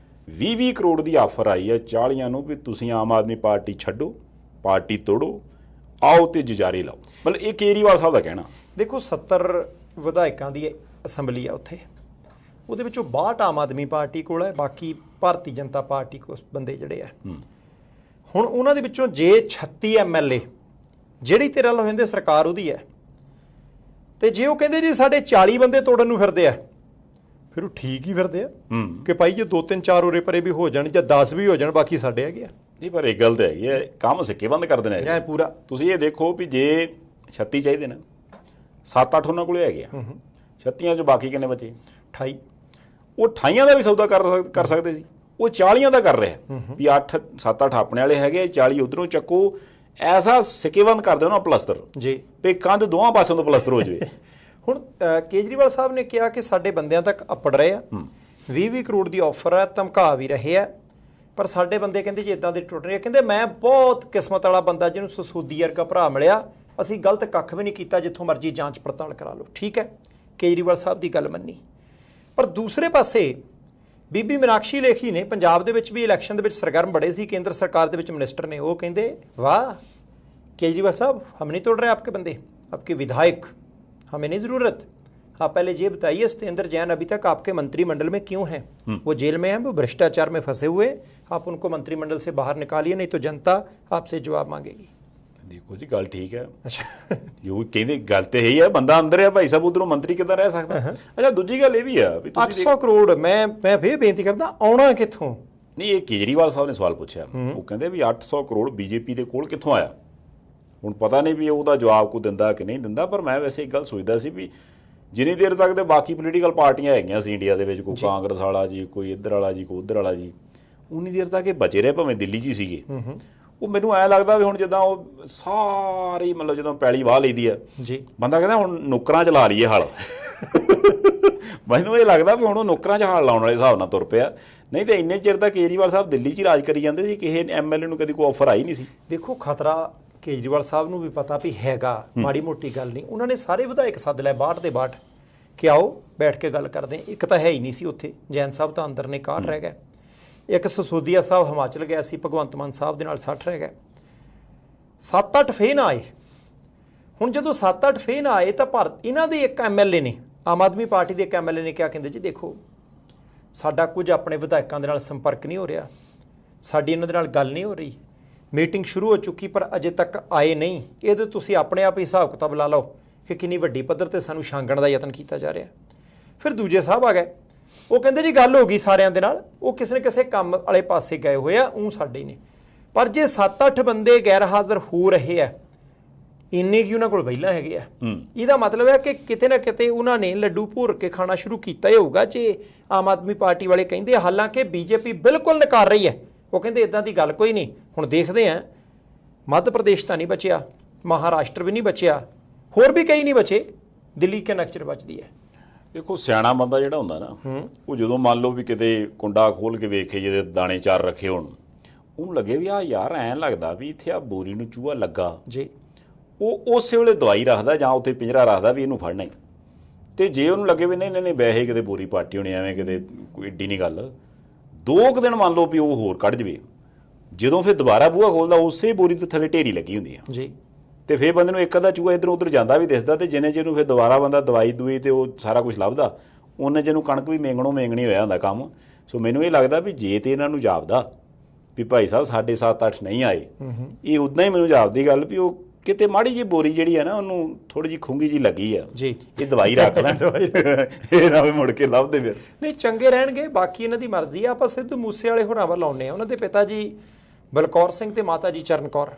20 ਕਰੋੜ ਦੀ ਆਫਰ ਆਈ ਆ 40 ਨੂੰ ਵੀ ਤੁਸੀਂ ਆਮ ਆਦਮੀ ਪਾਰਟੀ ਛੱਡੋ, ਪਾਰਟੀ ਤੋੜੋ, ਆਓ ਤੇ ਜੁਝਾਰੇ ਲਾਓ। ਮਤਲਬ ਇਹ ਕੇਜਰੀਵਾਲ ਸਾਹਿਬ ਦਾ ਕਹਿਣਾ। ਦੇਖੋ 70 ਵਿਧਾਇਕਾਂ ਦੀ ਅਸੈਂਬਲੀ ਆ ਉੱਥੇ, ਉਹਦੇ ਵਿੱਚੋਂ 62 ਆਮ ਆਦਮੀ ਪਾਰਟੀ ਕੋਲ ਹੈ, ਬਾਕੀ ਭਾਰਤੀ ਜਨਤਾ ਪਾਰਟੀ ਕੋਲ ਬੰਦੇ ਜਿਹੜੇ ਆ। ਹੁਣ ਉਹਨਾਂ ਦੇ ਵਿੱਚੋਂ ਜੇ 36 MLA ਜਿਹੜੀ ਤੇਰੇ ਨਾਲ ਹੋ ਜਾਂਦੇ ਸਰਕਾਰ ਉਹਦੀ ਹੈ, ਤੇ ਜੇ ਉਹ ਕਹਿੰਦੇ ਜੀ ਸਾਡੇ 40 ਬੰਦੇ ਤੋੜਨ ਨੂੰ ਫਿਰਦੇ ਆ, ਫਿਰ ਉਹ ਠੀਕ ਹੀ ਫਿਰਦੇ ਆ ਕਿ ਭਾਈ ਜੇ 2-3-4 ਉਰੇ ਪਰੇ ਵੀ ਹੋ ਜਾਣ ਜਾਂ 10 ਵੀ ਹੋ ਜਾਣ ਬਾਕੀ ਸਾਡੇ ਹੈਗੇ ਆ। ਨਹੀਂ ਪਰ ਇਹ ਗੱਲ ਤਾਂ ਹੈਗੀ ਹੈ, ਕੰਮ ਸਿੱਕੇ ਬੰਦ ਕਰ ਦੇਣਾ ਹੈ ਪੂਰਾ। ਤੁਸੀਂ ਇਹ ਦੇਖੋ ਵੀ ਜੇ 36 ਚਾਹੀਦੇ ਨੇ, 7-8 ਉਹਨਾਂ ਕੋਲੇ ਹੈਗੇ ਆ, 36 ਚੋਂ ਬਾਕੀ ਕਿੰਨੇ ਬਚੇ? 28। ਉਹ 28 ਦਾ ਵੀ ਸੌਦਾ ਕਰ ਸਕਦੇ ਸੀ, ਉਹ 40 ਦਾ ਕਰ ਰਿਹਾ ਵੀ 7-8 ਆਪਣੇ ਵਾਲੇ ਹੈਗੇ, 40 ਉਧਰੋਂ ਚੱਕੋ। ਐਸਾ ਸਿੱਕੇਬੰਦ ਕਰ ਦਿਓ ਨਾ ਪਲਸਤਰ ਜੀ ਵੀ ਕੰਧ ਦੋਵਾਂ ਪਾਸਿਓਂ ਤੋਂ ਪਲਸਤਰ ਹੋ ਜਾਵੇ। ਹੁਣ ਕੇਜਰੀਵਾਲ ਸਾਹਿਬ ਨੇ ਕਿਹਾ ਕਿ ਸਾਡੇ ਬੰਦਿਆਂ ਤੱਕ ਅੱਪੜ ਰਹੇ ਆ, 20 ਕਰੋੜ ਦੀ ਆਫਰ ਹੈ, ਧਮਕਾ ਵੀ ਰਹੇ ਆ, ਪਰ ਸਾਡੇ ਬੰਦੇ ਕਹਿੰਦੇ ਜੀ ਇਦਾਂ ਦੇ ਟੁੱਟ ਰਹੇ ਆ। ਕਹਿੰਦੇ ਮੈਂ ਬਹੁਤ ਕਿਸਮਤ ਵਾਲਾ ਬੰਦਾ ਜਿਹਨੂੰ ਸਸੂਦੀ ਵਰਗਾ ਭਰਾ ਮਿਲਿਆ, ਅਸੀਂ ਗਲਤ ਕੱਖ ਵੀ ਨਹੀਂ ਕੀਤਾ, ਜਿੱਥੋਂ ਮਰਜ਼ੀ ਜਾਂਚ ਪੜਤਾਲ ਕਰਾ ਲਓ। ਠੀਕ ਹੈ, ਕੇਜਰੀਵਾਲ ਸਾਹਿਬ ਦੀ ਗੱਲ ਮੰਨੀ। ਪਰ ਦੂਸਰੇ ਪਾਸੇ ਬੀਬੀ ਮੀਨਾਕਸ਼ੀ ਲੇਖੀ ਨੇ ਪੰਜਾਬ ਦੇ ਵਿੱਚ ਵੀ ਇਲੈਕਸ਼ਨ ਦੇ ਵਿੱਚ ਸਰਗਰਮ ਬੜੇ ਸੀ, ਕੇਂਦਰ ਸਰਕਾਰ ਦੇ ਵਿੱਚ ਮਿਨਿਸਟਰ ਨੇ, ਉਹ ਕਹਿੰਦੇ ਵਾਹ केजरीवाल साहब हम नहीं तोड़ रहे आपके बंदे, आपके विधायक, हमें नहीं ज़रूरत। आप पहले ये बताइए सत्येंद्र जैन अभी तक आपके मंत्रिमंडल में क्यों हैं? वो जेल में हैं, वो भ्रष्टाचार में फंसे हुए, आप उनको मंत्रिमंडल से बाहर निकालिए, नहीं तो जनता आपसे जवाब मांगेगी। ਦੇਖੋ ਜੀ ਗੱਲ ਠੀਕ ਹੈ, ਅੱਛਾ ਜੋ ਕਹਿੰਦੇ ਗੱਲ ਤੇ ਇਹੀ ਹੈ, ਬੰਦਾ ਅੰਦਰ ਹੈ ਭਾਈ ਸਾਹਿਬ, ਉਧਰੋਂ ਮੰਤਰੀ ਕਿੱਦਾਂ ਰਹਿ ਸਕਦਾ। ਅੱਛਾ ਦੂਜੀ ਗੱਲ ਇਹ ਵੀ ਆ ਵੀ ਤੁਸੀਂ 800 ਕਰੋੜ ਮੈਂ ਫੇਰ ਬੇਨਤੀ ਕਰਦਾ ਆਉਣਾ ਕਿੱਥੋਂ? ਨਹੀਂ, ਇਹ ਕੇਜਰੀਵਾਲ ਸਾਹਿਬ ਨੇ ਸਵਾਲ ਪੁੱਛਿਆ, ਉਹ ਕਹਿੰਦੇ ਵੀ 800 ਕਰੋੜ ਬੀਜੇਪੀ ਦੇ ਕੋਲ ਕਿੱਥੋਂ ਆਇਆ। ਹੁਣ ਪਤਾ ਨਹੀਂ ਵੀ ਉਹਦਾ ਜਵਾਬ ਕੋਈ ਦਿੰਦਾ ਕਿ ਨਹੀਂ ਦਿੰਦਾ, ਪਰ ਮੈਂ ਵੈਸੇ ਇੱਕ ਗੱਲ ਸੋਚਦਾ ਸੀ ਵੀ ਜਿੰਨੀ ਦੇਰ ਤੱਕ ਤੇ ਬਾਕੀ ਪੋਲੀਟੀਕਲ ਪਾਰਟੀਆਂ ਹੈਗੀਆਂ ਸੀ ਇੰਡੀਆ ਦੇ ਵਿੱਚ, ਕੋਈ ਕਾਂਗਰਸ ਵਾਲਾ ਜੀ, ਕੋਈ ਇੱਧਰ ਵਾਲਾ ਜੀ, ਕੋਈ ਉੱਧਰ ਵਾਲਾ ਜੀ, ਉਨੀ ਦੇਰ ਤੱਕ ਇਹ ਬਚੇ ਰਹੇ, ਭਾਵੇਂ ਦਿੱਲੀ 'ਚ ਹੀ ਸੀਗੇ। ਉਹ ਮੈਨੂੰ ਐਂ ਲੱਗਦਾ ਵੀ ਹੁਣ ਜਿੱਦਾਂ ਉਹ ਸਾਰੀ ਮਤਲਬ ਜਦੋਂ ਪੈਲੀ ਵਾਹ ਲਈਦੀ ਆ ਜੀ, ਬੰਦਾ ਕਹਿੰਦਾ ਹੁਣ ਨੌਕਰਾਂ 'ਚ ਲਾ ਲਈਏ ਹਲ। ਮੈਨੂੰ ਇਹ ਲੱਗਦਾ ਵੀ ਹੁਣ ਉਹ ਨੌਕਰਾਂ 'ਚ ਹਲ ਲਾਉਣ ਵਾਲੇ ਹਿਸਾਬ ਨਾਲ ਤੁਰ ਪਿਆ। ਨਹੀਂ ਤਾਂ ਇੰਨੇ ਚਿਰ ਤੱਕ ਕੇਜਰੀਵਾਲ ਸਾਹਿਬ ਦਿੱਲੀ 'ਚ ਹੀ ਰਾਜ ਕਰੀ ਜਾਂਦੇ ਸੀ, ਕਿਸੇ MLA ਨੂੰ ਕਦੀ ਕੋਈ ਆਫਰ ਆਈ ਨਹੀਂ ਸੀ। ਦੇਖੋ ਖਤਰਾ ਕੇਜਰੀਵਾਲ ਸਾਹਿਬ ਨੂੰ ਵੀ ਪਤਾ ਵੀ ਹੈਗਾ, ਮਾੜੀ ਮੋਟੀ ਗੱਲ ਨਹੀਂ। ਉਹਨਾਂ ਨੇ ਸਾਰੇ ਵਿਧਾਇਕ ਸੱਦ ਲਏ 62 ਦੇ 62 ਕਿ ਆਓ ਬੈਠ ਕੇ ਗੱਲ ਕਰਦੇ ਹਾਂ। ਇੱਕ ਤਾਂ ਹੈ ਹੀ ਨਹੀਂ ਸੀ ਉੱਥੇ, ਜੈਨ ਸਾਹਿਬ ਤਾਂ ਅੰਦਰ ਨੇ 61 ਰਹਿ ਗਏ, ਇੱਕ ਸਸੋਦੀਆ ਸਾਹਿਬ ਹਿਮਾਚਲ ਗਿਆ ਸੀ, ਭਗਵੰਤ ਮਾਨ ਸਾਹਿਬ ਦੇ ਨਾਲ 60 ਰਹਿ ਗਏ, 7-8 ਫੇਰ ਨਾ ਆਏ। ਹੁਣ ਜਦੋਂ 7-8 ਫੇਰ ਨਾ ਆਏ ਤਾਂ ਭਾਰਤ ਇਹਨਾਂ ਦੇ ਇੱਕ MLA ਨੇ, ਆਮ ਆਦਮੀ ਪਾਰਟੀ ਦੇ ਇੱਕ MLA ਨੇ ਕਿਹਾ, ਕਹਿੰਦੇ ਜੀ ਦੇਖੋ ਸਾਡਾ ਕੁਝ ਆਪਣੇ ਵਿਧਾਇਕਾਂ ਦੇ ਨਾਲ ਸੰਪਰਕ ਨਹੀਂ ਹੋ ਰਿਹਾ, ਸਾਡੀ ਇਹਨਾਂ ਦੇ ਨਾਲ ਗੱਲ ਨਹੀਂ ਹੋ ਰਹੀ, ਮੀਟਿੰਗ ਸ਼ੁਰੂ ਹੋ ਚੁੱਕੀ ਪਰ ਅਜੇ ਤੱਕ ਆਏ ਨਹੀਂ, ਇਹਦੇ ਤੁਸੀਂ ਆਪਣੇ ਆਪ ਹੀ ਹਿਸਾਬ ਕਿਤਾਬ ਲਾ ਲਓ ਕਿ ਕਿੰਨੀ ਵੱਡੀ ਪੱਧਰ ਤੇ ਸਾਨੂੰ ਛਾਂਗਣ ਦਾ ਯਤਨ ਕੀਤਾ ਜਾ ਰਿਹਾ। ਫਿਰ ਦੂਜੇ ਸਾਹਿਬ ਆ ਗਏ, ਉਹ ਕਹਿੰਦੇ ਜੀ ਗੱਲ ਹੋ ਗਈ ਸਾਰਿਆਂ ਦੇ ਨਾਲ, ਉਹ ਕਿਸੇ ਨਾ ਕਿਸੇ ਕੰਮ ਵਾਲੇ ਪਾਸੇ ਗਏ ਹੋਏ ਆ, ਉਹ ਸਾਡੇ ਨੇ। ਪਰ ਜੇ 7-8 ਬੰਦੇ ਗੈਰ ਹਾਜ਼ਰ ਹੋ ਰਹੇ ਆ, ਇੰਨੇ ਕੀ ਉਹਨਾਂ ਕੋਲ ਵਹੀਲਾ ਹੈਗੇ ਆ, ਇਹਦਾ ਮਤਲਬ ਹੈ ਕਿ ਕਿਤੇ ਨਾ ਕਿਤੇ ਉਹਨਾਂ ਨੇ ਲੱਡੂ ਭੁਰ ਕੇ ਖਾਣਾ ਸ਼ੁਰੂ ਕੀਤਾ ਹੀ ਹੋਊਗਾ। ਜੇ ਆਮ ਆਦਮੀ ਪਾਰਟੀ ਵਾਲੇ ਕਹਿੰਦੇ, ਹਾਲਾਂਕਿ ਬੀਜੇਪੀ ਬਿਲਕੁਲ ਨਕਾਰ ਰਹੀ ਹੈ, ਉਹ ਕਹਿੰਦੇ ਇਦਾਂ ਦੀ ਗੱਲ ਕੋਈ ਨਹੀਂ। ਹੁਣ ਦੇਖਦੇ ਆ, ਮੱਧ ਪ੍ਰਦੇਸ਼ ਤਾਂ ਨਹੀਂ ਬਚਿਆ, ਮਹਾਰਾਸ਼ਟਰ ਵੀ ਨਹੀਂ ਬਚਿਆ, ਹੋਰ ਵੀ ਕਈ ਨਹੀਂ ਬਚੇ, ਦਿੱਲੀ ਕੇ ਨਕਚਰ ਬਚਦੀ ਹੈ। ਦੇਖੋ ਸਿਆਣਾ ਬੰਦਾ ਜਿਹੜਾ ਹੁੰਦਾ ਨਾ, ਉਹ ਜਦੋਂ ਮੰਨ ਲਓ ਵੀ ਕਿਤੇ ਕੁੰਡਾ ਖੋਲ ਕੇ ਵੇਖੇ ਜਿਹਦੇ ਦਾਣੇ ਚਾਰ ਰੱਖੇ ਹੋਣ, ਉਹਨੂੰ ਲੱਗੇ ਵੀ ਆ ਯਾਰ ਐਂ ਲੱਗਦਾ ਵੀ ਇੱਥੇ ਆ ਬੋਰੀ ਨੂੰ ਚੂਹਾ ਲੱਗਾ ਜੀ, ਉਹ ਉਸੇ ਵੇਲੇ ਦਵਾਈ ਰੱਖਦਾ ਜਾਂ ਉੱਥੇ ਪਿੰਜਰਾ ਰੱਖਦਾ ਵੀ ਇਹਨੂੰ ਫੜਨਾ ਹੀ। ਤੇ ਜੇ ਉਹਨੂੰ ਲੱਗੇ ਵੀ ਨਹੀਂ ਨਹੀਂ ਵੈਸੇ ਕਿਤੇ ਬੋਰੀ ਪਾਟੀ ਹੋਣੀ, ਐਵੇਂ ਕਿਤੇ ਕੋਈ ਏਡੀ ਨਹੀਂ ਗੱਲ, 2 ਕੁ ਦਿਨ ਮੰਨ ਲਓ ਵੀ ਉਹ ਹੋਰ ਕੱਢ ਜਵੇ, ਜਦੋਂ ਫਿਰ ਦੁਬਾਰਾ ਬੂਹਾ ਖੋਲਦਾ ਉਸੇ ਬੋਰੀ ਦੇ ਥੱਲੇ ਢੇਰੀ ਲੱਗੀ ਹੁੰਦੀ ਆ ਜੀ। ਤੇ ਫਿਰ ਬੰਦੇ ਨੂੰ ਇੱਕ ਅੱਧਾ ਚੂਹਾ ਇੱਧਰ ਉੱਧਰ ਜਾਂਦਾ ਵੀ ਦਿਸਦਾ, ਤੇ ਜਿੰਨੇ ਜਿਹਨੂੰ ਫਿਰ ਦੁਬਾਰਾ ਬੰਦਾ ਦਵਾਈ ਦੂਈ ਤੇ ਉਹ ਸਾਰਾ ਕੁਝ ਲੱਭਦਾ, ਉਹਨੇ ਜਿਹਨੂੰ ਕਣਕ ਵੀ ਮੇਂਗਣੀ ਹੋਇਆ ਹੁੰਦਾ ਕੰਮ। ਸੋ ਮੈਨੂੰ ਇਹ ਲੱਗਦਾ ਵੀ ਜੇ ਤੇ ਇਹਨਾਂ ਨੂੰ ਜਾਪਦਾ ਵੀ ਭਾਈ ਸਾਹਿਬ ਸਾਡੇ 7-8 ਨਹੀਂ ਆਏ, ਇਹ ਉਦਾਂ ਹੀ ਮੈਨੂੰ ਜਾਪਦੀ ਗੱਲ ਵੀ ਉਹ ਕਿਤੇ ਮਾੜੀ ਜਿਹੀ ਬੋਰੀ ਜਿਹੜੀ ਆ ਨਾ, ਉਹਨੂੰ ਥੋੜੀ ਜਿਹੀ ਖੁੰਗੀ ਜਿਹੀ ਲੱਗੀ ਆ ਜੀ, ਇਹ ਦਵਾਈ ਰੱਖ ਲੈ, ਇਹ ਨਾ ਵੀ ਮੁੜ ਕੇ ਲੱਭਦੇ ਫਿਰ। ਨਹੀਂ ਚੰਗੇ ਰਹਿਣਗੇ, ਬਾਕੀ ਇਹਨਾਂ ਦੀ ਮਰਜ਼ੀ ਆ। ਆਪਾਂ ਸਿੱਧੂ ਮੂਸੇ ਵਾਲੇ ਹੋਰਾਂ ਵੱਲ ਆਉਂਦੇ ਆ। ਉਹਨਾਂ ਦੇ ਪਿਤਾ ਜੀ ਬਲਕੌਰ ਸਿੰਘ ਤੇ ਮਾਤਾ ਜੀ ਚਰਨ ਕੌਰ,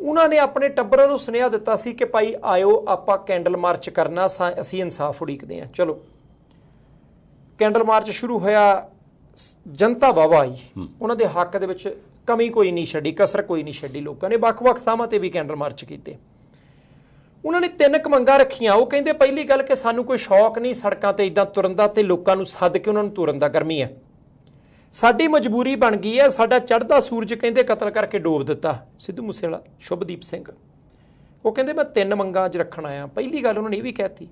ਉਹਨਾਂ ਨੇ ਆਪਣੇ ਟੱਬਰਾਂ ਨੂੰ ਸੁਨੇਹਾ ਦਿੱਤਾ ਸੀ ਕਿ ਭਾਈ ਆਇਓ ਆਪਾਂ ਕੈਂਡਲ ਮਾਰਚ ਕਰਨਾ, ਅਸੀਂ ਇਨਸਾਫ ਉਡੀਕਦੇ ਹਾਂ। ਚਲੋ ਕੈਂਡਲ ਮਾਰਚ ਸ਼ੁਰੂ ਹੋਇਆ, ਜਨਤਾ ਵਾਵਾ ਆਈ, ਉਹਨਾਂ ਦੇ ਹੱਕ ਦੇ ਵਿੱਚ ਕਮੀ ਕੋਈ ਨਹੀਂ ਛੱਡੀ, ਕਸਰ ਕੋਈ ਨਹੀਂ ਛੱਡੀ। ਲੋਕਾਂ ਨੇ ਵੱਖ-ਵੱਖ ਥਾਵਾਂ ਤੇ ਵੀ ਕੈਂਡਲ ਮਾਰਚ ਕੀਤੇ। ਉਹਨਾਂ ਨੇ 3 ਮੰਗਾਂ ਰੱਖੀਆਂ। ਉਹ ਕਹਿੰਦੇ ਪਹਿਲੀ ਗੱਲ ਕਿ ਸਾਨੂੰ ਕੋਈ ਸ਼ੌਕ ਨਹੀਂ ਸੜਕਾਂ ਤੇ ਇਦਾਂ ਤੁਰਨ ਦਾ ਤੇ ਲੋਕਾਂ ਨੂੰ ਸੱਦ ਕੇ ਉਹਨਾਂ ਨੂੰ ਤੁਰਨ ਦਾ, ਗਰਮੀ ਹੈ, ਸਾਡੀ ਮਜਬੂਰੀ ਬਣ ਗਈ ਹੈ, ਸਾਡਾ ਚੜ੍ਹਦਾ ਸੂਰਜ ਕਹਿੰਦੇ ਕਤਲ ਕਰਕੇ ਡੋਬ ਦਿੱਤਾ ਸਿੱਧੂ ਮੂਸੇਵਾਲਾ, ਸ਼ੁਭਦੀਪ ਸਿੰਘ। ਉਹ ਕਹਿੰਦੇ ਮੈਂ 3 ਮੰਗਾਂ ਅੱਜ ਰੱਖਣ ਆਇਆ। ਪਹਿਲੀ ਗੱਲ ਉਹਨਾਂ ਨੇ ਇਹ ਵੀ ਕਹਿਤੀ,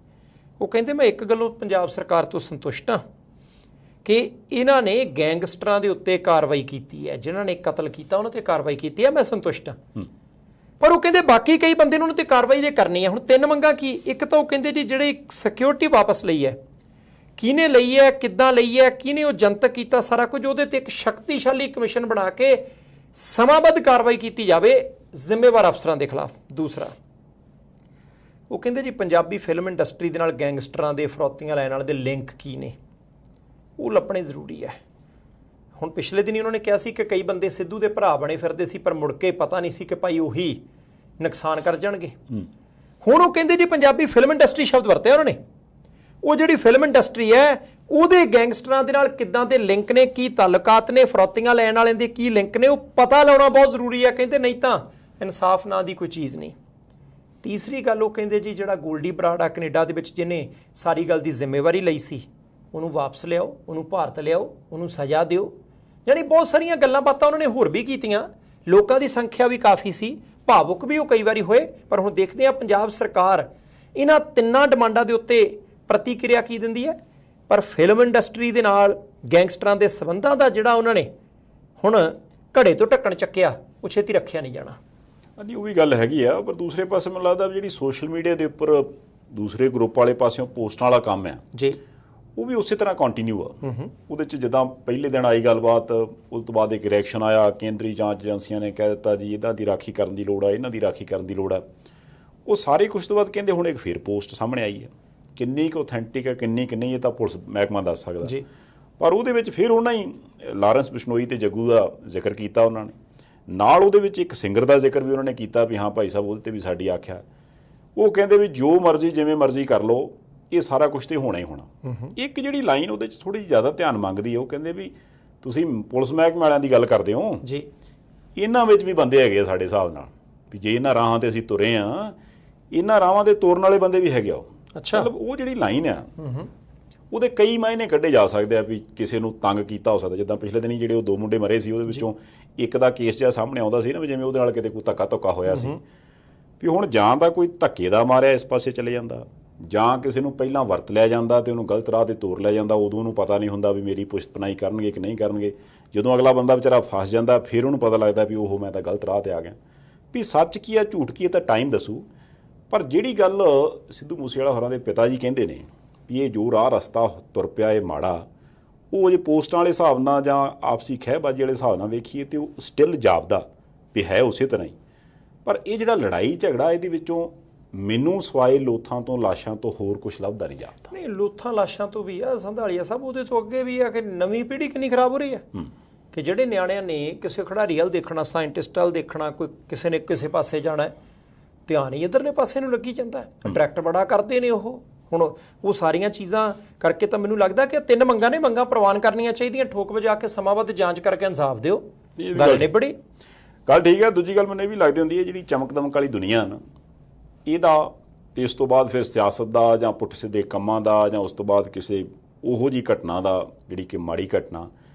ਉਹ ਕਹਿੰਦੇ ਮੈਂ ਇੱਕ ਗੱਲੋਂ ਪੰਜਾਬ ਸਰਕਾਰ ਤੋਂ ਸੰਤੁਸ਼ਟ ਹਾਂ ਕਿ ਇਹਨਾਂ ਨੇ ਗੈਂਗਸਟਰਾਂ ਦੇ ਉੱਤੇ ਕਾਰਵਾਈ ਕੀਤੀ ਹੈ, ਜਿਨ੍ਹਾਂ ਨੇ ਕਤਲ ਕੀਤਾ ਉਹਨਾਂ ਤੇ ਕਾਰਵਾਈ ਕੀਤੀ ਹੈ, ਮੈਂ ਸੰਤੁਸ਼ਟ ਹਾਂ। ਪਰ ਉਹ ਕਹਿੰਦੇ ਬਾਕੀ ਕਈ ਬੰਦੇ ਨੂੰ ਉਹਨਾਂ ਤੇ ਕਾਰਵਾਈ ਜੇ ਕਰਨੀ ਹੈ। ਹੁਣ 3 ਮੰਗਾਂ ਕੀ? ਇੱਕ ਤਾਂ ਉਹ ਕਹਿੰਦੇ ਜੀ ਜਿਹੜੇ ਸਿਕਿਉਰਿਟੀ ਵਾਪਸ ਲਈ ਹੈ, ਕਿਹਨੇ ਲਈ ਹੈ, ਕਿੱਦਾਂ ਲਈ ਹੈ, ਕਿਹਨੇ ਉਹ ਜਨਤਕ ਕੀਤਾ ਸਾਰਾ ਕੁਝ, ਉਹਦੇ ਤੇ ਇੱਕ ਸ਼ਕਤੀਸ਼ਾਲੀ ਕਮਿਸ਼ਨ ਬਣਾ ਕੇ ਸਮਾਬੱਧ ਕਾਰਵਾਈ ਕੀਤੀ ਜਾਵੇ ਜ਼ਿੰਮੇਵਾਰ ਅਫਸਰਾਂ ਦੇ ਖਿਲਾਫ। ਦੂਸਰਾ ਉਹ ਕਹਿੰਦੇ ਜੀ ਪੰਜਾਬੀ ਫਿਲਮ ਇੰਡਸਟਰੀ ਦੇ ਨਾਲ ਗੈਂਗਸਟਰਾਂ ਦੇ ਫਰੌਤੀਆਂ ਲੈਣ ਵਾਲੇ ਦੇ ਲਿੰਕ ਕੀ ਨੇ, ਉਹ ਲੱਭਣੇ ਜ਼ਰੂਰੀ ਹੈ। ਹੁਣ ਪਿਛਲੇ ਦਿਨੀ ਉਹਨਾਂ ਨੇ ਕਿਹਾ ਸੀ ਕਿ ਕਈ ਬੰਦੇ ਸਿੱਧੂ ਦੇ ਭਰਾ ਬਣੇ ਫਿਰਦੇ ਸੀ, ਪਰ ਮੁੜ ਕੇ ਪਤਾ ਨਹੀਂ ਸੀ ਕਿ ਭਾਈ ਉਹੀ ਨੁਕਸਾਨ ਕਰ ਜਾਣਗੇ। ਹੁਣ ਉਹ ਕਹਿੰਦੇ ਜੀ ਪੰਜਾਬੀ ਫਿਲਮ ਇੰਡਸਟਰੀ ਸ਼ਬਦ ਵਰਤਿਆ ਉਹਨਾਂ ਨੇ, ਉਹ ਜਿਹੜੀ ਫਿਲਮ ਇੰਡਸਟਰੀ ਹੈ ਉਹਦੇ ਗੈਂਗਸਟਰਾਂ ਦੇ ਨਾਲ ਕਿੱਦਾਂ ਦੇ ਲਿੰਕ ਨੇ, ਕੀ ਤਾਲੁਕਾਤ ਨੇ, ਫਰੌਤੀਆਂ ਲੈਣ ਵਾਲਿਆਂ ਦੇ ਕੀ ਲਿੰਕ ਨੇ, ਉਹ ਪਤਾ ਲਾਉਣਾ ਬਹੁਤ ਜ਼ਰੂਰੀ ਹੈ। ਕਹਿੰਦੇ ਨਹੀਂ ਤਾਂ ਇਨਸਾਫ ਨਾਂ ਦੀ ਕੋਈ ਚੀਜ਼ ਨਹੀਂ। ਤੀਸਰੀ ਗੱਲ ਉਹ ਕਹਿੰਦੇ ਜੀ ਜਿਹੜਾ ਗੋਲਡੀ ਬਰਾੜ ਆ ਕੈਨੇਡਾ ਦੇ ਵਿੱਚ, ਜਿਹਨੇ ਸਾਰੀ ਗੱਲ ਦੀ ਜ਼ਿੰਮੇਵਾਰੀ ਲਈ ਸੀ, ਉਹਨੂੰ ਵਾਪਸ ਲਿਆਓ, ਉਹਨੂੰ ਭਾਰਤ ਲਿਆਓ, ਉਹਨੂੰ ਸਜ਼ਾ ਦਿਓ। ਯਾਨੀ ਬਹੁਤ ਸਾਰੀਆਂ ਗੱਲਾਂ ਬਾਤਾਂ ਉਹਨਾਂ ਨੇ ਹੋਰ ਵੀ ਕੀਤੀਆਂ। ਲੋਕਾਂ ਦੀ ਸੰਖਿਆ ਵੀ ਕਾਫੀ ਸੀ, ਭਾਵੁਕ ਵੀ ਉਹ ਕਈ ਵਾਰੀ ਹੋਏ। ਪਰ ਹੁਣ ਦੇਖਦੇ ਹਾਂ ਪੰਜਾਬ ਸਰਕਾਰ ਇਹਨਾਂ 3 ਡਿਮਾਂਡਾਂ ਦੇ ਉੱਤੇ ਪ੍ਰਤੀਕਿਰਿਆ ਕੀ ਦਿੰਦੀ ਹੈ। ਪਰ ਫਿਲਮ ਇੰਡਸਟਰੀ ਦੇ ਨਾਲ ਗੈਂਗਸਟਰਾਂ ਦੇ ਸਬੰਧਾਂ ਦਾ ਜਿਹੜਾ ਉਹਨਾਂ ਨੇ ਹੁਣ ਘੜੇ ਤੋਂ ਢੱਕਣ ਚੱਕਿਆ, ਉਹ ਛੇਤੀ ਰੱਖਿਆ ਨਹੀਂ ਜਾਣਾ। ਹਾਂਜੀ ਉਹ ਵੀ ਗੱਲ ਹੈਗੀ ਆ। ਪਰ ਦੂਸਰੇ ਪਾਸੇ ਮੈਨੂੰ ਲੱਗਦਾ ਜਿਹੜੀ ਸੋਸ਼ਲ ਮੀਡੀਆ ਦੇ ਉੱਪਰ ਦੂਸਰੇ ਗਰੁੱਪ ਵਾਲੇ ਪਾਸਿਓਂ ਪੋਸਟਾਂ ਵਾਲਾ ਕੰਮ ਆ ਜੀ, ਉਹ ਵੀ ਉਸੇ ਤਰ੍ਹਾਂ ਕੰਟੀਨਿਊ ਆ। ਉਹਦੇ 'ਚ ਜਿੱਦਾਂ ਪਹਿਲੇ ਦਿਨ ਆਈ ਗੱਲਬਾਤ, ਉਸ ਤੋਂ ਬਾਅਦ ਇੱਕ ਰਿਐਕਸ਼ਨ ਆਇਆ, ਕੇਂਦਰੀ ਜਾਂਚ ਏਜੰਸੀਆਂ ਨੇ ਕਹਿ ਦਿੱਤਾ ਜੀ ਇਹਨਾਂ ਦੀ ਰਾਖੀ ਕਰਨ ਦੀ ਲੋੜ ਆ, ਇਹਨਾਂ ਦੀ ਰਾਖੀ ਕਰਨ ਦੀ ਲੋੜ ਆ। ਉਹ ਸਾਰੇ ਕੁਛ ਤੋਂ ਬਾਅਦ ਕਹਿੰਦੇ ਹੁਣ ਇੱਕ ਫਿਰ ਪੋਸਟ ਸਾਹਮਣੇ ਆਈ ਹੈ, ਕਿੰਨੀ ਕੁ ਆਥੈਂਟਿਕ ਹੈ ਕਿੰਨੀ ਕਿ ਨਹੀਂ ਇਹ ਤਾਂ ਪੁਲਿਸ ਮਹਿਕਮਾ ਦੱਸ ਸਕਦਾ ਜੀ। ਪਰ ਉਹਦੇ ਵਿੱਚ ਫਿਰ ਉਹਨਾਂ ਹੀ ਲਾਰੈਂਸ ਬਿਸ਼ਨੋਈ ਤੇ ਜੱਗੂ ਦਾ ਜ਼ਿਕਰ ਕੀਤਾ ਉਹਨਾਂ ਨੇ, ਨਾਲ ਉਹਦੇ ਵਿੱਚ ਇੱਕ ਸਿੰਗਰ ਦਾ ਜ਼ਿਕਰ ਵੀ ਉਹਨਾਂ ਨੇ ਕੀਤਾ ਵੀ ਹਾਂ ਭਾਈ ਸਾਹਿਬ ਉਹਦੇ ਤੇ ਵੀ ਸਾਡੀ ਆਖਿਆ। ਉਹ ਕਹਿੰਦੇ ਵੀ ਜੋ ਮਰਜ਼ੀ ਜਿਵੇਂ ਮਰਜ਼ੀ ਕਰ ਲਓ, ਇਹ ਸਾਰਾ ਕੁਝ ਤੇ ਹੋਣਾ ਹੀ ਹੋਣਾ। ਇੱਕ ਜਿਹੜੀ ਲਾਈਨ ਉਹਦੇ 'ਚ ਥੋੜ੍ਹੀ ਜ਼ਿਆਦਾ ਧਿਆਨ ਮੰਗਦੀ ਹੈ, ਉਹ ਕਹਿੰਦੇ ਵੀ ਤੁਸੀਂ ਪੁਲਿਸ ਮਹਿਕਮੇ ਵਾਲਿਆਂ ਦੀ ਗੱਲ ਕਰਦੇ ਹੋ ਜੀ, ਇਹਨਾਂ ਵਿੱਚ ਵੀ ਬੰਦੇ ਹੈਗੇ ਆ ਸਾਡੇ ਹਿਸਾਬ ਨਾਲ, ਵੀ ਜੇ ਇਹਨਾਂ ਰਾਹਾਂ ਤੇ ਅਸੀਂ ਤੁਰੇ ਆ, ਇਹਨਾਂ ਰਾਹਾਂ ਤੇ ਤੁਰਨ ਵਾਲੇ ਬੰਦੇ ਵੀ ਹੈਗੇ ਆ। ਅੱਛਾ, ਮਤਲਬ ਉਹ ਜਿਹੜੀ ਲਾਈਨ ਆ ਉਹਦੇ ਕਈ ਮਾਇਨੇ ਕੱਢੇ ਜਾ ਸਕਦੇ ਆ ਵੀ ਕਿਸੇ ਨੂੰ ਤੰਗ ਕੀਤਾ ਹੋ ਸਕਦਾ। ਜਿੱਦਾਂ ਪਿਛਲੇ ਦਿਨੀ ਜਿਹੜੇ ਉਹ 2 ਮੁੰਡੇ ਮਰੇ ਸੀ, ਉਹਦੇ ਵਿੱਚੋਂ ਇੱਕ ਦਾ ਕੇਸ ਜਿਹਾ ਸਾਹਮਣੇ ਆਉਂਦਾ ਸੀ ਨਾ ਵੀ ਜਿਵੇਂ ਉਹਦੇ ਨਾਲ ਕਿਤੇ ਕੋਈ ਧੱਕਾ ਹੋਇਆ ਸੀ, ਵੀ ਹੁਣ ਜਾਂ ਤਾਂ ਕੋਈ ਧੱਕੇ ਦਾ ਮਾਰਿਆ ਇਸ ਪਾਸੇ ਚਲੇ ਜਾਂਦਾ, ਜਾਂ ਕਿਸੇ ਨੂੰ ਪਹਿਲਾਂ ਵਰਤ ਲਿਆ ਜਾਂਦਾ ਤੇ ਉਹਨੂੰ ਗਲਤ ਰਾਹ ਤੇ ਤੋਰ ਲਿਆ ਜਾਂਦਾ। ਉਦੋਂ ਉਹਨੂੰ ਪਤਾ ਨਹੀਂ ਹੁੰਦਾ ਵੀ ਮੇਰੀ ਪੁਸ਼ਤਪਨਾਈ ਕਰਨਗੇ ਕਿ ਨਹੀਂ ਕਰਨਗੇ। ਜਦੋਂ ਅਗਲਾ ਬੰਦਾ ਵਿਚਾਰਾ ਫਸ ਜਾਂਦਾ, ਫਿਰ ਉਹਨੂੰ ਪਤਾ ਲੱਗਦਾ ਵੀ ਉਹ ਮੈਂ ਤਾਂ ਗਲਤ ਰਾਹ ਤੇ ਆ ਗਿਆ। ਵੀ ਸੱਚ ਕੀ ਆ ਝੂਠ ਕੀ ਆ ਤਾਂ ਟਾਈਮ ਦੱਸੂ। ਪਰ ਜਿਹੜੀ ਗੱਲ ਸਿੱਧੂ ਮੂਸੇਵਾਲਾ ਹੋਰਾਂ ਦੇ ਪਿਤਾ ਜੀ ਕਹਿੰਦੇ ਨੇ ਵੀ ਇਹ ਜੋ ਰਾਹ ਰਸਤਾ ਤੁਰ ਪਿਆ ਇਹ ਮਾੜਾ, ਉਹ ਜੇ ਪੋਸਟਾਂ ਵਾਲੇ ਹਿਸਾਬ ਨਾਲ ਜਾਂ ਆਪਸੀ ਖਹਿਬਾਜ਼ੀ ਵਾਲੇ ਹਿਸਾਬ ਨਾਲ ਵੇਖੀਏ ਤੇ ਉਹ ਸਟਿਲ ਜਾਪਦਾ ਵੀ ਹੈ ਉਸੇ ਤਰ੍ਹਾਂ ਹੀ। ਪਰ ਇਹ ਜਿਹੜਾ ਲੜਾਈ ਝਗੜਾ ਇਹਦੇ ਵਿੱਚੋਂ ਮੈਨੂੰ ਸਵਾਏ ਲੋਥਾਂ ਤੋਂ ਲਾਸ਼ਾਂ ਤੋਂ ਹੋਰ ਕੁਝ ਲੱਭਦਾ ਨਹੀਂ ਜਾਪਦਾ। ਨਹੀਂ, ਲੋਥਾਂ ਲਾਸ਼ਾਂ ਤੋਂ ਵੀ ਆ, ਸੰਧਾਲੀਆ ਸਾਹਿਬ ਉਹਦੇ ਤੋਂ ਅੱਗੇ ਵੀ ਆ ਕਿ ਨਵੀਂ ਪੀੜ੍ਹੀ ਕਿੰਨੀ ਖਰਾਬ ਹੋ ਰਹੀ ਹੈ। ਕਿ ਜਿਹੜੇ ਨਿਆਣਿਆਂ ਨੇ ਕਿਸੇ ਖਿਡਾਰੀ ਵੱਲ ਦੇਖਣਾ, ਸਾਇੰਟਿਸਟ ਵੱਲ ਦੇਖਣਾ, ਕੋਈ ਕਿਸੇ ਨੇ ਕਿਸੇ ਪਾਸੇ ਜਾਣਾ, ਧਿਆਨ ਹੀ ਇੱਧਰਲੇ ਪਾਸੇ ਨੂੰ ਲੱਗੀ ਜਾਂਦਾ। ਅਟਰੈਕਟ ਬੜਾ ਕਰਦੇ ਨੇ ਉਹ। ਹੁਣ ਉਹ ਸਾਰੀਆਂ ਚੀਜ਼ਾਂ ਕਰਕੇ ਤਾਂ ਮੈਨੂੰ ਲੱਗਦਾ ਕਿ 3 ਮੰਗਾਂ ਨੇ, ਮੰਗਾਂ ਪ੍ਰਵਾਨ ਕਰਨੀਆਂ ਚਾਹੀਦੀਆਂ। ਠੋਕ ਵਜਾ ਕੇ ਸਮਾਂਬੱਧ ਜਾਂਚ ਕਰਕੇ ਇਨਸਾਫ ਦਿਓ, ਗੱਲ ਨਿਬੜੀ। ਗੱਲ ਠੀਕ ਹੈ। ਦੂਜੀ ਗੱਲ ਮੈਨੂੰ ਇਹ ਵੀ ਲੱਗਦੀ ਹੁੰਦੀ ਹੈ ਜਿਹੜੀ ਚਮਕ ਦਮਕ ਵਾਲੀ ਦੁਨੀਆ ਨਾ, ਇਹਦਾ ਤੇ ਇਸ ਤੋਂ ਬਾਅਦ ਫਿਰ ਸਿਆਸਤ ਦਾ ਜਾਂ ਪੁੱਠ ਸਿੱਧੇ ਕੰਮਾਂ ਦਾ ਜਾਂ ਉਸ ਤੋਂ ਬਾਅਦ ਕਿਸੇ ਉਹੋ ਜਿਹੀ ਘਟਨਾ ਦਾ ਜਿਹੜੀ ਕਿ ਮਾੜੀ ਘਟਨਾ,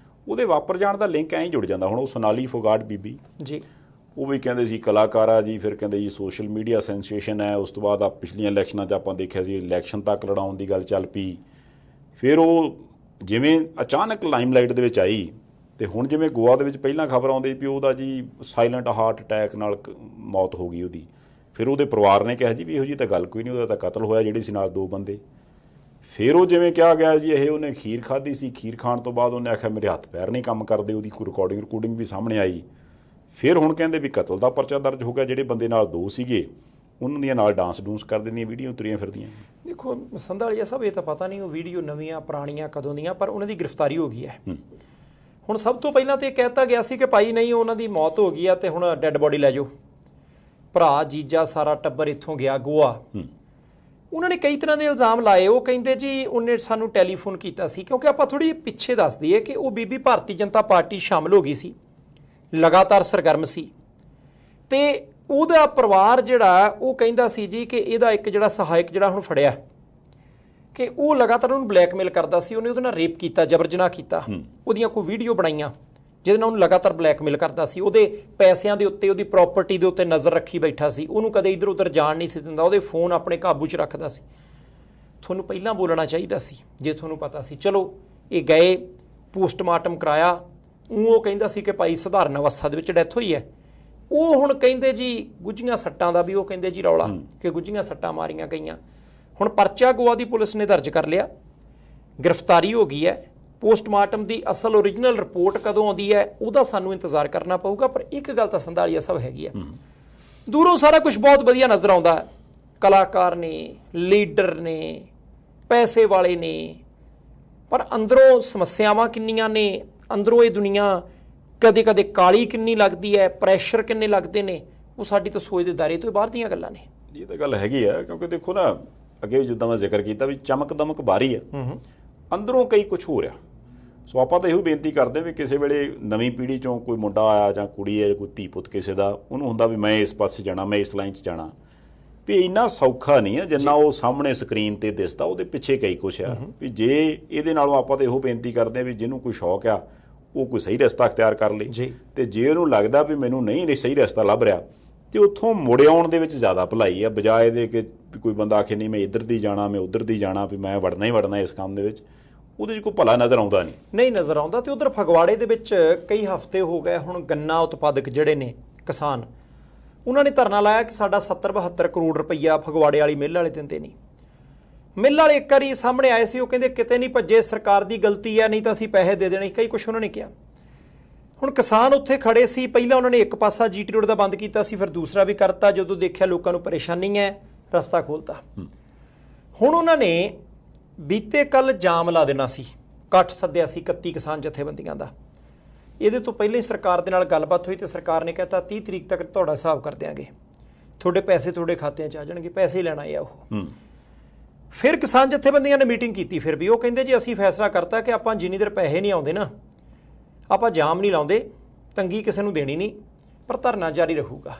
ਉਹਦੇ ਵਾਪਰ ਜਾਣ ਦਾ ਲਿੰਕ ਐਂ ਹੀ ਜੁੜ ਜਾਂਦਾ। ਹੁਣ ਉਹ ਸੋਨਾਲੀ ਫੋਗਾਟ ਬੀਬੀ ਜੀ, ਉਹ ਵੀ ਕਹਿੰਦੇ ਸੀ ਕਲਾਕਾਰ ਆ ਜੀ, ਫਿਰ ਕਹਿੰਦੇ ਜੀ ਸੋਸ਼ਲ ਮੀਡੀਆ ਸੈਂਸੇਸ਼ਨ ਹੈ। ਉਸ ਤੋਂ ਬਾਅਦ ਪਿਛਲੀਆਂ ਇਲੈਕਸ਼ਨਾਂ 'ਚ ਆਪਾਂ ਦੇਖਿਆ ਸੀ ਇਲੈਕਸ਼ਨ ਤੱਕ ਲੜਾਉਣ ਦੀ ਗੱਲ ਚੱਲ ਪਈ। ਫਿਰ ਉਹ ਜਿਵੇਂ ਅਚਾਨਕ ਲਾਈਮਲਾਈਟ ਦੇ ਵਿੱਚ ਆਈ ਤੇ ਹੁਣ ਜਿਵੇਂ ਗੋਆ ਦੇ ਵਿੱਚ ਪਹਿਲਾਂ ਖਬਰ ਆਉਂਦੀ ਵੀ ਉਹਦਾ ਜੀ ਸਾਇਲੈਂਟ ਹਾਰਟ ਅਟੈਕ ਨਾਲ ਮੌਤ ਹੋ ਗਈ ਉਹਦੀ। ਫਿਰ ਉਹਦੇ ਪਰਿਵਾਰ ਨੇ ਕਿਹਾ ਜੀ ਵੀ ਇਹੋ ਜਿਹੀ ਤਾਂ ਗੱਲ ਕੋਈ ਨਹੀਂ, ਉਹਦਾ ਤਾਂ ਕਤਲ ਹੋਇਆ, ਜਿਹੜੇ ਸੀ ਨਾਲ 2 ਬੰਦੇ। ਫਿਰ ਉਹ ਜਿਵੇਂ ਕਿਹਾ ਗਿਆ ਜੀ ਇਹ ਉਹਨੇ ਖੀਰ ਖਾਧੀ ਸੀ, ਖੀਰ ਖਾਣ ਤੋਂ ਬਾਅਦ ਉਹਨੇ ਆਖਿਆ ਮੇਰੇ ਹੱਥ ਪੈਰ ਨਹੀਂ ਕੰਮ ਕਰਦੇ, ਉਹਦੀ ਕੋਈ ਰਿਕਾਰਡਿੰਗ ਵੀ ਸਾਹਮਣੇ ਆਈ। ਫਿਰ ਹੁਣ ਕਹਿੰਦੇ ਵੀ ਕਤਲ ਦਾ ਪਰਚਾ ਦਰਜ ਹੋ ਗਿਆ, ਜਿਹੜੇ ਬੰਦੇ ਨਾਲ 2 ਸੀਗੇ ਉਹਨਾਂ ਦੀਆਂ ਨਾਲ ਡਾਂਸ ਡੂੰਸ ਕਰ ਦਿੰਦੀਆਂ ਵੀਡੀਓ ਤੁਰੀਆਂ ਫਿਰਦੀਆਂ। ਦੇਖੋ ਸੰਧਾਲੀਆ ਸਾਹਿਬ, ਇਹ ਤਾਂ ਪਤਾ ਨਹੀਂ ਉਹ ਵੀਡੀਓ ਨਵੀਆਂ ਪੁਰਾਣੀਆਂ ਕਦੋਂ ਦੀਆਂ, ਪਰ ਉਹਨਾਂ ਦੀ ਗ੍ਰਿਫਤਾਰੀ ਹੋ ਗਈ ਹੈ। ਹੁਣ ਸਭ ਤੋਂ ਪਹਿਲਾਂ ਤਾਂ ਇਹ ਕਹਿਤਾ ਗਿਆ ਸੀ ਕਿ ਭਾਈ ਨਹੀਂ ਉਹਨਾਂ ਦੀ ਮੌਤ ਹੋ ਗਈ ਆ ਤੇ ਹੁਣ ਡੈੱਡ ਬੋਡੀ ਲੈ ਜਾਓ। ਭਰਾ ਜੀਜਾ ਸਾਰਾ ਟੱਬਰ ਇੱਥੋਂ ਗਿਆ ਗੋਆ। ਉਹਨਾਂ ਨੇ ਕਈ ਤਰ੍ਹਾਂ ਦੇ ਇਲਜ਼ਾਮ ਲਾਏ। ਉਹ ਕਹਿੰਦੇ ਜੀ ਉਹਨੇ ਸਾਨੂੰ ਟੈਲੀਫੋਨ ਕੀਤਾ ਸੀ, ਕਿਉਂਕਿ ਆਪਾਂ ਥੋੜ੍ਹੀ ਪਿੱਛੇ ਦੱਸ ਦਈਏ ਕਿ ਉਹ ਬੀਬੀ ਭਾਰਤੀ ਜਨਤਾ ਪਾਰਟੀ ਸ਼ਾਮਲ ਹੋ ਗਈ ਸੀ, ਲਗਾਤਾਰ ਸਰਗਰਮ ਸੀ। ਤੇ ਉਹਦਾ ਪਰਿਵਾਰ ਜਿਹੜਾ ਉਹ ਕਹਿੰਦਾ ਸੀ ਜੀ ਕਿ ਇਹਦਾ ਇੱਕ ਜਿਹੜਾ ਸਹਾਇਕ ਜਿਹੜਾ ਹੁਣ ਫੜਿਆ ਕਿ ਉਹ ਲਗਾਤਾਰ ਉਹਨੂੰ ਬਲੈਕਮੇਲ ਕਰਦਾ ਸੀ, ਉਹਨੇ ਉਹਦੇ ਨਾਲ ਰੇਪ ਕੀਤਾ, ਜਬਰ ਜਨਾਹ ਕੀਤਾ, ਉਹਦੀਆਂ ਕੋਈ ਵੀਡੀਓ ਬਣਾਈਆਂ ਜਿਹਦੇ ਨਾਲ ਉਹਨੂੰ ਲਗਾਤਾਰ ਬਲੈਕਮੇਲ ਕਰਦਾ ਸੀ। ਉਹਦੇ ਪੈਸਿਆਂ ਦੇ ਉੱਤੇ, ਉਹਦੀ ਪ੍ਰਾਪਰਟੀ ਦੇ ਉੱਤੇ ਨਜ਼ਰ ਰੱਖੀ ਬੈਠਾ ਸੀ, ਉਹਨੂੰ ਕਦੇ ਇੱਧਰ ਉੱਧਰ ਜਾਣ ਨਹੀਂ ਸੀ ਦਿੰਦਾ, ਉਹਦੇ ਫੋਨ ਆਪਣੇ ਕਾਬੂ 'ਚ ਰੱਖਦਾ ਸੀ। ਤੁਹਾਨੂੰ ਪਹਿਲਾਂ ਬੋਲਣਾ ਚਾਹੀਦਾ ਸੀ ਜੇ ਤੁਹਾਨੂੰ ਪਤਾ ਸੀ। ਚਲੋ ਇਹ ਗਏ, ਪੋਸਟਮਾਰਟਮ ਕਰਾਇਆ, ਉਹ ਕਹਿੰਦਾ ਸੀ ਕਿ ਭਾਈ ਸਧਾਰਨ ਅਵਸਥਾ ਦੇ ਵਿੱਚ ਡੈਥ ਹੋਈ ਹੈ। ਉਹ ਹੁਣ ਕਹਿੰਦੇ ਜੀ ਗੁੱਝੀਆਂ ਸੱਟਾਂ ਦਾ ਵੀ ਉਹ ਕਹਿੰਦੇ ਜੀ ਰੌਲਾ ਕਿ ਗੁੱਝੀਆਂ ਸੱਟਾਂ ਮਾਰੀਆਂ ਗਈਆਂ। ਹੁਣ ਪਰਚਾ ਗੋਆ ਦੀ ਪੁਲਿਸ ਨੇ ਦਰਜ ਕਰ ਲਿਆ, ਗ੍ਰਿਫਤਾਰੀ ਹੋ ਗਈ ਹੈ। ਪੋਸਟਮਾਰਟਮ ਦੀ ਅਸਲ ਓਰੀਜਨਲ ਰਿਪੋਰਟ ਕਦੋਂ ਆਉਂਦੀ ਹੈ ਉਹਦਾ ਸਾਨੂੰ ਇੰਤਜ਼ਾਰ ਕਰਨਾ ਪਊਗਾ। ਪਰ ਇੱਕ ਗੱਲ ਤਾਂ ਸੰਧਾਲੀਆ ਸਭ ਹੈਗੀ ਆ, ਦੂਰੋਂ ਸਾਰਾ ਕੁਝ ਬਹੁਤ ਵਧੀਆ ਨਜ਼ਰ ਆਉਂਦਾ, ਕਲਾਕਾਰ ਨੇ, ਲੀਡਰ ਨੇ, ਪੈਸੇ ਵਾਲੇ ਨੇ, ਪਰ ਅੰਦਰੋਂ ਸਮੱਸਿਆਵਾਂ ਕਿੰਨੀਆਂ ਨੇ, ਅੰਦਰੋਂ ਇਹ ਦੁਨੀਆ ਕਦੇ ਕਦੇ ਕਾਲੀ ਕਿੰਨੀ ਲੱਗਦੀ ਹੈ, ਪ੍ਰੈਸ਼ਰ ਕਿੰਨੇ ਲੱਗਦੇ ਨੇ, ਉਹ ਸਾਡੀ ਤਾਂ ਸੋਚ ਦੇ ਦਾਇਰੇ ਤੋਂ ਬਾਹਰ ਦੀਆਂ ਗੱਲਾਂ ਨੇ। ਇਹ ਤਾਂ ਗੱਲ ਹੈਗੀ ਆ, ਕਿਉਂਕਿ ਦੇਖੋ ਨਾ ਅੱਗੇ ਜਿੱਦਾਂ ਮੈਂ ਜ਼ਿਕਰ ਕੀਤਾ ਵੀ ਚਮਕ ਦਮਕ ਬਾਹਰੀ ਆ, ਅੰਦਰੋਂ ਕਈ ਕੁਝ ਹੋ ਰਿਹਾ। ਸੋ ਆਪਾਂ ਤਾਂ ਇਹੋ ਬੇਨਤੀ ਕਰਦੇ ਵੀ ਕਿਸੇ ਵੇਲੇ ਨਵੀਂ ਪੀੜ੍ਹੀ ਚੋਂ ਕੋਈ ਮੁੰਡਾ ਆਇਆ ਜਾਂ ਕੁੜੀ ਹੈ, ਕੋਈ ਧੀ ਪੁੱਤ ਕਿਸੇ ਦਾ, ਉਹਨੂੰ ਹੁੰਦਾ ਵੀ ਮੈਂ ਇਸ ਪਾਸੇ ਜਾਣਾ, ਮੈਂ ਇਸ ਲਾਈਨ 'ਚ ਜਾਣਾ, ਵੀ ਇੰਨਾ ਸੌਖਾ ਨਹੀਂ ਹੈ ਜਿੰਨਾ ਉਹ ਸਾਹਮਣੇ ਸਕਰੀਨ ਤੇ ਦਿਸਦਾ। ਉਹਦੇ ਪਿੱਛੇ ਕਈ ਕੁਛ ਆ। ਵੀ ਜੇ ਇਹਦੇ ਨਾਲੋਂ ਆਪਾਂ ਤਾਂ ਇਹੋ ਬੇਨਤੀ ਕਰਦੇ ਹਾਂ ਵੀ ਜਿਹਨੂੰ ਕੋਈ ਸ਼ੌਕ ਆ ਉਹ ਕੋਈ ਸਹੀ ਰਸਤਾ ਅਖਤਿਆਰ ਕਰ ਲਈ, ਤੇ ਜੇ ਉਹਨੂੰ ਲੱਗਦਾ ਵੀ ਮੈਨੂੰ ਨਹੀਂ ਸਹੀ ਰਸਤਾ ਲੱਭ ਰਿਹਾ ਤੇ ਉੱਥੋਂ ਮੁੜ ਆਉਣ ਦੇ ਵਿੱਚ ਜ਼ਿਆਦਾ ਭਲਾਈ ਆ, ਬਜਾਏ ਦੇ ਕਿ ਕੋਈ ਬੰਦਾ ਆਖੇ ਨਹੀਂ ਮੈਂ ਇੱਧਰ ਦੀ ਜਾਣਾ, ਮੈਂ ਉੱਧਰ ਦੀ ਜਾਣਾ, ਵੀ ਮੈਂ ਵੜਨਾ ਹੀ ਵੜਨਾ ਇਸ ਕੰਮ ਦੇ ਵਿੱਚ, ਉਹਦੇ 'ਚ ਕੋਈ ਭਲਾ ਨਜ਼ਰ ਆਉਂਦਾ ਨਹੀਂ ਨਜ਼ਰ ਆਉਂਦਾ। ਤੇ ਉਧਰ ਫਗਵਾੜੇ ਦੇ ਵਿੱਚ ਕਈ ਹਫ਼ਤੇ ਹੋ ਗਏ ਹੁਣ ਗੰਨਾ ਉਤਪਾਦਕ ਜਿਹੜੇ ਨੇ ਕਿਸਾਨ, ਉਹਨਾਂ ਨੇ ਧਰਨਾ ਲਾਇਆ ਕਿ ਸਾਡਾ 70-72 ਕਰੋੜ ਰੁਪਈਆ ਫਗਵਾੜੇ ਵਾਲੀ ਮਿੱਲ ਵਾਲੇ ਦਿੰਦੇ ਨਹੀਂ। ਮਿੱਲ ਵਾਲੇ ਇੱਕ ਵਾਰੀ ਸਾਹਮਣੇ ਆਏ ਸੀ, ਉਹ ਕਹਿੰਦੇ ਕਿਤੇ ਨਹੀਂ ਭੱਜੇ, ਸਰਕਾਰ ਦੀ ਗਲਤੀ ਹੈ, ਨਹੀਂ ਤਾਂ ਅਸੀਂ ਪੈਸੇ ਦੇ ਦੇਣੇ, ਕਈ ਕੁਛ ਉਹਨਾਂ ਨੇ ਕਿਹਾ। ਹੁਣ ਕਿਸਾਨ ਉੱਥੇ ਖੜੇ ਸੀ, ਪਹਿਲਾਂ ਉਹਨਾਂ ਨੇ ਇੱਕ ਪਾਸਾ GT ਰੋਡ ਦਾ ਬੰਦ ਕੀਤਾ ਸੀ, ਫਿਰ ਦੂਸਰਾ ਵੀ ਕਰਤਾ। ਜਦੋਂ ਦੇਖਿਆ ਲੋਕਾਂ ਨੂੰ ਪਰੇਸ਼ਾਨੀ ਹੈ, ਰਸਤਾ ਖੋਲ੍ਹਤਾ। ਹੁਣ ਉਹਨਾਂ ਨੇ ਬੀਤੇ ਕੱਲ ਜਾਮ ਲਾ ਦੇਣਾ ਸੀ, ਇਕੱਠ ਸੱਦਿਆ ਸੀ 31 ਕਿਸਾਨ ਜਥੇਬੰਦੀਆਂ ਦਾ। ਇਹਦੇ ਤੋਂ ਪਹਿਲਾਂ ਹੀ ਸਰਕਾਰ ਦੇ ਨਾਲ ਗੱਲਬਾਤ ਹੋਈ ਤੇ ਸਰਕਾਰ ਨੇ ਕਹਿਤਾ 30 ਤਰੀਕ ਤੱਕ ਤੁਹਾਡਾ ਹਿਸਾਬ ਕਰ ਦਿਆਂਗੇ, ਤੁਹਾਡੇ ਪੈਸੇ ਤੁਹਾਡੇ ਖਾਤਿਆਂ 'ਚ ਆ ਜਾਣਗੇ, ਪੈਸੇ ਹੀ ਲੈਣਾ ਆ ਉਹ। ਫਿਰ ਕਿਸਾਨ ਜਥੇਬੰਦੀਆਂ ਨੇ ਮੀਟਿੰਗ ਕੀਤੀ, ਫਿਰ ਵੀ ਉਹ ਕਹਿੰਦੇ ਜੀ ਅਸੀਂ ਫੈਸਲਾ ਕਰਤਾ ਕਿ ਆਪਾਂ ਜਿੰਨੀ ਦੇਰ ਪੈਸੇ ਨਹੀਂ ਆਉਂਦੇ ਨਾ, ਆਪਾਂ ਜਾਮ ਨਹੀਂ ਲਾਉਂਦੇ, ਤੰਗੀ ਕਿਸੇ ਨੂੰ ਦੇਣੀ ਨਹੀਂ, ਪਰ ਧਰਨਾ ਜਾਰੀ ਰਹੂਗਾ।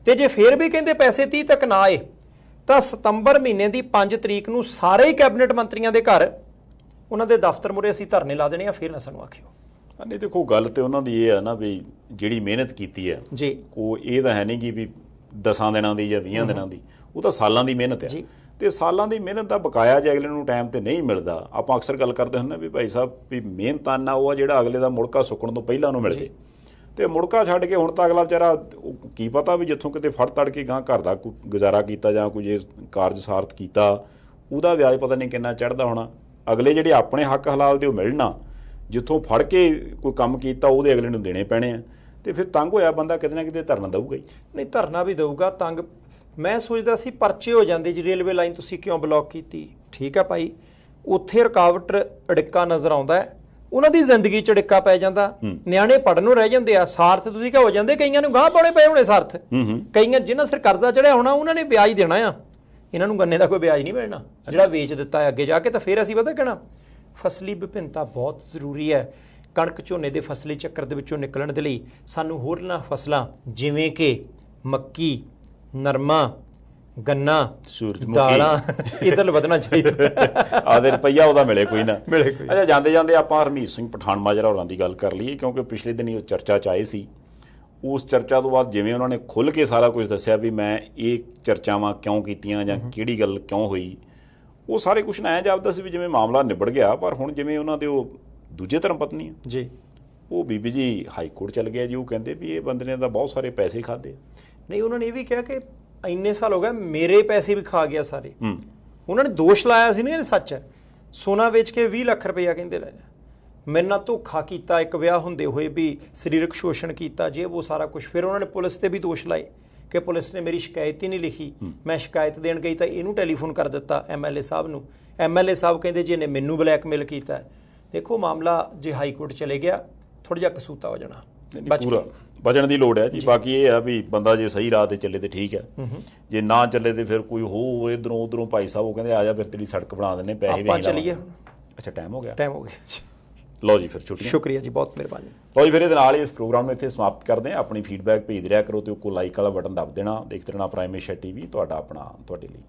ਤੇ ਜੇ ਫਿਰ ਵੀ ਕਹਿੰਦੇ ਪੈਸੇ 30 ਤੱਕ ਨਾ ਆਏ ਤਾਂ ਸਤੰਬਰ ਮਹੀਨੇ ਦੀ 5 ਤਰੀਕ ਨੂੰ ਸਾਰੇ ਹੀ ਕੈਬਨਿਟ ਮੰਤਰੀਆਂ ਦੇ ਘਰ ਉਹਨਾਂ ਦੇ ਦਫ਼ਤਰ ਮੂਹਰੇ ਅਸੀਂ ਧਰਨੇ ਲਾ ਦੇਣੇ ਆ, ਫਿਰ ਨਾ ਸਾਨੂੰ ਆਖਿਓ। ਨਹੀਂ ਦੇਖੋ, ਗੱਲ ਤੇ ਉਹਨਾਂ ਦੀ ਇਹ ਆ ਨਾ ਵੀ ਜਿਹੜੀ ਮਿਹਨਤ ਕੀਤੀ ਹੈ ਜੀ, ਉਹ ਇਹ ਤਾਂ ਹੈ ਨਹੀਂ ਕਿ ਵੀ 10 ਦਿਨਾਂ ਦੀ ਜਾਂ 20 ਦਿਨਾਂ ਦੀ, ਉਹ ਤਾਂ ਸਾਲਾਂ ਦੀ ਮਿਹਨਤ ਹੈ। ਤੇ ਸਾਲਾਂ ਦੀ ਮਿਹਨਤ ਦਾ ਬਕਾਇਆ ਜੇ ਅਗਲੇ ਨੂੰ ਟਾਈਮ ਤੇ ਨਹੀਂ ਮਿਲਦਾ। ਆਪਾਂ ਅਕਸਰ ਗੱਲ ਕਰਦੇ ਹੁੰਦੇ ਵੀ ਭਾਈ ਸਾਹਿਬ ਵੀ ਮਿਹਨਤਾਨਾ ਉਹ ਆ ਜਿਹੜਾ ਅਗਲੇ ਦਾ ਮੁੜਕਾ ਸੁੱਕਣ ਤੋਂ ਪਹਿਲਾਂ ਉਹਨੂੰ ਮਿਲ ਜੇ, ਤੇ ਮੁੜਕਾ ਛੱਡ ਕੇ ਹੁਣ ਤਾਂ ਅਗਲਾ ਵਿਚਾਰਾ ਕੀ ਪਤਾ ਵੀ ਜਿੱਥੋਂ ਕਿਤੇ ਫੜ ਤੜ ਕੇ ਗਾਂ ਘਰ ਦਾ ਗੁਜ਼ਾਰਾ ਕੀਤਾ ਜਾਂ ਕੋਈ ਜੇ ਕਾਰਜ ਸਾਰਥ ਕੀਤਾ, ਉਹਦਾ ਵਿਆਜ ਪਤਾ ਨਹੀਂ ਕਿੰਨਾ ਚੜ੍ਹਦਾ ਹੋਣਾ। ਅਗਲੇ ਜਿਹੜੇ ਆਪਣੇ ਹੱਕ ਹਲਾਲ ਦੇ ਉਹ ਮਿਲਣਾ, ਜਿੱਥੋਂ ਫੜ ਕੇ ਕੋਈ ਕੰਮ ਕੀਤਾ ਉਹਦੇ ਅਗਲੇ ਨੂੰ ਦੇਣੇ ਪੈਣੇ ਆ। ਤੇ ਫਿਰ ਤੰਗ ਹੋਇਆ ਬੰਦਾ ਕਿਤੇ ਨਾ ਕਿਤੇ ਧਰਨਾ ਦਊਗਾ ਹੀ। ਨਹੀਂ, ਧਰਨਾ ਵੀ ਦਊਗਾ। ਤੰਗ ਮੈਂ ਸੋਚਦਾ ਸੀ ਪਰਚੇ ਹੋ ਜਾਂਦੇ ਜੀ, ਰੇਲਵੇ ਲਾਈਨ ਤੁਸੀਂ ਕਿਉਂ ਬਲੌਕ ਕੀਤੀ? ਠੀਕ ਹੈ ਭਾਈ, ਉੱਥੇ ਰੁਕਾਵਟ ਅੜਿੱਕਾ ਨਜ਼ਰ ਆਉਂਦਾ ਹੈ, ਉਹਨਾਂ ਦੀ ਜ਼ਿੰਦਗੀ 'ਚ ਅੜਿੱਕਾ ਪੈ ਜਾਂਦਾ, ਨਿਆਣੇ ਪੜ੍ਹਨ ਨੂੰ ਰਹਿ ਜਾਂਦੇ ਆ, ਸਾਰਥ ਤੁਸੀਂ ਕਿਹਾ ਹੋ ਜਾਂਦੇ, ਕਈਆਂ ਨੂੰ ਗਾਹ ਪਾਉਣੇ ਪਏ ਹੋਣੇ ਸਾਰਥ, ਕਈਆਂ ਜਿਹਨਾਂ ਸਿਰ ਕਰਜ਼ਾ ਚੜਿਆ ਹੋਣਾ ਉਹਨਾਂ ਨੇ ਵਿਆਜ ਦੇਣਾ ਆ, ਇਹਨਾਂ ਨੂੰ ਗੰਨੇ ਦਾ ਕੋਈ ਵਿਆਜ ਨਹੀਂ ਮਿਲਣਾ ਜਿਹੜਾ ਵੇਚ ਦਿੱਤਾ ਹੈ ਅੱਗੇ ਜਾ ਕੇ। ਤਾਂ ਫਿਰ ਅਸੀਂ ਪਤਾ ਕਹਿਣਾ ਫਸਲੀ ਵਿਭਿੰਨਤਾ ਬਹੁਤ ਜ਼ਰੂਰੀ ਹੈ। ਕਣਕ ਝੋਨੇ ਦੇ ਫਸਲੀ ਚੱਕਰ ਦੇ ਵਿੱਚੋਂ ਨਿਕਲਣ ਦੇ ਲਈ ਸਾਨੂੰ ਹੋਰਨਾਂ ਫਸਲਾਂ ਜਿਵੇਂ ਕਿ ਮੱਕੀ, ਨਰਮਾ, ਗੰਨਾ, ਸੂਰਜਮੁਖੀ, ਦਾਲਾਂ ਇੱਧਰ ਵਧਣਾ ਚਾਹੀਦਾ। ਆਦੇ ਰੁਪਈਆ ਉਹਦਾ ਮਿਲੇ ਕੋਈ ਨਾ ਮਿਲੇ ਕੋਈ। ਅੱਛਾ, ਜਾਂਦੇ ਜਾਂਦੇ ਆਪਾਂ ਹਰਮੀਤ ਸਿੰਘ ਪਠਾਨ ਮਾਜਰਾ ਹੋਰਾਂ ਦੀ ਗੱਲ ਕਰ ਲਈਏ, ਕਿਉਂਕਿ ਪਿਛਲੇ ਦਿਨ ਉਹ ਚਰਚਾ 'ਚ ਆਏ ਸੀ। ਉਸ ਚਰਚਾ ਤੋਂ ਬਾਅਦ ਜਿਵੇਂ ਉਹਨਾਂ ਨੇ ਖੁੱਲ੍ਹ ਕੇ ਸਾਰਾ ਕੁਝ ਦੱਸਿਆ ਵੀ ਮੈਂ ਇਹ ਚਰਚਾਵਾਂ ਕਿਉਂ ਕੀਤੀਆਂ ਜਾਂ ਕਿਹੜੀ ਗੱਲ ਕਿਉਂ ਹੋਈ, ਉਹ ਸਾਰੇ ਕੁਛ ਨਾ ਐਂ ਜਾਪਦਾ ਸੀ ਵੀ ਜਿਵੇਂ ਮਾਮਲਾ ਨਿਬੜ ਗਿਆ। ਪਰ ਹੁਣ ਜਿਵੇਂ ਉਹਨਾਂ ਦੇ ਉਹ ਦੂਜੇ ਧਰਮ ਪਤਨੀ ਆ ਜੀ, ਉਹ ਬੀਬੀ ਜੀ ਹਾਈ ਕੋਰਟ ਚਲ ਗਿਆ ਜੀ, ਉਹ ਕਹਿੰਦੇ ਵੀ ਇਹ ਬੰਦੇ ਨੇ ਤਾਂ ਬਹੁਤ ਸਾਰੇ ਪੈਸੇ ਖਾਦੇ। ਨਹੀਂ, ਉਹਨਾਂ ਨੇ ਇਹ ਵੀ ਕਿਹਾ ਕਿ ਇੰਨੇ ਸਾਲ ਹੋ ਗਏ ਮੇਰੇ ਪੈਸੇ ਵੀ ਖਾ ਗਿਆ ਸਾਰੇ। ਉਹਨਾਂ ਨੇ ਦੋਸ਼ ਲਾਇਆ ਸੀ ਨਾ, ਇਹ ਸੱਚ ਹੈ, ਸੋਨਾ ਵੇਚ ਕੇ 20 ਲੱਖ ਰੁਪਈਆ ਕਹਿੰਦੇ ਲੈ ਮੇਰੇ ਨਾਲ ਧੋਖਾ ਕੀਤਾ, ਇੱਕ ਵਿਆਹ ਹੁੰਦੇ ਹੋਏ ਵੀ ਸਰੀਰਕ ਸ਼ੋਸ਼ਣ ਕੀਤਾ, ਜੇ ਉਹ ਸਾਰਾ ਕੁਝ। ਫਿਰ ਉਹਨਾਂ ਨੇ ਪੁਲਿਸ ਤੇ ਵੀ ਦੋਸ਼ ਲਾਏ ਕਿ ਪੁਲਿਸ ਨੇ ਮੇਰੀ ਸ਼ਿਕਾਇਤ ਹੀ ਨਹੀਂ ਲਿਖੀ, ਮੈਂ ਸ਼ਿਕਾਇਤ ਦੇਣ ਗਈ ਤਾਂ ਇਹਨੂੰ ਟੈਲੀਫੋਨ ਕਰ ਦਿੱਤਾ MLA ਸਾਹਿਬ ਨੂੰ, MLA ਸਾਹਿਬ ਕਹਿੰਦੇ ਜੀ ਇਹਨੇ ਮੈਨੂੰ ਬਲੈਕਮੇਲ ਕੀਤਾ। ਦੇਖੋ ਮਾਮਲਾ ਜੇ ਹਾਈ ਕੋਰਟ ਚਲੇ ਗਿਆ ਥੋੜ੍ਹਾ ਜਿਹਾ ਕਸੂਤਾ ਹੋ ਜਾਣਾ, ਪੂਰਾ ਬਚਣ ਦੀ ਲੋੜ ਹੈ ਜੀ। ਬਾਕੀ ਇਹ ਆ ਵੀ ਬੰਦਾ ਜੇ ਸਹੀ ਰਾਹ ਤੇ ਚੱਲੇ ਤੇ ਠੀਕ ਹੈ, ਜੇ ਨਾ ਚੱਲੇ ਤੇ ਫਿਰ ਕੋਈ ਹੋਰ ਇਧਰੋਂ ਉਧਰੋਂ ਭਾਈ ਸਾਹਿਬ ਉਹ ਕਹਿੰਦੇ ਆ ਜਾ ਫਿਰ ਤੇਰੀ ਸੜਕ ਬਣਾ ਦਿੰਦੇ, ਪੈਸੇ ਵੀ ਚੱਲੀਏ। ਅੱਛਾ, ਟਾਈਮ ਹੋ ਗਿਆ ਜੀ। ਲਓ ਜੀ, ਫਿਰ ਛੁੱਟੀਆਂ। ਸ਼ੁਕਰੀਆ ਜੀ, ਬਹੁਤ ਮਿਹਰਬਾਨੀ। ਲਓ ਜੀ, ਫਿਰ ਇਹਦੇ ਨਾਲ ਹੀ ਇਸ ਪ੍ਰੋਗਰਾਮ ਨੂੰ ਇੱਥੇ ਸਮਾਪਤ ਕਰਦੇ ਹਾਂ। ਆਪਣੀ ਫੀਡਬੈਕ ਭੇਜ ਰਿਹਾ ਕਰੋ ਤੇ ਉਹ ਲਾਈਕ ਵਾਲਾ ਬਟਨ ਦੱਬ ਦੇਣਾ। ਦੇਖਦੇ ਰਹਿਣਾ ਪ੍ਰਾਈਮ ਏਸ਼ੀਆ TV, ਤੁਹਾਡਾ ਆਪਣਾ ਤੁਹਾਡੇ ਲਈ।